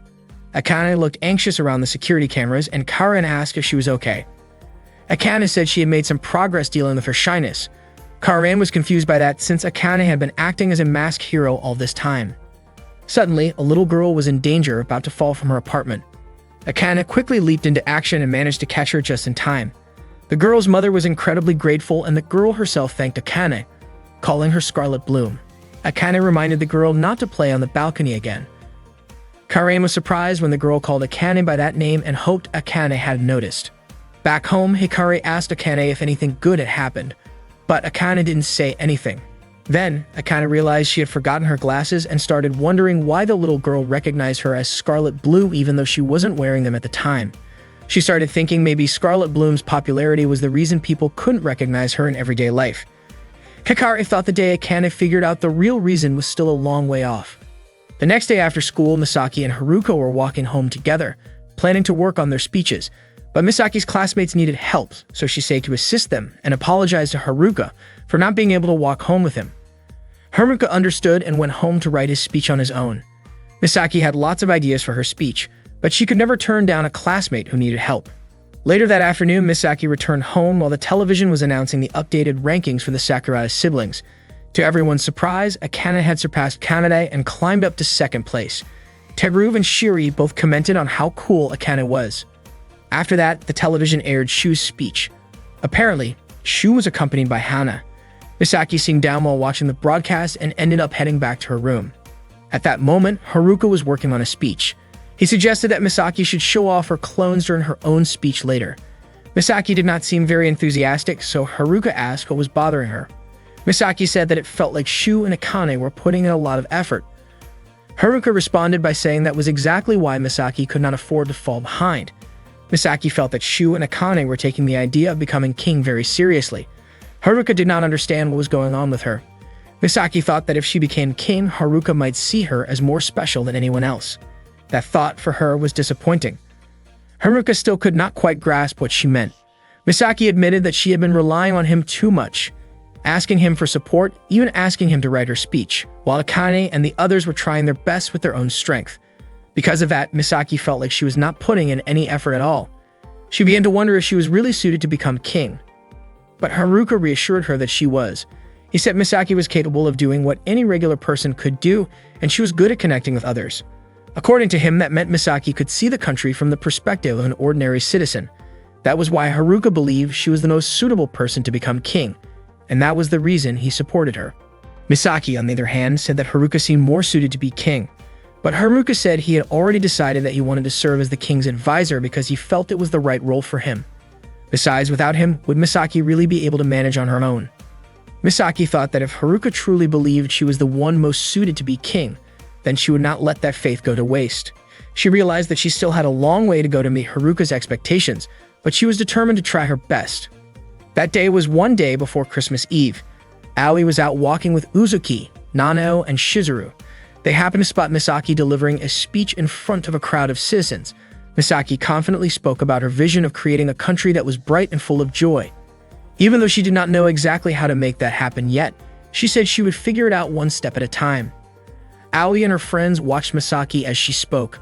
Akane looked anxious around the security cameras and Karen asked if she was okay. Akane said she had made some progress dealing with her shyness. Karen was confused by that since Akane had been acting as a masked hero all this time. Suddenly, a little girl was in danger, about to fall from her apartment. Akane quickly leaped into action and managed to catch her just in time. The girl's mother was incredibly grateful and the girl herself thanked Akane, calling her Scarlet Bloom. Akane reminded the girl not to play on the balcony again. Karen was surprised when the girl called Akane by that name and hoped Akane hadn't noticed. Back home, Hikaru asked Akane if anything good had happened, but Akane didn't say anything. Then, Akane realized she had forgotten her glasses and started wondering why the little girl recognized her as Scarlet Bloom even though she wasn't wearing them at the time. She started thinking maybe Scarlet Bloom's popularity was the reason people couldn't recognize her in everyday life. Hikaru thought the day Akane figured out the real reason was still a long way off. The next day after school, Misaki and Haruka were walking home together, planning to work on their speeches. But Misaki's classmates needed help, so she said to assist them and apologized to Haruka for not being able to walk home with him. Haruka understood and went home to write his speech on his own. Misaki had lots of ideas for her speech, but she could never turn down a classmate who needed help. Later that afternoon, Misaki returned home while the television was announcing the updated rankings for the Sakurada siblings. To everyone's surprise, Akane had surpassed Kanade and climbed up to second place. Teruo and Shiri both commented on how cool Akane was. After that, the television aired Shu's speech. Apparently, Shu was accompanied by Hana. Misaki seemed down while watching the broadcast and ended up heading back to her room. At that moment, Haruka was working on a speech. He suggested that Misaki should show off her clones during her own speech later. Misaki did not seem very enthusiastic, so Haruka asked what was bothering her. Misaki said that it felt like Shu and Akane were putting in a lot of effort. Haruka responded by saying that was exactly why Misaki could not afford to fall behind. Misaki felt that Shu and Akane were taking the idea of becoming king very seriously. Haruka did not understand what was going on with her. Misaki thought that if she became king, Haruka might see her as more special than anyone else. That thought for her was disappointing. Haruka still could not quite grasp what she meant. Misaki admitted that she had been relying on him too much, asking him for support, even asking him to write her speech, while Akane and the others were trying their best with their own strength. Because of that, Misaki felt like she was not putting in any effort at all. She began to wonder if she was really suited to become king. But Haruka reassured her that she was. He said Misaki was capable of doing what any regular person could do, and she was good at connecting with others. According to him, that meant Misaki could see the country from the perspective of an ordinary citizen. That was why Haruka believed she was the most suitable person to become king, and that was the reason he supported her. Misaki, on the other hand, said that Haruka seemed more suited to be king. But Haruka said he had already decided that he wanted to serve as the king's advisor because he felt it was the right role for him. Besides, without him, would Misaki really be able to manage on her own? Misaki thought that if Haruka truly believed she was the one most suited to be king, then she would not let that faith go to waste. She realized that she still had a long way to go to meet Haruka's expectations, but she was determined to try her best. That day was one day before Christmas Eve. Aoi was out walking with Uzuki, Nanao, and Shizuru. They happened to spot Misaki delivering a speech in front of a crowd of citizens. Misaki confidently spoke about her vision of creating a country that was bright and full of joy. Even though she did not know exactly how to make that happen yet, she said she would figure it out one step at a time. Aoi and her friends watched Misaki as she spoke.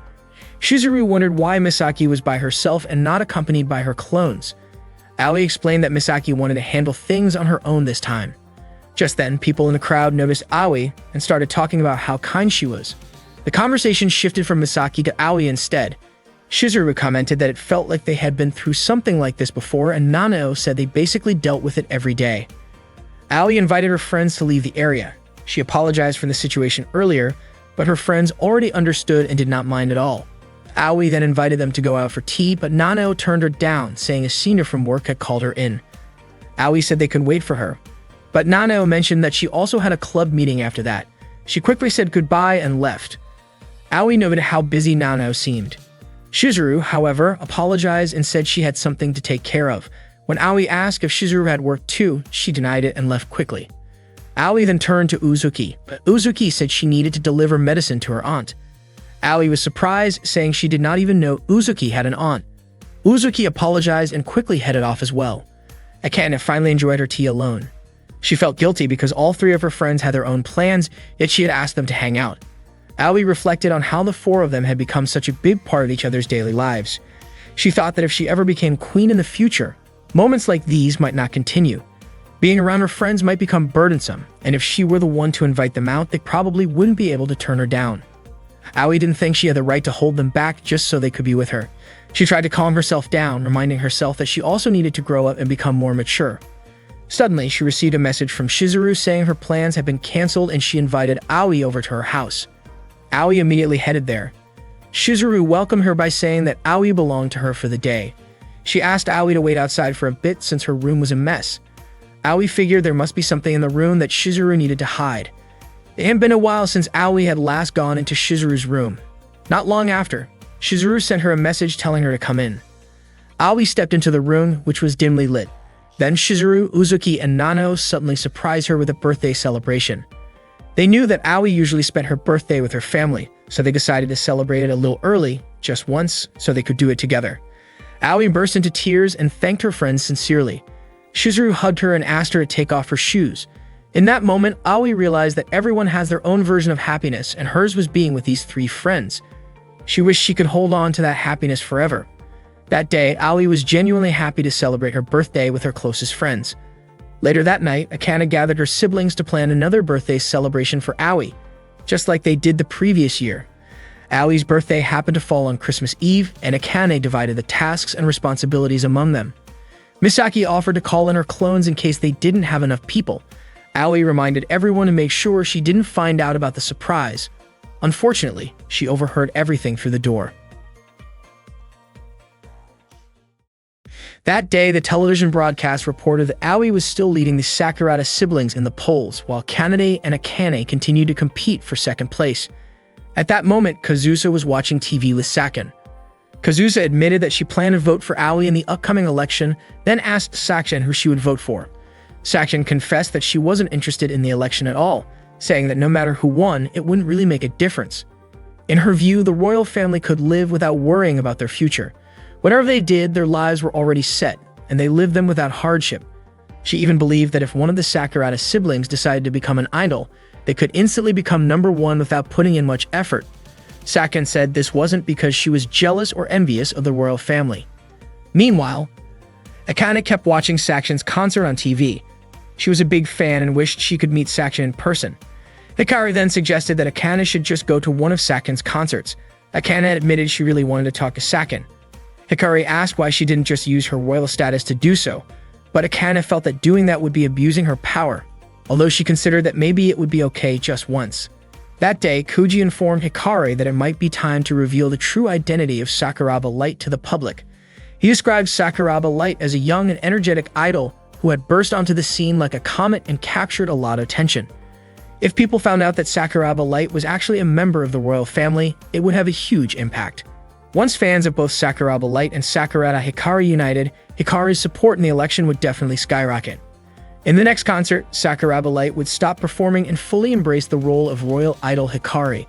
Shizuru wondered why Misaki was by herself and not accompanied by her clones. Aoi explained that Misaki wanted to handle things on her own this time. Just then, people in the crowd noticed Aoi and started talking about how kind she was. The conversation shifted from Misaki to Aoi instead. Shizuru commented that it felt like they had been through something like this before, and Nanao said they basically dealt with it every day. Aoi invited her friends to leave the area. She apologized for the situation earlier, but her friends already understood and did not mind at all. Aoi then invited them to go out for tea, but Nanao turned her down, saying a senior from work had called her in. Aoi said they could wait for her, but Nanao mentioned that she also had a club meeting after that. She quickly said goodbye and left. Aoi noted how busy Nanao seemed. Shizuru, however, apologized and said she had something to take care of. When Aoi asked if Shizuru had work too, she denied it and left quickly. Aoi then turned to Uzuki, but Uzuki said she needed to deliver medicine to her aunt. Aoi was surprised, saying she did not even know Uzuki had an aunt. Uzuki apologized and quickly headed off as well. Akane finally enjoyed her tea alone. She felt guilty because all three of her friends had their own plans, yet she had asked them to hang out. Aoi reflected on how the four of them had become such a big part of each other's daily lives. She thought that if she ever became queen in the future, moments like these might not continue. Being around her friends might become burdensome, and if she were the one to invite them out, they probably wouldn't be able to turn her down. Aoi didn't think she had the right to hold them back just so they could be with her. She tried to calm herself down, reminding herself that she also needed to grow up and become more mature. Suddenly, she received a message from Shizuru saying her plans had been canceled and she invited Aoi over to her house. Aoi immediately headed there. Shizuru welcomed her by saying that Aoi belonged to her for the day. She asked Aoi to wait outside for a bit since her room was a mess. Aoi figured there must be something in the room that Shizuru needed to hide. It had been a while since Aoi had last gone into Shizuru's room. Not long after, Shizuru sent her a message telling her to come in. Aoi stepped into the room, which was dimly lit. Then Shizuru, Uzuki, and Nanao suddenly surprised her with a birthday celebration. They knew that Aoi usually spent her birthday with her family, so they decided to celebrate it a little early, just once, so they could do it together. Aoi burst into tears and thanked her friends sincerely. Shizuru hugged her and asked her to take off her shoes. In that moment, Aoi realized that everyone has their own version of happiness, and hers was being with these three friends. She wished she could hold on to that happiness forever. That day, Aoi was genuinely happy to celebrate her birthday with her closest friends. Later that night, Akane gathered her siblings to plan another birthday celebration for Aoi, just like they did the previous year. Aoi's birthday happened to fall on Christmas Eve, and Akane divided the tasks and responsibilities among them. Misaki offered to call in her clones in case they didn't have enough people. Aoi reminded everyone to make sure she didn't find out about the surprise. Unfortunately, she overheard everything through the door. That day, the television broadcast reported that Aoi was still leading the Sakurada siblings in the polls, while Kanade and Akane continued to compete for second place. At that moment, Kazusa was watching TV with Sakin. Kazusa admitted that she planned to vote for Aoi in the upcoming election, then asked Sakin who she would vote for. Sakin confessed that she wasn't interested in the election at all, saying that no matter who won, it wouldn't really make a difference. In her view, the royal family could live without worrying about their future. Whatever they did, their lives were already set, and they lived them without hardship. She even believed that if one of the Sakurada siblings decided to become an idol, they could instantly become number one without putting in much effort. Sakin said this wasn't because she was jealous or envious of the royal family. Meanwhile, Akane kept watching Sakin's concert on TV. She was a big fan and wished she could meet Sakin in person. Hikari then suggested that Akane should just go to one of Sakin's concerts. Akane admitted she really wanted to talk to Sakin. Hikari asked why she didn't just use her royal status to do so, but Akane felt that doing that would be abusing her power, although she considered that maybe it would be okay just once. That day, Kuji informed Hikari that it might be time to reveal the true identity of Sakuraba Light to the public. He described Sakuraba Light as a young and energetic idol who had burst onto the scene like a comet and captured a lot of attention. If people found out that Sakuraba Light was actually a member of the royal family, it would have a huge impact. Once fans of both Sakuraba Light and Sakurada Hikari united, Hikari's support in the election would definitely skyrocket. In the next concert, Sakuraba Light would stop performing and fully embrace the role of royal idol Hikari.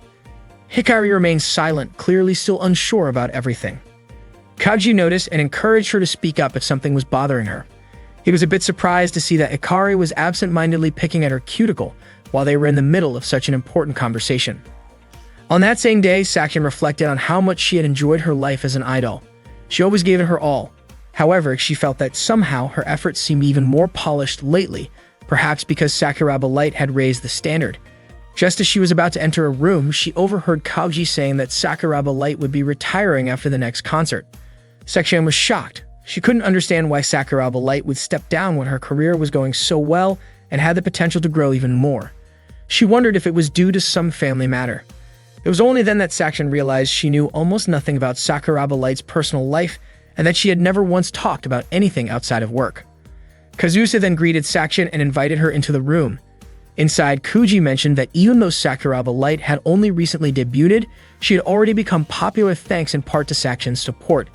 Hikari remained silent, clearly still unsure about everything. Kaji noticed and encouraged her to speak up if something was bothering her. He was a bit surprised to see that Hikari was absent-mindedly picking at her cuticle while they were in the middle of such an important conversation. On that same day, Sakin reflected on how much she had enjoyed her life as an idol. She always gave it her all. However, she felt that somehow her efforts seemed even more polished lately, perhaps because Sakuraba Light had raised the standard. Just as she was about to enter a room, she overheard Kaji saying that Sakuraba Light would be retiring after the next concert. Sekshan was shocked. She couldn't understand why Sakuraba Light would step down when her career was going so well and had the potential to grow even more. She wondered if it was due to some family matter. It was only then that Sakshan realized she knew almost nothing about Sakuraba Light's personal life and that she had never once talked about anything outside of work. Kazusa then greeted Sakshan and invited her into the room. Inside, Kuji mentioned that even though Sakuraba Light had only recently debuted, she had already become popular thanks in part to Sakshan's support.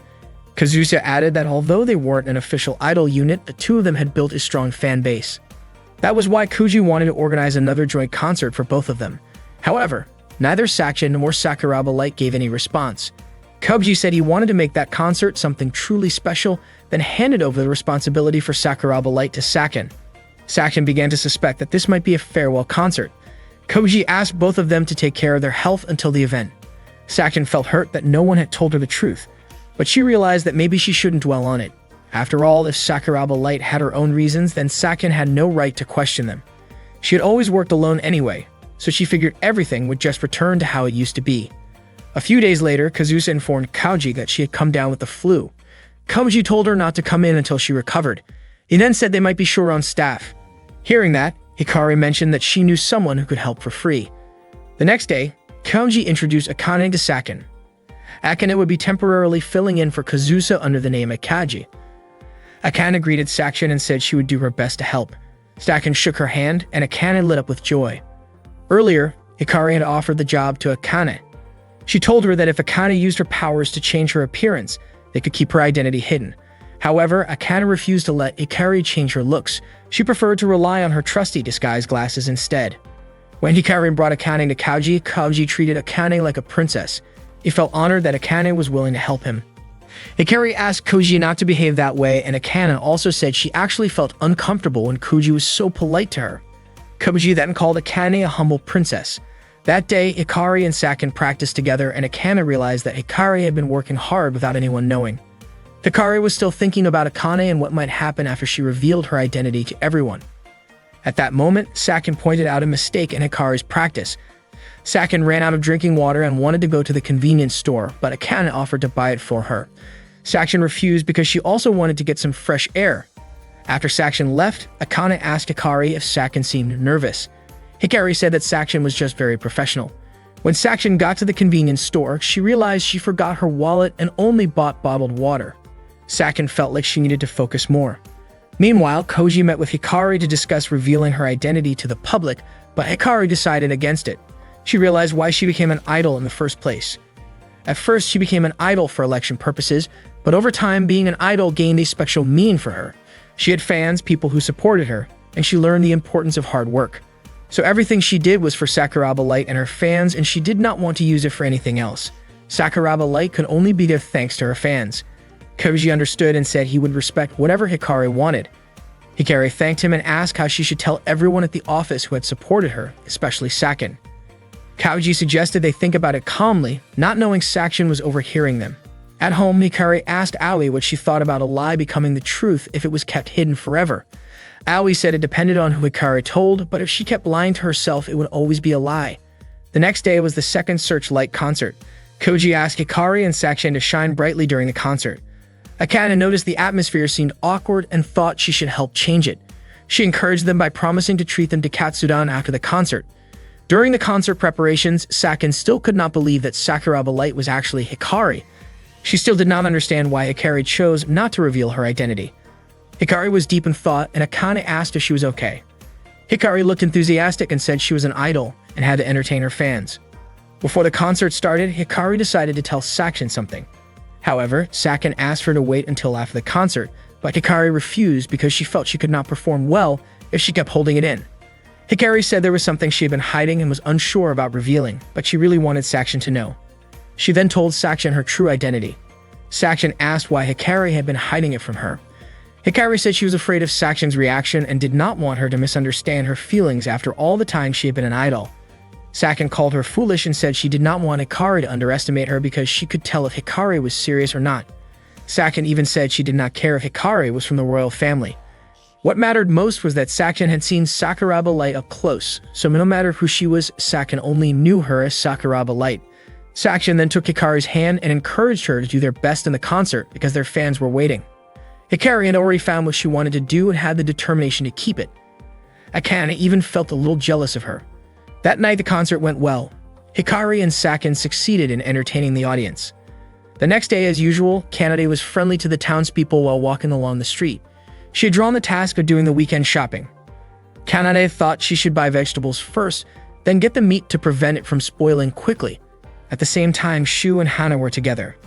Kazusa added that although they weren't an official idol unit, the two of them had built a strong fan base. That was why Kuji wanted to organize another joint concert for both of them. However, neither Sakshan nor Sakuraba Light gave any response. Kuji said he wanted to make that concert something truly special, then handed over the responsibility for Sakuraba Light to Sakin. Sakin began to suspect that this might be a farewell concert. Kuji asked both of them to take care of their health until the event. Sakin felt hurt that no one had told her the truth, but she realized that maybe she shouldn't dwell on it. After all, if Sakuraba Light had her own reasons, then Sakin had no right to question them. She had always worked alone anyway, so she figured everything would just return to how it used to be. A few days later, Kazusa informed Kaji that she had come down with the flu. Kaji told her not to come in until she recovered. He then said they might be short on staff. Hearing that, Hikari mentioned that she knew someone who could help for free. The next day, Kaji introduced Akane to Sakin. Akane would be temporarily filling in for Kazusa under the name Akaji. Akane greeted Sakshan and said she would do her best to help. Sakin shook her hand, and Akane lit up with joy. Earlier, Hikari had offered the job to Akane. She told her that if Akane used her powers to change her appearance, they could keep her identity hidden. However, Akane refused to let Hikari change her looks. She preferred to rely on her trusty disguise glasses instead. When Hikari brought Akane to Kaji, Kaji treated Akane like a princess. He felt honored that Akane was willing to help him. Hikari asked Kuji not to behave that way, and Akane also said she actually felt uncomfortable when Kuji was so polite to her. Koji then called Akane a humble princess. That day, Hikari and Sakin practiced together, and Akane realized that Hikari had been working hard without anyone knowing. Hikari was still thinking about Akane and what might happen after she revealed her identity to everyone. At that moment, Sakin pointed out a mistake in Hikari's practice. Sakin ran out of drinking water and wanted to go to the convenience store, but Akane offered to buy it for her. Sakin refused because she also wanted to get some fresh air. After Sakin left, Akane asked Hikari if Sakin seemed nervous. Hikari said that Sakin was just very professional. When Sakin got to the convenience store, she realized she forgot her wallet and only bought bottled water. Sakin felt like she needed to focus more. Meanwhile, Koji met with Hikari to discuss revealing her identity to the public, but Hikari decided against it. She realized why she became an idol in the first place. At first, she became an idol for election purposes, but over time, being an idol gained a special meaning for her. She had fans, people who supported her, and she learned the importance of hard work. So everything she did was for Sakuraba Light and her fans, and she did not want to use it for anything else. Sakuraba Light could only be there thanks to her fans. Koji understood and said he would respect whatever Hikari wanted. Hikari thanked him and asked how she should tell everyone at the office who had supported her, especially Sakin. Koji suggested they think about it calmly, not knowing Sakin was overhearing them. At home, Hikari asked Aoi what she thought about a lie becoming the truth if it was kept hidden forever. Aoi said it depended on who Hikari told, but if she kept lying to herself, it would always be a lie. The next day was the second Searchlight concert. Koji asked Hikari and Sakin to shine brightly during the concert. Akane noticed the atmosphere seemed awkward and thought she should help change it. She encouraged them by promising to treat them to Katsudan after the concert. During the concert preparations, Sakin still could not believe that Sakuraba Light was actually Hikari. She still did not understand why Hikari chose not to reveal her identity. Hikari was deep in thought, and Akane asked if she was okay. Hikari looked enthusiastic and said she was an idol and had to entertain her fans. Before the concert started, Hikari decided to tell Sakin something. However, Sakin asked her to wait until after the concert, but Hikari refused because she felt she could not perform well if she kept holding it in. Hikari said there was something she had been hiding and was unsure about revealing, but she really wanted Sakin to know. She then told Sakin her true identity. Sakin asked why Hikari had been hiding it from her. Hikari said she was afraid of Sakin's reaction and did not want her to misunderstand her feelings after all the time she had been an idol. Sakin called her foolish and said she did not want Hikari to underestimate her because she could tell if Hikari was serious or not. Sakin even said she did not care if Hikari was from the royal family. What mattered most was that Sakin had seen Sakuraba Light up close, so no matter who she was, Sakin only knew her as Sakuraba Light. Sakin then took Hikari's hand and encouraged her to do their best in the concert because their fans were waiting. Hikari had already found what she wanted to do and had the determination to keep it. Akane even felt a little jealous of her. That night the concert went well. Hikari and Sakin succeeded in entertaining the audience. The next day, as usual, Kanade was friendly to the townspeople while walking along the street. She had drawn the task of doing the weekend shopping. Kanade thought she should buy vegetables first, then get the meat to prevent it from spoiling quickly. At the same time, Shu and Hana were together.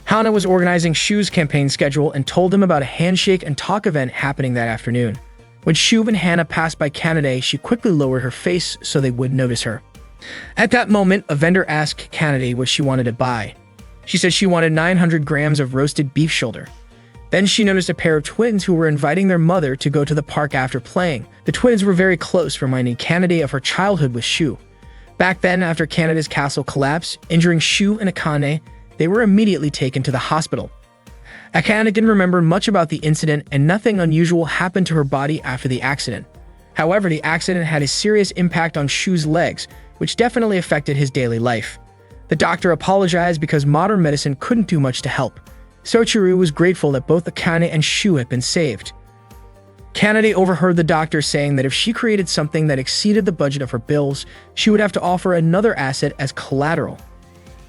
Hana was organizing Shu's campaign schedule and told him about a handshake and talk event happening that afternoon. When Shu and Hana passed by Kanade, she quickly lowered her face so they wouldn't notice her. At that moment, a vendor asked Kanade what she wanted to buy. She said she wanted 900 grams of roasted beef shoulder. Then she noticed a pair of twins who were inviting their mother to go to the park after playing. The twins were very close, reminding Kanade of her childhood with Shu. Back then, after Kanade's castle collapsed, injuring Shu and Akane, they were immediately taken to the hospital. Akane didn't remember much about the incident, and nothing unusual happened to her body after the accident. However, the accident had a serious impact on Shu's legs, which definitely affected his daily life. The doctor apologized because modern medicine couldn't do much to help. Soichiro was grateful that both Akane and Shu had been saved. Kanade overheard the doctor saying that if she created something that exceeded the budget of her bills, she would have to offer another asset as collateral.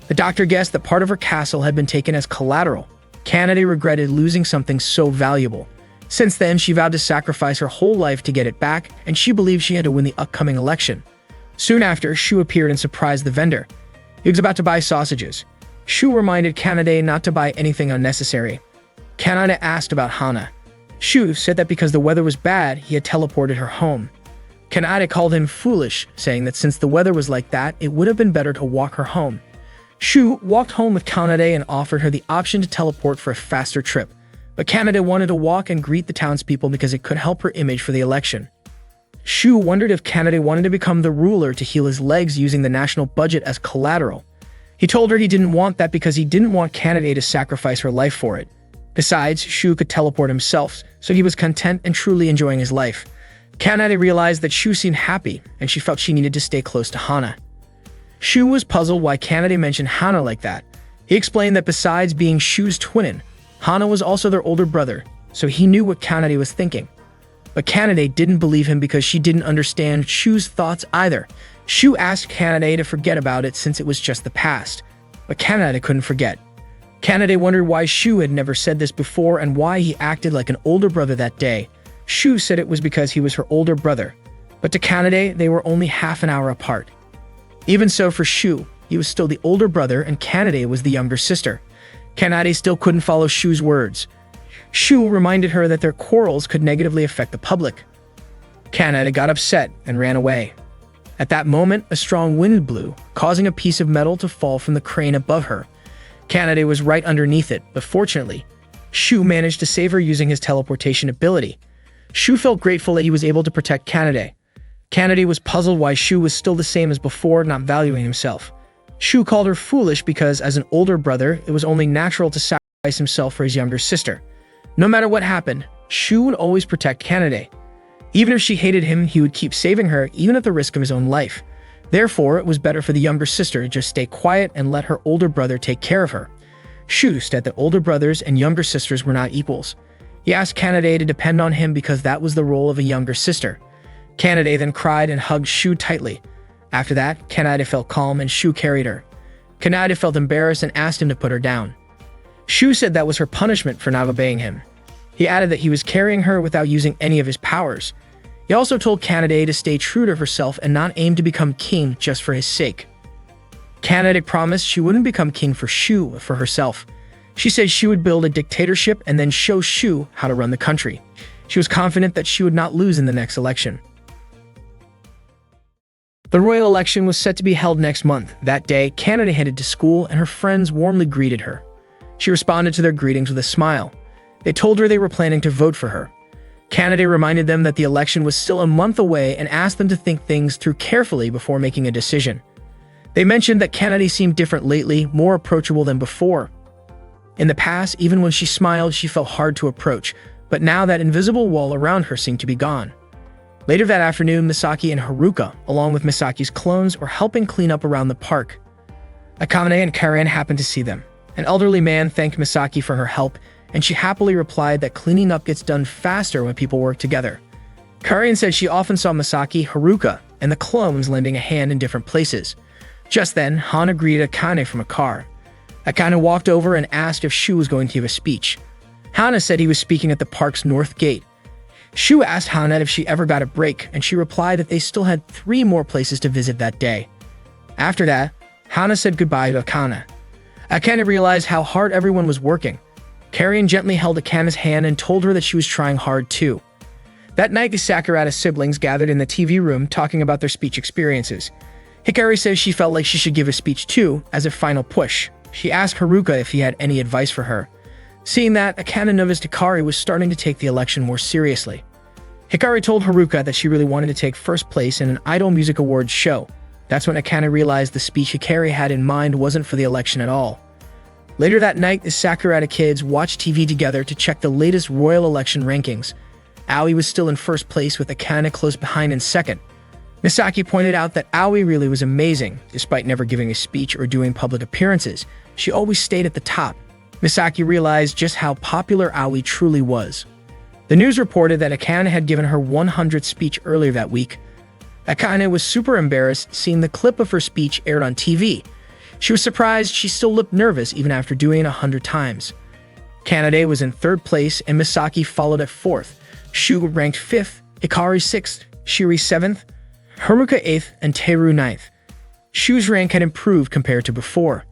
The doctor guessed that part of her castle had been taken as collateral. Kanade regretted losing something so valuable. Since then, she vowed to sacrifice her whole life to get it back, and she believed she had to win the upcoming election. Soon after, Shu appeared and surprised the vendor. He was about to buy sausages. Shu reminded Kanade not to buy anything unnecessary. Kanade asked about Hana. Shu said that because the weather was bad, he had teleported her home. Kanade called him foolish, saying that since the weather was like that, it would have been better to walk her home. Shu walked home with Kanade and offered her the option to teleport for a faster trip, but Kanade wanted to walk and greet the townspeople because it could help her image for the election. Shu wondered if Kanade wanted to become the ruler to heal his legs using the national budget as collateral. He told her he didn't want that because he didn't want Kanade to sacrifice her life for it. Besides, Shu could teleport himself, so he was content and truly enjoying his life. Kanade realized that Shu seemed happy, and she felt she needed to stay close to Hana. Shu was puzzled why Kanade mentioned Hana like that. He explained that besides being Shu's twin, Hana was also their older brother, so he knew what Kanade was thinking. But Kanade didn't believe him because she didn't understand Shu's thoughts either. Shu asked Kanade to forget about it since it was just the past, but Kanade couldn't forget. Kanade wondered why Shu had never said this before and why he acted like an older brother that day. Shu said it was because he was her older brother, but to Kanade, they were only half an hour apart. Even so, for Shu, he was still the older brother and Kanade was the younger sister. Kanade still couldn't follow Shu's words. Shu reminded her that their quarrels could negatively affect the public. Kanade got upset and ran away. At that moment, a strong wind blew, causing a piece of metal to fall from the crane above her. Kanade was right underneath it, but fortunately, Shu managed to save her using his teleportation ability. Shu felt grateful that he was able to protect Kanade. Kanade was puzzled why Shu was still the same as before, not valuing himself. Shu called her foolish because, as an older brother, it was only natural to sacrifice himself for his younger sister. No matter what happened, Shu would always protect Kanade. Even if she hated him, he would keep saving her, even at the risk of his own life. Therefore, it was better for the younger sister to just stay quiet and let her older brother take care of her. Shu said that older brothers and younger sisters were not equals. He asked Kanade to depend on him because that was the role of a younger sister. Kanade then cried and hugged Shu tightly. After that, Kanade felt calm and Shu carried her. Kanade felt embarrassed and asked him to put her down. Shu said that was her punishment for not obeying him. He added that he was carrying her without using any of his powers. He also told Kanade to stay true to herself and not aim to become king just for his sake. Kanade promised she wouldn't become king for Shu, but for herself. She said she would build a dictatorship and then show Shu how to run the country. She was confident that she would not lose in the next election. The royal election was set to be held next month. That day, Kanade headed to school and her friends warmly greeted her. She responded to their greetings with a smile. They told her they were planning to vote for her. Kanade reminded them that the election was still a month away and asked them to think things through carefully before making a decision. They mentioned that Kanade seemed different lately, more approachable than before. In the past, even when she smiled, she felt hard to approach, but now that invisible wall around her seemed to be gone. Later that afternoon, Misaki and Haruka, along with Misaki's clones, were helping clean up around the park. Akane and Karen happened to see them. An elderly man thanked Misaki for her help, and she happily replied that cleaning up gets done faster when people work together. Karen said she often saw Misaki, Haruka, and the clones lending a hand in different places. Just then, Hana greeted Akane from a car. Akane walked over and asked if Shu was going to give a speech. Hana said he was speaking at the park's north gate. Shu asked Hana if she ever got a break, and she replied that they still had 3 more places to visit that day. After that, Hana said goodbye to Akane. Akane realized how hard everyone was working. Karen gently held Akane's hand and told her that she was trying hard too. That night, the Sakurada siblings gathered in the TV room talking about their speech experiences. Hikari says she felt like she should give a speech too, as a final push. She asked Haruka if he had any advice for her. Seeing that, Akane noticed Hikari was starting to take the election more seriously. Hikari told Haruka that she really wanted to take first place in an Idol Music Awards show. That's when Akane realized the speech Hikari had in mind wasn't for the election at all. Later that night, the Sakurada kids watched TV together to check the latest royal election rankings. Aoi was still in first place with Akane close behind in second. Misaki pointed out that Aoi really was amazing. Despite never giving a speech or doing public appearances, she always stayed at the top. Misaki realized just how popular Aoi truly was. The news reported that Akane had given her 100th speech earlier that week. Akane was super embarrassed seeing the clip of her speech aired on TV. She was surprised she still looked nervous even after doing it 100 times. Kanade was in 3rd place and Misaki followed at 4th. Shu ranked 5th, Hikari 6th, Shiri 7th, Haruka 8th, and Teru 9th. Shu's rank had improved compared to before.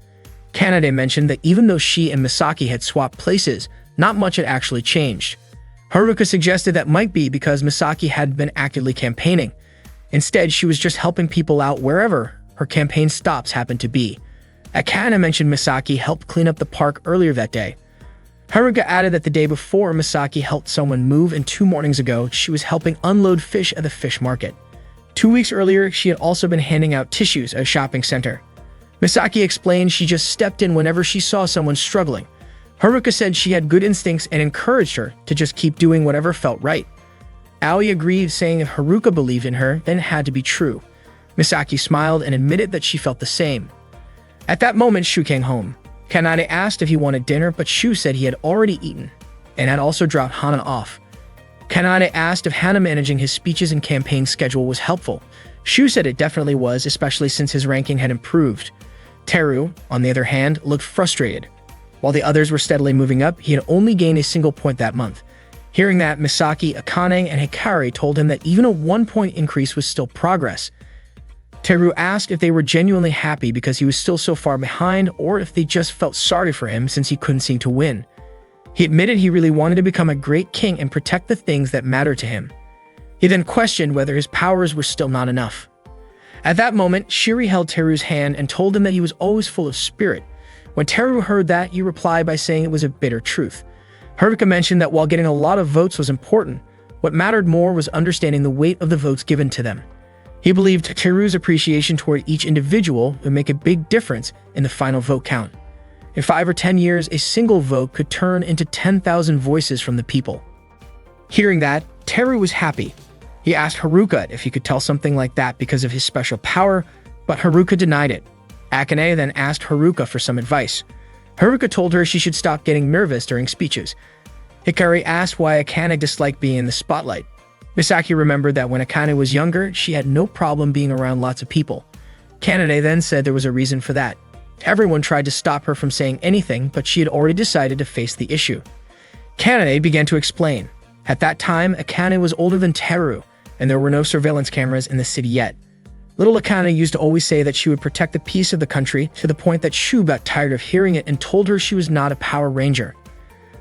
Kanade mentioned that even though she and Misaki had swapped places, not much had actually changed. Haruka suggested that might be because Misaki had been actively campaigning. Instead, she was just helping people out wherever her campaign stops happened to be. Akane mentioned Misaki helped clean up the park earlier that day. Haruka added that the day before, Misaki helped someone move, and 2 mornings ago, she was helping unload fish at the fish market. 2 weeks earlier, she had also been handing out tissues at a shopping center. Misaki explained she just stepped in whenever she saw someone struggling. Haruka said she had good instincts and encouraged her to just keep doing whatever felt right. Aoi agreed, saying if Haruka believed in her, then it had to be true. Misaki smiled and admitted that she felt the same. At that moment, Shu came home. Kanade asked if he wanted dinner, but Shu said he had already eaten and had also dropped Hana off. Kanade asked if Hana managing his speeches and campaign schedule was helpful. Shu said it definitely was, especially since his ranking had improved. Teru, on the other hand, looked frustrated. While the others were steadily moving up, he had only gained a single point that month. Hearing that, Misaki, Akane, and Hikari told him that even a 1-point increase was still progress. Teru asked if they were genuinely happy because he was still so far behind, or if they just felt sorry for him since he couldn't seem to win. He admitted he really wanted to become a great king and protect the things that mattered to him. He then questioned whether his powers were still not enough. At that moment, Shiri held Teru's hand and told him that he was always full of spirit. When Teru heard that, he replied by saying it was a bitter truth. Haruka mentioned that while getting a lot of votes was important, what mattered more was understanding the weight of the votes given to them. He believed Teru's appreciation toward each individual would make a big difference in the final vote count. In 5 or 10 years, a single vote could turn into 10,000 voices from the people. Hearing that, Teru was happy. He asked Haruka if he could tell something like that because of his special power, but Haruka denied it. Akane then asked Haruka for some advice. Haruka told her she should stop getting nervous during speeches. Hikari asked why Akane disliked being in the spotlight. Misaki remembered that when Akane was younger, she had no problem being around lots of people. Kanade then said there was a reason for that. Everyone tried to stop her from saying anything, but she had already decided to face the issue. Kanade began to explain. At that time, Akane was older than Teru, and there were no surveillance cameras in the city yet. Little Akane used to always say that she would protect the peace of the country, to the point that Shu got tired of hearing it and told her she was not a Power Ranger.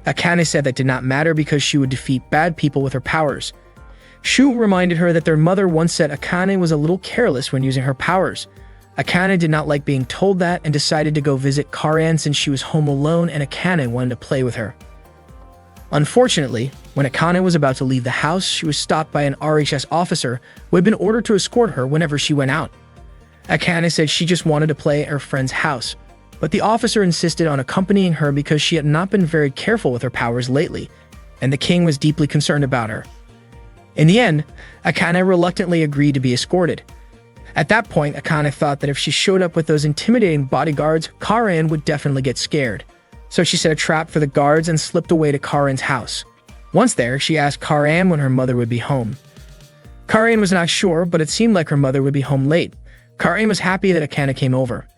Akane said that did not matter because she would defeat bad people with her powers. Shu reminded her that their mother once said Akane was a little careless when using her powers. Akane did not like being told that and decided to go visit Karan since she was home alone and Akane wanted to play with her. Unfortunately, when Akane was about to leave the house, she was stopped by an RHS officer who had been ordered to escort her whenever she went out. Akane said she just wanted to play at her friend's house, but the officer insisted on accompanying her because she had not been very careful with her powers lately, and the king was deeply concerned about her. In the end, Akane reluctantly agreed to be escorted. At that point, Akane thought that if she showed up with those intimidating bodyguards, Karan would definitely get scared. So she set a trap for the guards and slipped away to Karan's house. Once there, she asked Karan when her mother would be home. Karan was not sure, but it seemed like her mother would be home late. Karan was happy that Akane came over.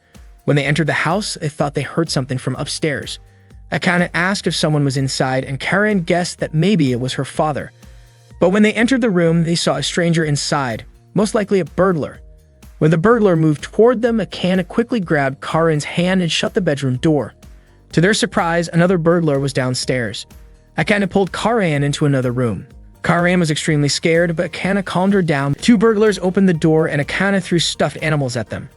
When they entered the house, they thought they heard something from upstairs. Akane asked if someone was inside, and Karan guessed that maybe it was her father. But when they entered the room, they saw a stranger inside, most likely a burglar. When the burglar moved toward them, Akane quickly grabbed Karan's hand and shut the bedroom door. To their surprise, another burglar was downstairs. Akane pulled Karan into another room. Karan was extremely scared, but Akane calmed her down. 2 burglars opened the door and Akane threw stuffed animals at them.